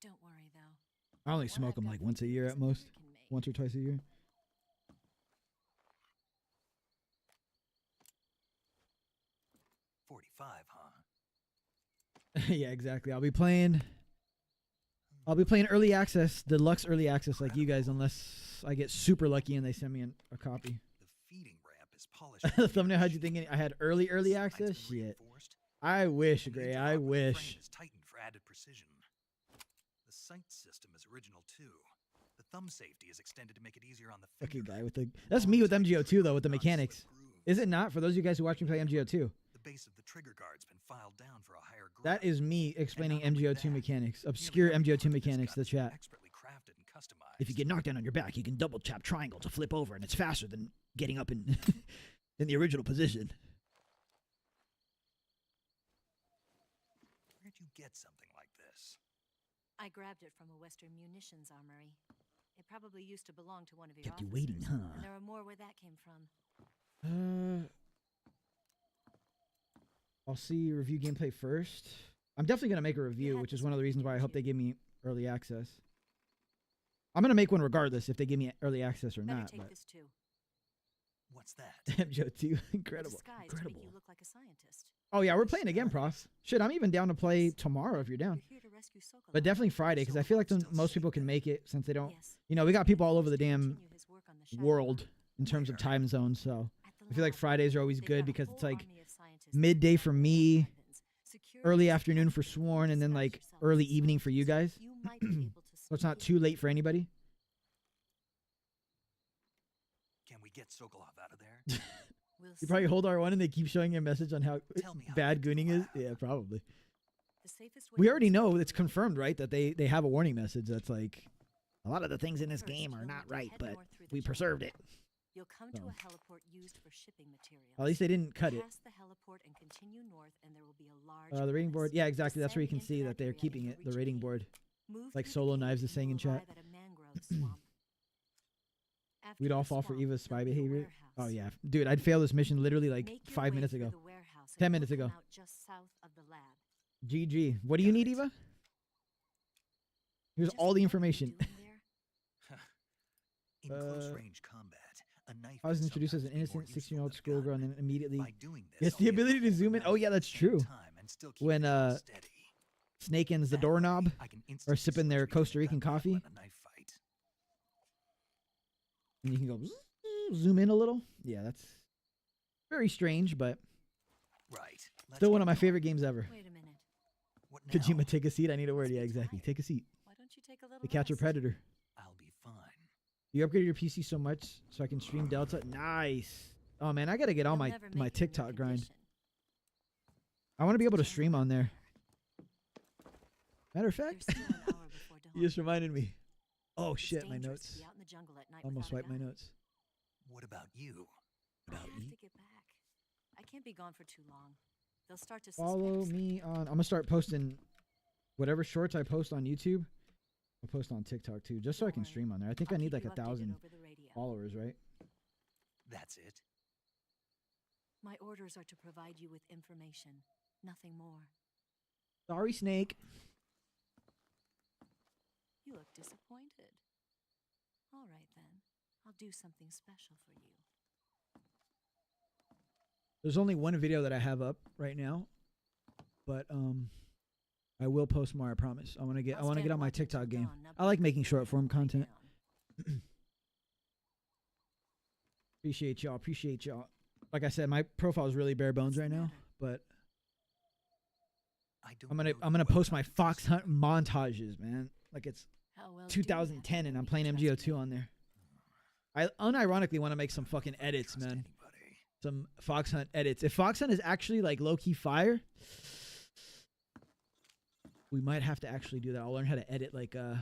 Don't worry though.
I only smoke them like once a year at most. Once or twice a year.
45, huh?
Yeah, exactly. I'll be playing early access, deluxe early access like you guys, unless I get super lucky and they send me a copy.
The feeding ramp is polished.
Thumbnail, how'd you think I had early access? Shit. I wish, Gray. I wish.
Is tightened for added precision. The sight system is original too. The thumb safety is extended to make it easier on the
Fucking guy with the. That's me with MGO2 though, with the mechanics. Is it not? For those of you guys who watch me play MGO2.
The base of the trigger guard's been filed down for a higher grip.
That is me explaining MGO2 mechanics, obscure MGO2 mechanics to the chat. If you get knocked down on your back, you can double tap triangle to flip over, and it's faster than getting up in in the original position.
Where'd you get something like this?
I grabbed it from a Western munitions armory. It probably used to belong to one of your
Kept you
officers,
waiting, huh?
And there are more where that came from.
I'll see review gameplay first. I'm definitely gonna make a review, which is one of the reasons why I hope they give me early access. I'm gonna make one regardless if they give me early access or
Better
not.
take
But
this too.
What's that?
MGO2, incredible,
Disguise
incredible.
To make you look like a scientist.
Oh yeah, we're playing again, Prof. Shit, I'm even down to play tomorrow if you're down.
You're here to rescue Sokolov.
But definitely Friday, because I feel like most people can make it since they don't. You know, we got people all over the damn world in terms of time zones, so I feel like Fridays are always good because it's like midday for me, early afternoon for Sworn, and then like early evening for you guys. So it's not too late for anybody.
Can we get Sokolov out of there?
You probably hold R1 and they keep showing you a message on how bad gooning is. Yeah, probably. We already know it's confirmed, right? That they have a warning message that's like, a lot of the things in this game are not right, but we preserved it.
You'll come to a heliport used for shipping materials.
At least they didn't cut it.
Pass the heliport and continue north, and there will be a large.
The rating board. Yeah, exactly. That's where you can see that they're keeping it. The rating board. Like Solo Knives is saying in chat. We'd all fall for Eva's spy behavior. Oh yeah, dude, I'd fail this mission literally like 5 minutes ago, 10 minutes ago.
Just south of the lab.
GG. What do you need, Eva? Here's all the information.
In close range combat, a knife
I was introduced as an innocent 16-year-old schoolgirl, and then immediately
doing
gets the ability to zoom in. Oh yeah, that's true. When Snake ends the doorknob or sipping their Costa Rican coffee, and you can go zoom in a little. Yeah, that's very strange, but still one of my favorite games ever.
Wait a minute.
Kojima, take a seat. I need a word. Yeah, exactly. Take a seat.
Why don't you take a little
The Catcher
rest?
Predator.
I'll be fine.
You upgraded your PC so much so I can stream Delta. Nice. Oh man, I gotta get on my TikTok grind. I want to be able to stream on there. Matter of fact, you just reminded me. Oh shit, my notes. Almost wiped my notes.
What about you?
I have to get back. I can't be gone for too long. They'll start to
Follow me on. I'm gonna start posting whatever shorts I post on YouTube. I'll post on TikTok too, just so I can stream on there. I think I need like 1,000 followers, right?
That's it.
My orders are to provide you with information, nothing more.
Sorry, Snake.
You look disappointed. All right then. I'll do something special for you.
There's only one video that I have up right now, but I will post more. I promise. I want to get on my TikTok game. I like making short form content. Appreciate y'all. Appreciate y'all. Like I said, my profile is really bare bones right now, but I'm gonna post my fox hunt montages, man. Like it's 2010 and I'm playing MGO2 on there. I unironically want to make some fucking edits, man. Some fox hunt edits. If fox hunt is actually like low-key fire, we might have to actually do that. I'll learn how to edit like a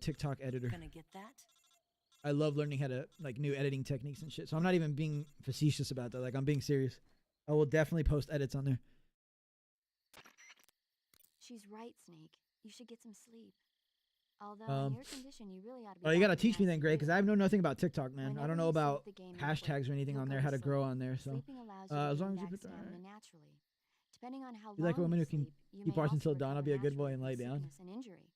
TikTok editor.
Gonna get that?
I love learning how to like new editing techniques and shit. So I'm not even being facetious about that. Like I'm being serious. I will definitely post edits on there.
She's right, Snake. You should get some sleep. Although in your condition, you really ought to be.
Oh, you gotta teach me then, Gray, because I know nothing about TikTok, man. I don't know about hashtags or anything on there, how to grow on there. So as long as you put that.
Naturally. Depending on how
You like a
long
woman who
you
can
sleep,
keep ours until dawn? I'll be a good boy and lie down.
and injury.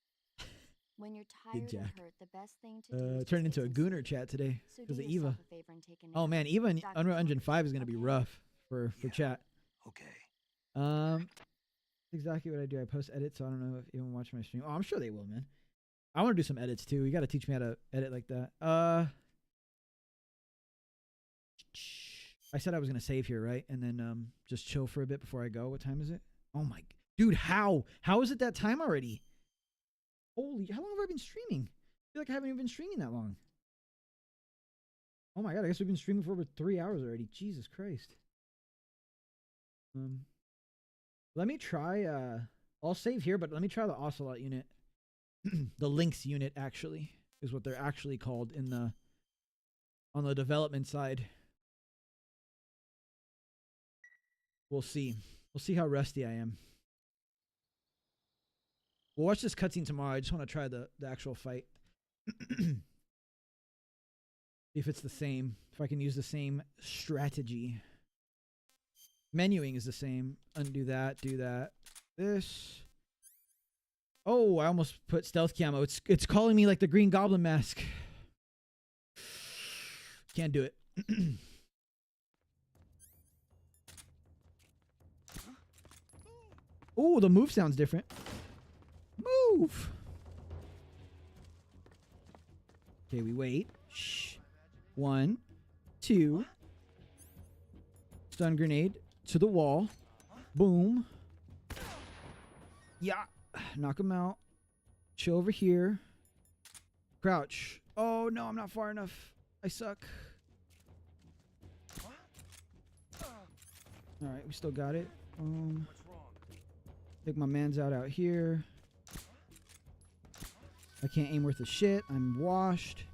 When you're
Good
tired or
Jack.
hurt, the best thing to do is
Turned
just
into a
get some
gooner
sleep.
chat today
So
because
do
of
yourself
Eva.
a favor and take a nap.
Oh man, Eva in
Dr.
Unreal
Tom.
Engine 5 is gonna be rough for chat.
Okay.
Exactly what I do. I post edits, so I don't know if anyone watch my stream. Oh, I'm sure they will, man. I want to do some edits too. You got to teach me how to edit like that. I said I was gonna save here, right? And then just chill for a bit before I go. What time is it? Oh my, dude, how is it that time already? Holy, how long have I been streaming? I feel like I haven't even been streaming that long. Oh my god, I guess we've been streaming for over 3 hours already. Jesus Christ. Let me try, I'll save here, but let me try the Ocelot unit. The Lynx unit, actually, is what they're actually called on the development side. We'll see. We'll see how rusty I am. We'll watch this cutscene tomorrow. I just want to try the actual fight. If it's the same. If I can use the same strategy. Menuing is the same. Undo that. Do that. This. Oh, I almost put stealth camo. It's calling me like the Green Goblin mask. Can't do it. Oh, the move sounds different. Move. Okay, we wait. Shh. 1, 2. Stun grenade to the wall. Boom. Yeah. Knock him out. Chill over here. Crouch. Oh, no, I'm not far enough. I suck. All right, we still got it. Take my mans out here. I can't aim worth a shit. I'm washed.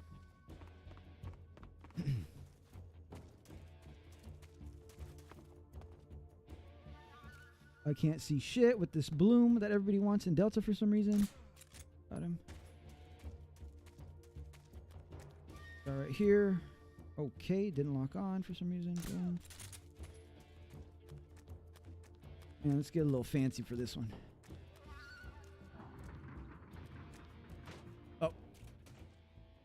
I can't see shit with this bloom that everybody wants in Delta for some reason. Got him. All right, here. Okay, didn't lock on for some reason. Boom. And let's get a little fancy for this one. Oh.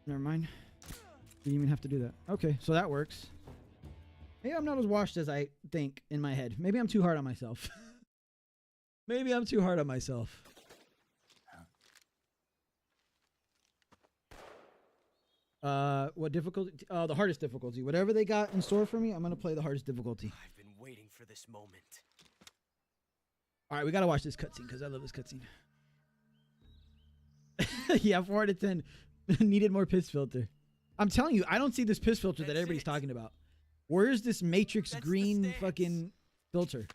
Never mind. Didn't even have to do that. Okay, so that works. Maybe I'm not as washed as I think in my head. Maybe I'm too hard on myself. Maybe I'm too hard on myself. What difficulty? The hardest difficulty. Whatever they got in store for me, I'm gonna play the hardest difficulty.
I've been waiting for this moment.
All right, we gotta watch this cutscene because I love this cutscene. Yeah, 4 out of 10. Needed more piss filter. I'm telling you, I don't see this piss filter that everybody's talking about. Where's this Matrix green fucking filter?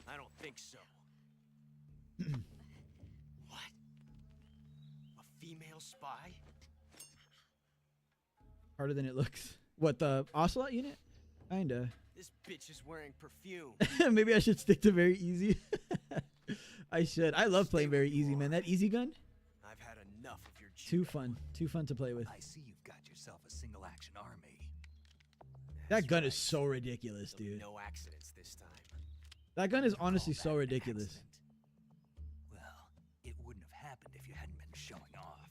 I don't think so. What? A female spy?
Harder than it looks. What, the Ocelot unit? Kinda.
This bitch is wearing perfume.
Maybe I should stick to very easy. I should. I love playing very easy, man. That easy gun?
I've had enough of your
Too fun. Too fun to play with.
I see you've got yourself a single action army.
That gun is so ridiculous, dude.
No accidents this time.
That gun is honestly so ridiculous.
Well, it wouldn't have happened if you hadn't been showing off.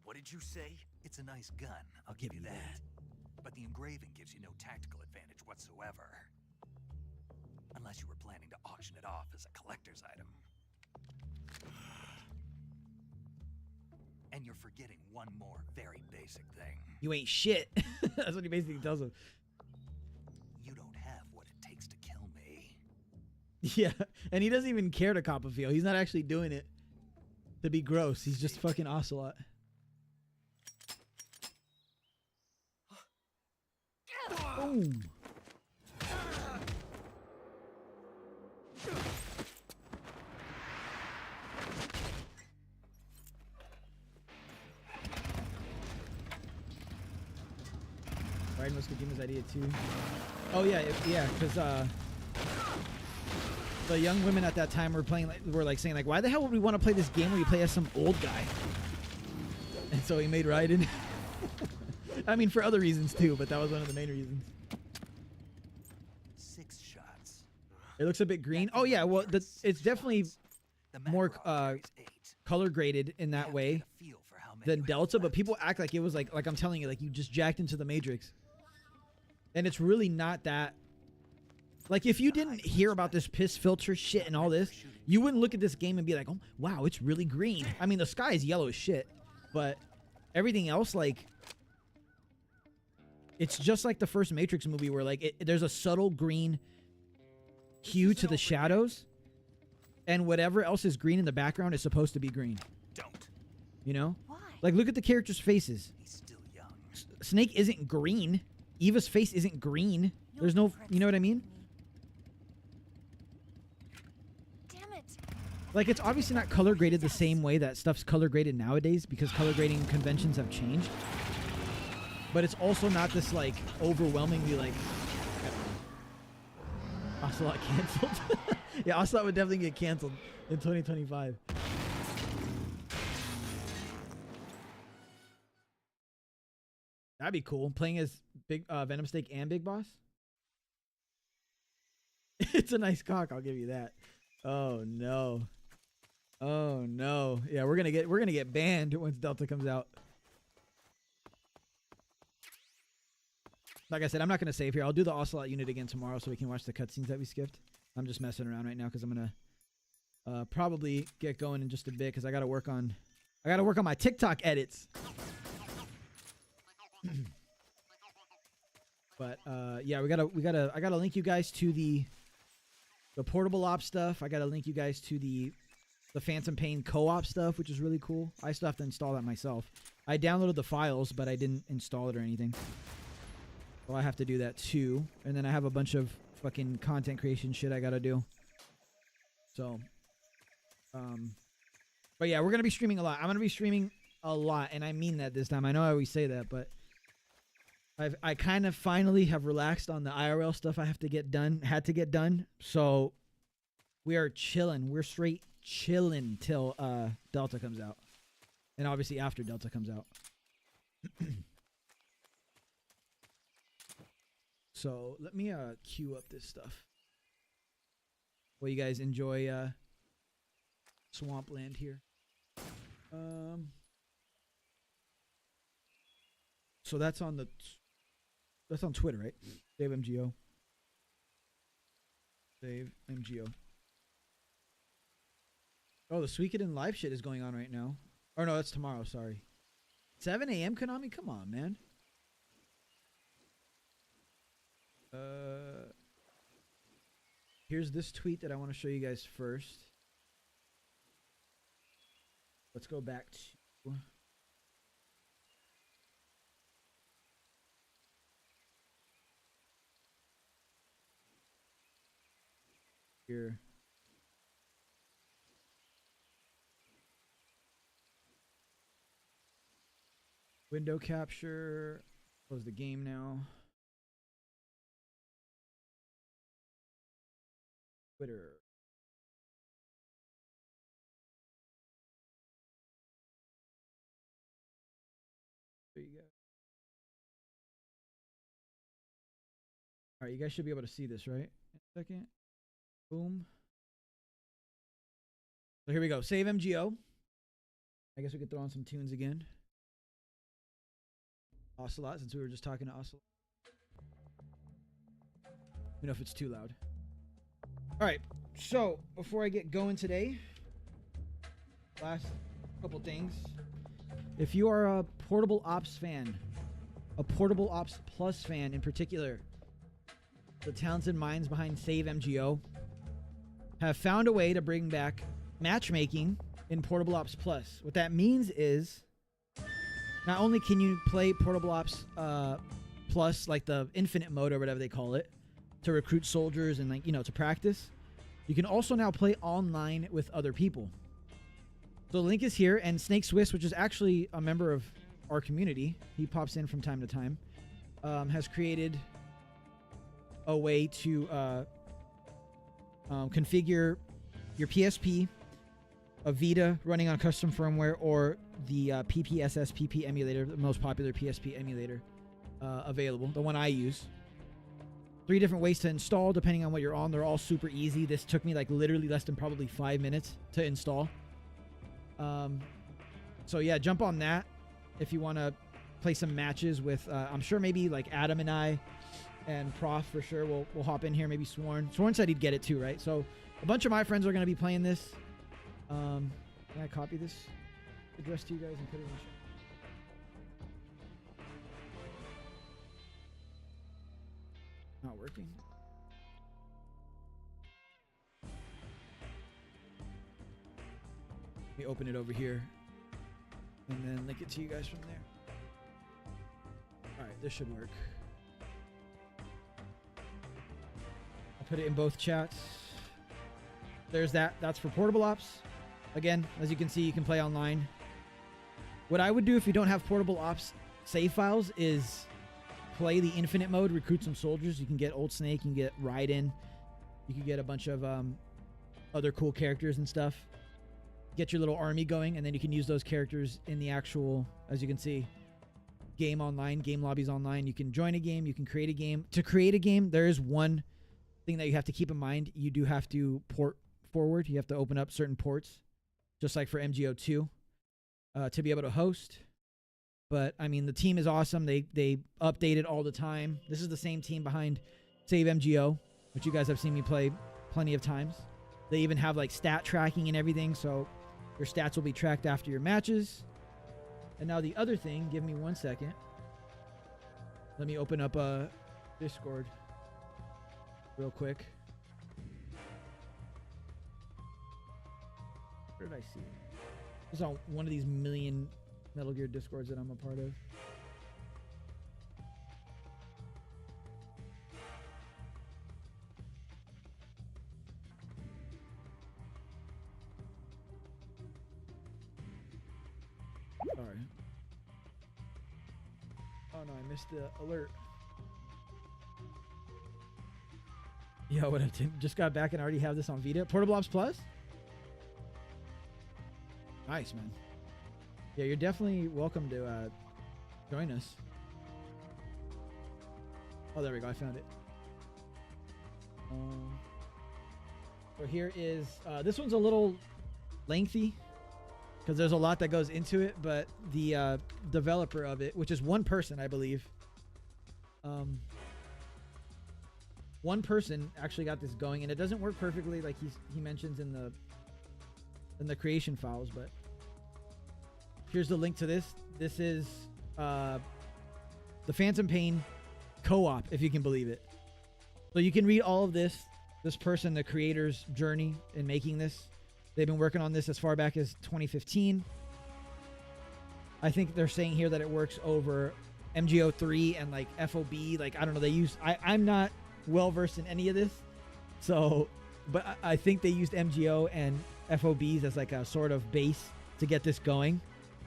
What did you say?
It's a nice gun, I'll give you that. But the engraving gives you no tactical advantage whatsoever. Unless you were planning to auction it off as a collector's item. And you're forgetting one more very basic thing.
You ain't shit. That's what he basically tells him. Yeah, and he doesn't even care to cop a feel. He's not actually doing it to be gross. He's just fucking Ocelot. Boom. Raiden was Kojima's idea too. Oh yeah, yeah, because the young women at that time were playing, were saying why the hell would we want to play this game where you play as some old guy? And so he made Raiden. I mean, for other reasons too, but that was one of the main reasons.
6 shots.
It looks a bit green. Oh yeah, well, it's definitely more color graded in that way than Delta, but people act like it was like I'm telling you, like you just jacked into the Matrix. And it's really not that. Like, if you didn't hear about this piss filter shit and all this, you wouldn't look at this game and be like, oh, wow, it's really green. I mean, the sky is yellow as shit, but everything else, like, it's just like the first Matrix movie where, like, there's a subtle green hue to the shadows, and whatever else is green in the background is supposed to be green.
Don't.
You know? Why? Like, look at the characters' faces.
He's still young.
Snake isn't green. Eva's face isn't green. There's no, you know what I mean?
Damn it.
Like, it's obviously not color graded the same way that stuff's color graded nowadays because color grading conventions have changed. But it's also not this, like, overwhelmingly, like... Ocelot canceled. Yeah, Ocelot would definitely get canceled in 2025. That'd be cool. Playing as Big Venom Snake and Big Boss. It's a nice cock, I'll give you that. Oh no. Oh no. Yeah, we're gonna get banned once Delta comes out. Like I said, I'm not gonna save here. I'll do the Ocelot unit again tomorrow so we can watch the cutscenes that we skipped. I'm just messing around right now because I'm gonna probably get going in just a bit because I gotta work on my TikTok edits. But yeah, I gotta link you guys to the portable op stuff. I gotta link you guys to the Phantom Pain co-op stuff, which is really cool. I still have to install that myself. I downloaded the files, but I didn't install it or anything. So I have to do that too. And then I have a bunch of fucking content creation shit I gotta do. So, but yeah, we're gonna be streaming a lot. I'm gonna be streaming a lot, and I mean that this time. I know I always say that, but I kind of finally have relaxed on the IRL stuff I had to get done. So we are chilling. We're straight chilling till Delta comes out. And obviously after Delta comes out. So let me queue up this stuff. Well, you guys enjoy Swampland here. So that's on Twitter, right? Save MGO. Save MGO. Oh, the Suikoden live shit is going on right now. Or no, that's tomorrow, sorry. 7 a.m. Konami? Come on, man. Here's this tweet that I want to show you guys first. Let's go back to... here. Window capture. Close the game now. Twitter. There you go. All right, you guys should be able to see this, right? In a second. Boom. So here we go. Save MGO. I guess we could throw on some tunes again. Ocelot, since we were just talking to Ocelot. Let me know if it's too loud. Alright, so before I get going today, last couple things. If you are a Portable Ops fan, a Portable Ops Plus fan in particular, the talented minds behind Save MGO, have found a way to bring back matchmaking in Portable Ops Plus. What that means is not only can you play Portable Ops Plus, like the infinite mode or whatever they call it, to recruit soldiers and, like, you know, to practice, you can also now play online with other people. So the link is here, and Snake Swiss, which is actually a member of our community, he pops in from time to time, has created a way to configure your PSP, a Vita running on custom firmware, or the PPSS PP emulator, the most popular PSP emulator available, the one I use. 3 different ways to install depending on what you're on. They're all super easy. This took me like literally less than probably 5 minutes to install. So yeah, jump on that if you want to play some matches with, I'm sure maybe like Adam and I and Prof for sure will hop in here. Maybe Sworn said he'd get it too, right? So a bunch of my friends are going to be playing this. Can I copy this address to you guys and put it in the show? Not working. Let me open it over here and then link it to you guys from there. All right, this should work. I'll put it in both chats. There's that. That's for Portable Ops. Again, as you can see, you can play online. What I would do if you don't have Portable Ops save files is play the infinite mode, recruit some soldiers. You can get Old Snake, you can get Raiden, you can get a bunch of other cool characters and stuff. Get your little army going, and then you can use those characters in the actual, as you can see, game online, game lobbies online. You can join a game, you can create a game. To create a game, there is one thing that you have to keep in mind. You do have to port forward. You have to open up certain ports, just like for MGO2, to be able to host. But, I mean, the team is awesome. They update it all the time. This is the same team behind Save MGO, which you guys have seen me play plenty of times. They even have, like, stat tracking and everything, so your stats will be tracked after your matches. And now the other thing, give me 1 second. Let me open up Discord real quick. Where did I see it? This is on one of these million Metal Gear Discords that I'm a part of. Sorry. Oh no, I missed the alert. Yo, what I just got back and already have this on Vita. Portable Ops Plus? Nice, man. Yeah, you're definitely welcome to join us. Oh, there we go. I found it. So here is... this one's a little lengthy because there's a lot that goes into it, but the developer of it, which is one person, I believe. One person actually got this going, and it doesn't work perfectly like he mentions in the creation files, but here's the link to this. This is the Phantom Pain co-op, if you can believe it. So you can read all of this person, the creator's journey in making this. They've been working on this as far back as 2015. I think they're saying here that it works over MGO3 and like FOB. Like, I don't know, they use... I'm not well versed in any of this, so... But I think they used MGO and FOBs as like a sort of base to get this going.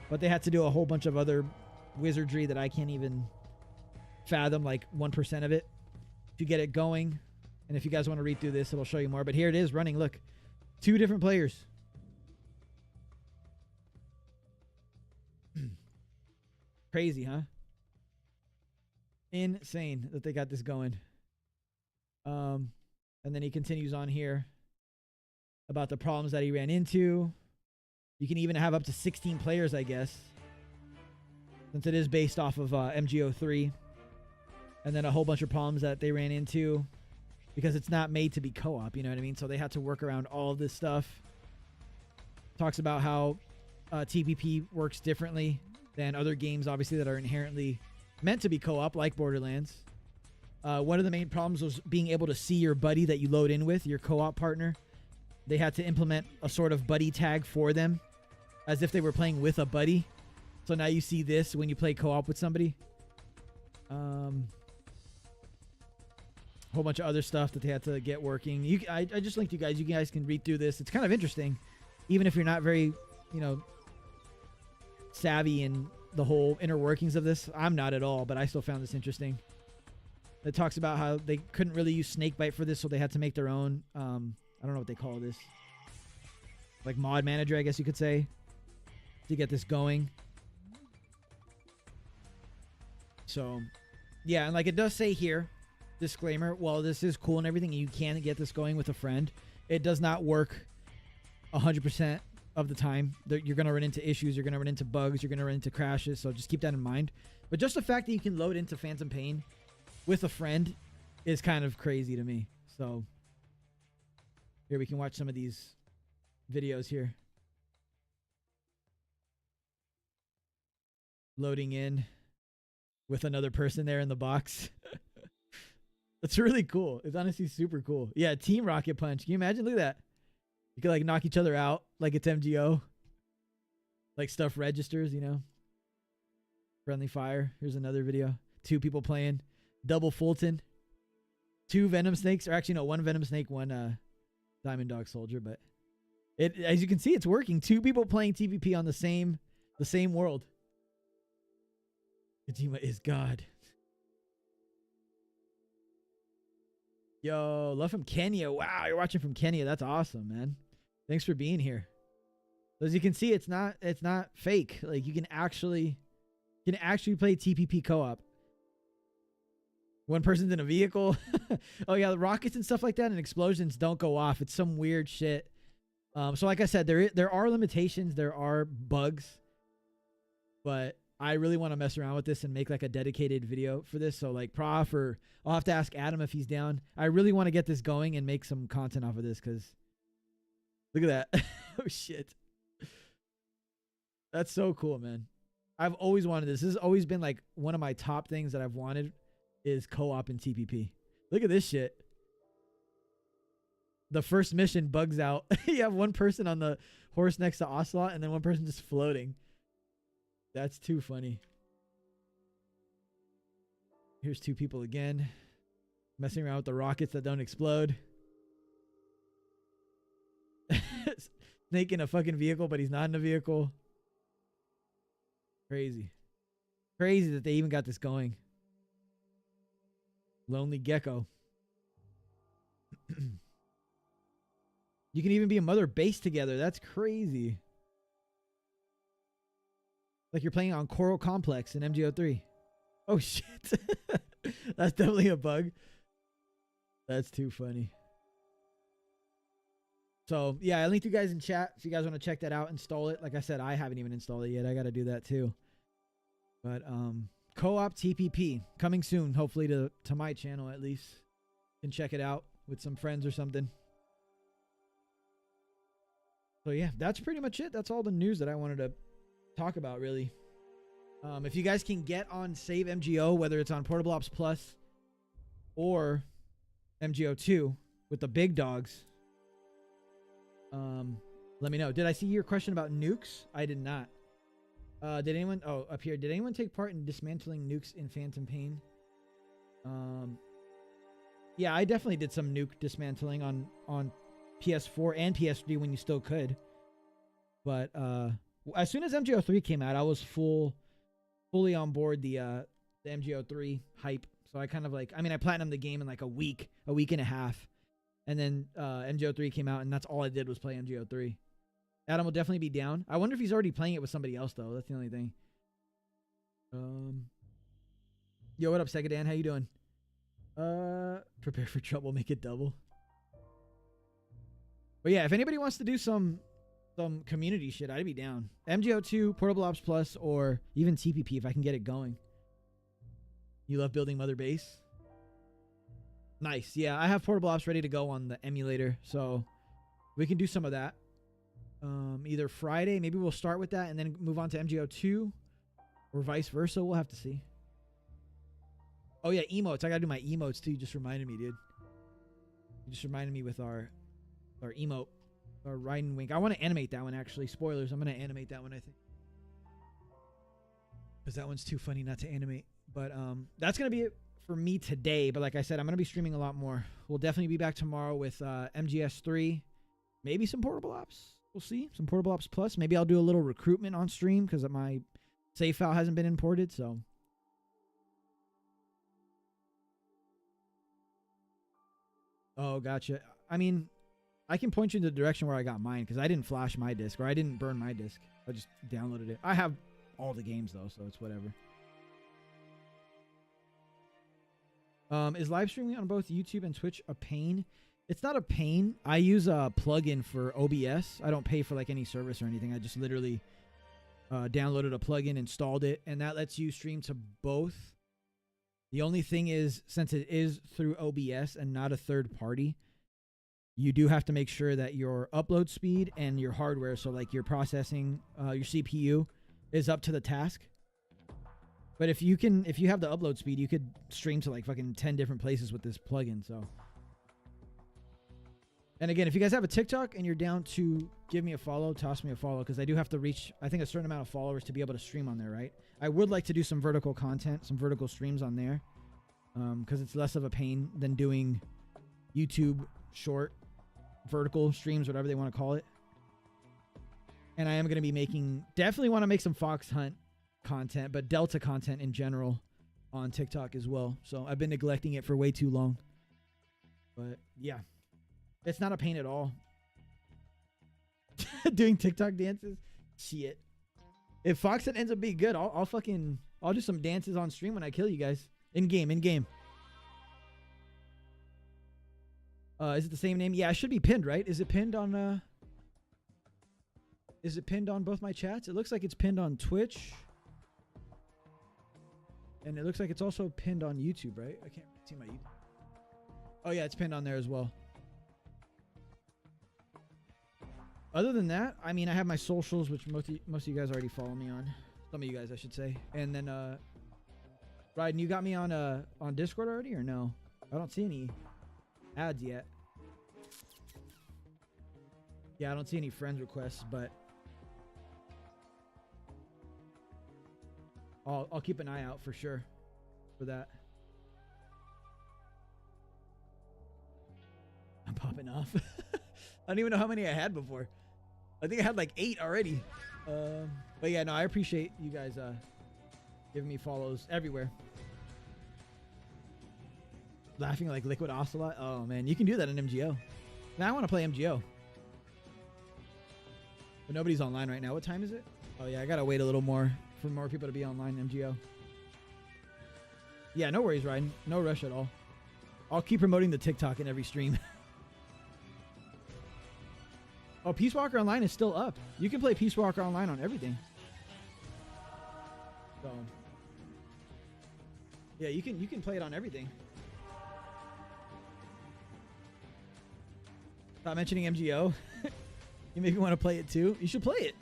But they had to do a whole bunch of other wizardry that I can't even fathom, like 1% of it, to get it going. And if you guys want to read through this, it'll show you more. But here it is running. Look, 2 different players. Crazy, huh? Insane that they got this going. And then he continues on here about the problems that he ran into. You can even have up to 16 players, I guess, since it is based off of MGO3. And then a whole bunch of problems that they ran into because it's not made to be co-op, you know what I mean? So they had to work around all of this stuff. Talks about how TPP works differently than other games, obviously, that are inherently meant to be co-op, like Borderlands. One of the main problems was being able to see your buddy that you load in with, your co-op partner, they had to implement a sort of buddy tag for them, as if they were playing with a buddy. So now you see this when you play co-op with somebody. A whole bunch of other stuff that they had to get working. I just linked you guys. You guys can read through this. It's kind of interesting, even if you're not very, you know, savvy in the whole inner workings of this. I'm not at all, but I still found this interesting. It talks about how they couldn't really use Snakebite for this, so they had to make their own. I don't know what they call this. Like mod manager, I guess you could say, to get this going. So, yeah, and like it does say here, disclaimer, while this is cool and everything, you can get this going with a friend, it does not work 100% of the time. You're going to run into issues, you're going to run into bugs, you're going to run into crashes, so just keep that in mind. But just the fact that you can load into Phantom Pain with a friend is kind of crazy to me. So, here we can watch some of these videos here. Loading in with another person there in the box. That's really cool. It's honestly super cool. Yeah, Team Rocket Punch. Can you imagine? Look at that. You could like knock each other out like it's MGO. Like stuff registers, you know. Friendly fire. Here's another video. 2 people playing. Double Fulton. 2 Venom Snakes. Or actually, no, 1 Venom Snake, 1 Diamond Dog Soldier. But it, as you can see, it's working. 2 people playing TPP on the same world. Kojima is God. Yo, love from Kenya. Wow, you're watching from Kenya. That's awesome, man. Thanks for being here. So as you can see, it's not fake. Like you can actually play TPP co-op. One person's in a vehicle. Oh yeah, the rockets and stuff like that and explosions don't go off. It's some weird shit. So like I said, there are limitations, there are bugs, but I really want to mess around with this and make like a dedicated video for this. So like Prof, or I'll have to ask Adam if he's down. I really want to get this going and make some content off of this because look at that. Oh shit. That's so cool, man. I've always wanted this. This has always been like one of my top things that I've wanted is co-op and TPP. Look at this shit. The first mission bugs out. You have one person on the horse next to Ocelot and then one person just floating. That's too funny. Here's 2 people again. Messing around with the rockets that don't explode. Snake in a fucking vehicle, but he's not in a vehicle. Crazy. Crazy that they even got this going. Lonely Gecko. You can even be a mother base together. That's crazy. Like you're playing on Coral Complex in MGO3. Oh shit. That's definitely a bug. That's too funny. So yeah, I linked you guys in chat if you guys want to check that out, install it. Like I said, I haven't even installed it yet. I got to do that too. But co-op TPP coming soon, hopefully to my channel at least. You can check it out with some friends or something. So yeah, that's pretty much it. That's all the news that I wanted to talk about, really. If you guys can get on Save MGO, whether it's on Portable Ops Plus or MGO2 with the big dogs, let me know. Did I see your question about nukes? I did not. Did anyone, oh, up here, did anyone take part in dismantling nukes in Phantom Pain? Yeah, I definitely did some nuke dismantling on PS4 and PS3 when you still could. But as soon as MGO3 came out, I was fully on board the MGO3 hype. So I kind of like, I mean, I platinumed the game in like a week and a half. And then MGO3 came out, and that's all I did was play MGO3. Adam will definitely be down. I wonder if he's already playing it with somebody else, though. That's the only thing. Yo, what up, Sega Dan? How you doing? Prepare for trouble, make it double. But yeah, if anybody wants to do some community shit, I'd be down. MGO2, Portable Ops Plus, or even TPP if I can get it going. You love building Mother Base? Nice. Yeah, I have Portable Ops ready to go on the emulator, so we can do some of that. Either Friday, maybe we'll start with that and then move on to MGO2, or vice versa. We'll have to see. Oh yeah, emotes. I gotta do my emotes too. You just reminded me, dude. You just reminded me with our emote Ride and Wink. I want to animate that one, actually. Spoilers. I'm going to animate that one, I think. Because that one's too funny not to animate. But that's going to be it for me today. But like I said, I'm going to be streaming a lot more. We'll definitely be back tomorrow with MGS 3. Maybe some Portable Ops. We'll see. Some Portable Ops Plus. Maybe I'll do a little recruitment on stream because my save file hasn't been imported. So oh, gotcha. I mean, I can point you in the direction where I got mine because I didn't flash my disc or I didn't burn my disc. I just downloaded it. I have all the games though, so it's whatever. Is live streaming on both YouTube and Twitch a pain? It's not a pain. I use a plugin for OBS. I don't pay for like any service or anything. I just literally downloaded a plugin, installed it, and that lets you stream to both. The only thing is, since it is through OBS and not a third party, you do have to make sure that your upload speed and your hardware, so like your processing, your CPU, is up to the task. But if you have the upload speed, you could stream to like fucking 10 different places with this plugin. So, and again, if you guys have a TikTok and you're down to give me a follow, toss me a follow, because I do have to reach, I think, a certain amount of followers to be able to stream on there, right? I would like to do some vertical content, some vertical streams on there, because it's less of a pain than doing YouTube short vertical streams, whatever they want to call it. And I am going to be definitely want to make some Fox Hunt content, but Delta content in general on TikTok as well. So I've been neglecting it for way too long. But yeah, it's not a pain at all. Doing TikTok dances, shit. If Fox Hunt ends up being good, I'll do some dances on stream when I kill you guys in game. Is it the same name? Yeah, it should be pinned, right? Is it pinned on both my chats? It looks like it's pinned on Twitch. And it looks like it's also pinned on YouTube, right? I can't see my YouTube. Oh yeah, it's pinned on there as well. Other than that, I mean, I have my socials, which most of you guys already follow me on. Some of you guys, I should say. And then, Ryden, you got me on Discord already or no? I don't see any ads yet. Yeah, I don't see any friend requests, but I'll keep an eye out for sure for that. I'm popping off. I don't even know how many I had before. I think I had like 8 already. But yeah, no, I appreciate you guys giving me follows everywhere. Laughing like Liquid Ocelot. Oh man, you can do that in MGO. Now I want to play MGO. But nobody's online right now. What time is it? Oh yeah, I gotta wait a little more for more people to be online in MGO. Yeah, no worries, Ryan. No rush at all. I'll keep promoting the TikTok in every stream. Oh, Peace Walker Online is still up. You can play Peace Walker Online on everything. So yeah, you can play it on everything. Stop mentioning MGO. You make me want to play it too. You should play it.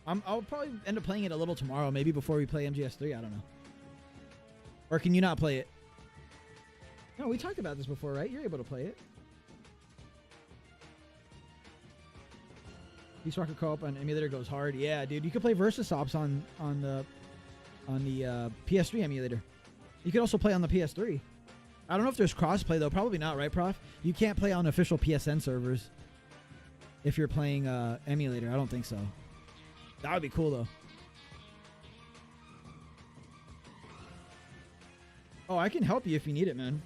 I'll probably end up playing it a little tomorrow, maybe before we play MGS 3. I don't know. Or can you not play it? No, we talked about this before, right? You're able to play it. Peace Walker co-op on emulator goes hard. Yeah, dude, you can play Virtuous Ops on the PS3 emulator. You can also play on the PS3. I don't know if there's crossplay though. Probably not, right, Prof? You can't play on official PSN servers if you're playing emulator. I don't think so. That would be cool though. Oh, I can help you if you need it, man.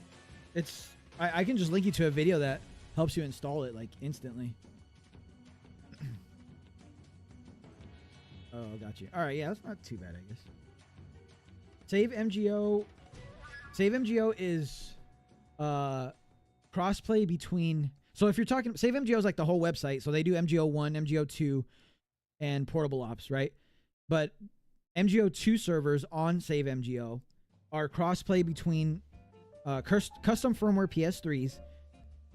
I can just link you to a video that helps you install it like instantly. Oh, got you. All right, yeah, that's not too bad, I guess. Save MGO is crossplay between. So if you're talking, Save MGO is like the whole website. So they do MGO 1, MGO 2, and Portable Ops, right? But MGO 2 servers on Save MGO are crossplay between custom firmware PS3s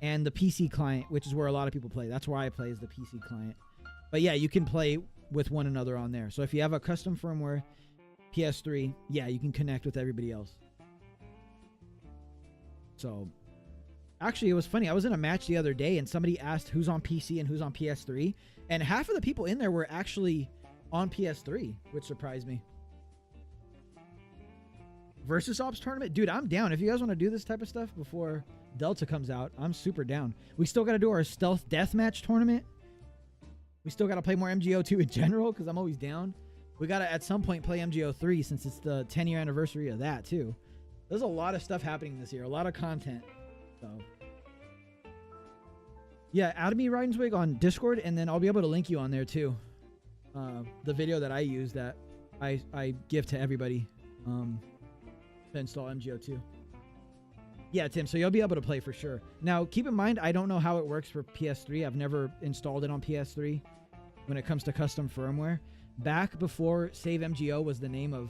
and the PC client, which is where a lot of people play. That's where I play, is the PC client. But yeah, you can play with one another on there. So if you have a custom firmware PS3, yeah, you can connect with everybody else. So Actually, it was funny. I was in a match the other day, and somebody asked who's on PC and who's on PS3, and half of the people in there were actually on PS3, which surprised me. Versus Ops tournament? Dude, I'm down. If you guys want to do this type of stuff before Delta comes out, I'm super down. We still got to do our stealth deathmatch tournament. We still got to play more MGO2 in general, because I'm always down. We got to, at some point, play MGO3, since it's the 10-year anniversary of that, too. There's a lot of stuff happening this year. A lot of content. So, yeah, add me, Ridenswig, on Discord, and then I'll be able to link you on there, too. The video that I use that I give to everybody to install MGO2. Yeah, Tim, so you'll be able to play for sure. Now, keep in mind, I don't know how it works for PS3. I've never installed it on PS3 when it comes to custom firmware. Back before Save MGO was the name of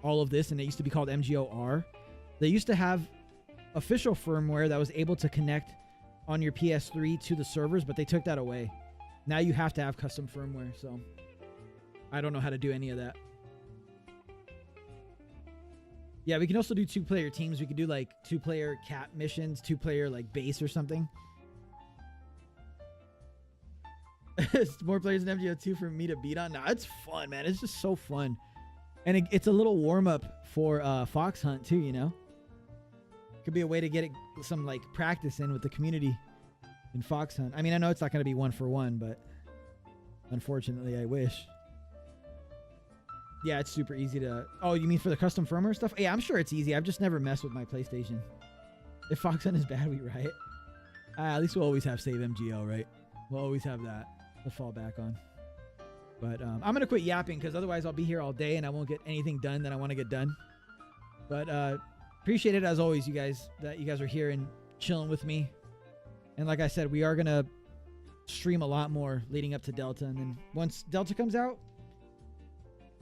all of this, and it used to be called MGO-R, they used to have official firmware that was able to connect on your PS3 to the servers, but they took that away. Now you have to have custom firmware, so I don't know how to do any of that. Yeah, we can also do 2-player teams. We could do like 2-player cat missions, 2-player like base or something. It's more players than MGO2 for me to beat on. Nah, it's fun, man. It's just so fun. And it's a little warm-up for Fox Hunt too, you know? Could be a way to get some like practice in with the community in Fox Hunt. I mean, I know it's not going to be 1-for-1, but unfortunately, I wish. Yeah, it's super easy to... Oh, you mean for the custom firmware stuff? Yeah, I'm sure it's easy. I've just never messed with my PlayStation. If Fox Hunt is bad, we riot. At least we'll always have Save MGO, right? We'll always have that to fall back on. But I'm going to quit yapping, because otherwise I'll be here all day and I won't get anything done that I want to get done. But appreciate it, as always, you guys, that you guys are here and chilling with me. And like I said, we are going to stream a lot more leading up to Delta. And then once Delta comes out,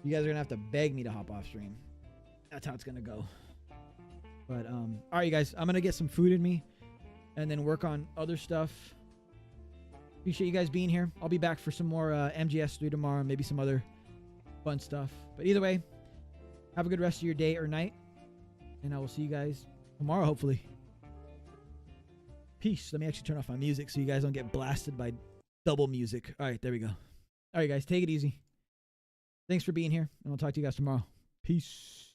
you guys are going to have to beg me to hop off stream. That's how it's going to go. But, all right, you guys, I'm going to get some food in me and then work on other stuff. Appreciate you guys being here. I'll be back for some more MGS3 tomorrow, maybe some other fun stuff. But either way, have a good rest of your day or night. And I will see you guys tomorrow, hopefully. Peace. Let me actually turn off my music so you guys don't get blasted by double music. All right, there we go. All right, guys, take it easy. Thanks for being here, and I'll talk to you guys tomorrow. Peace.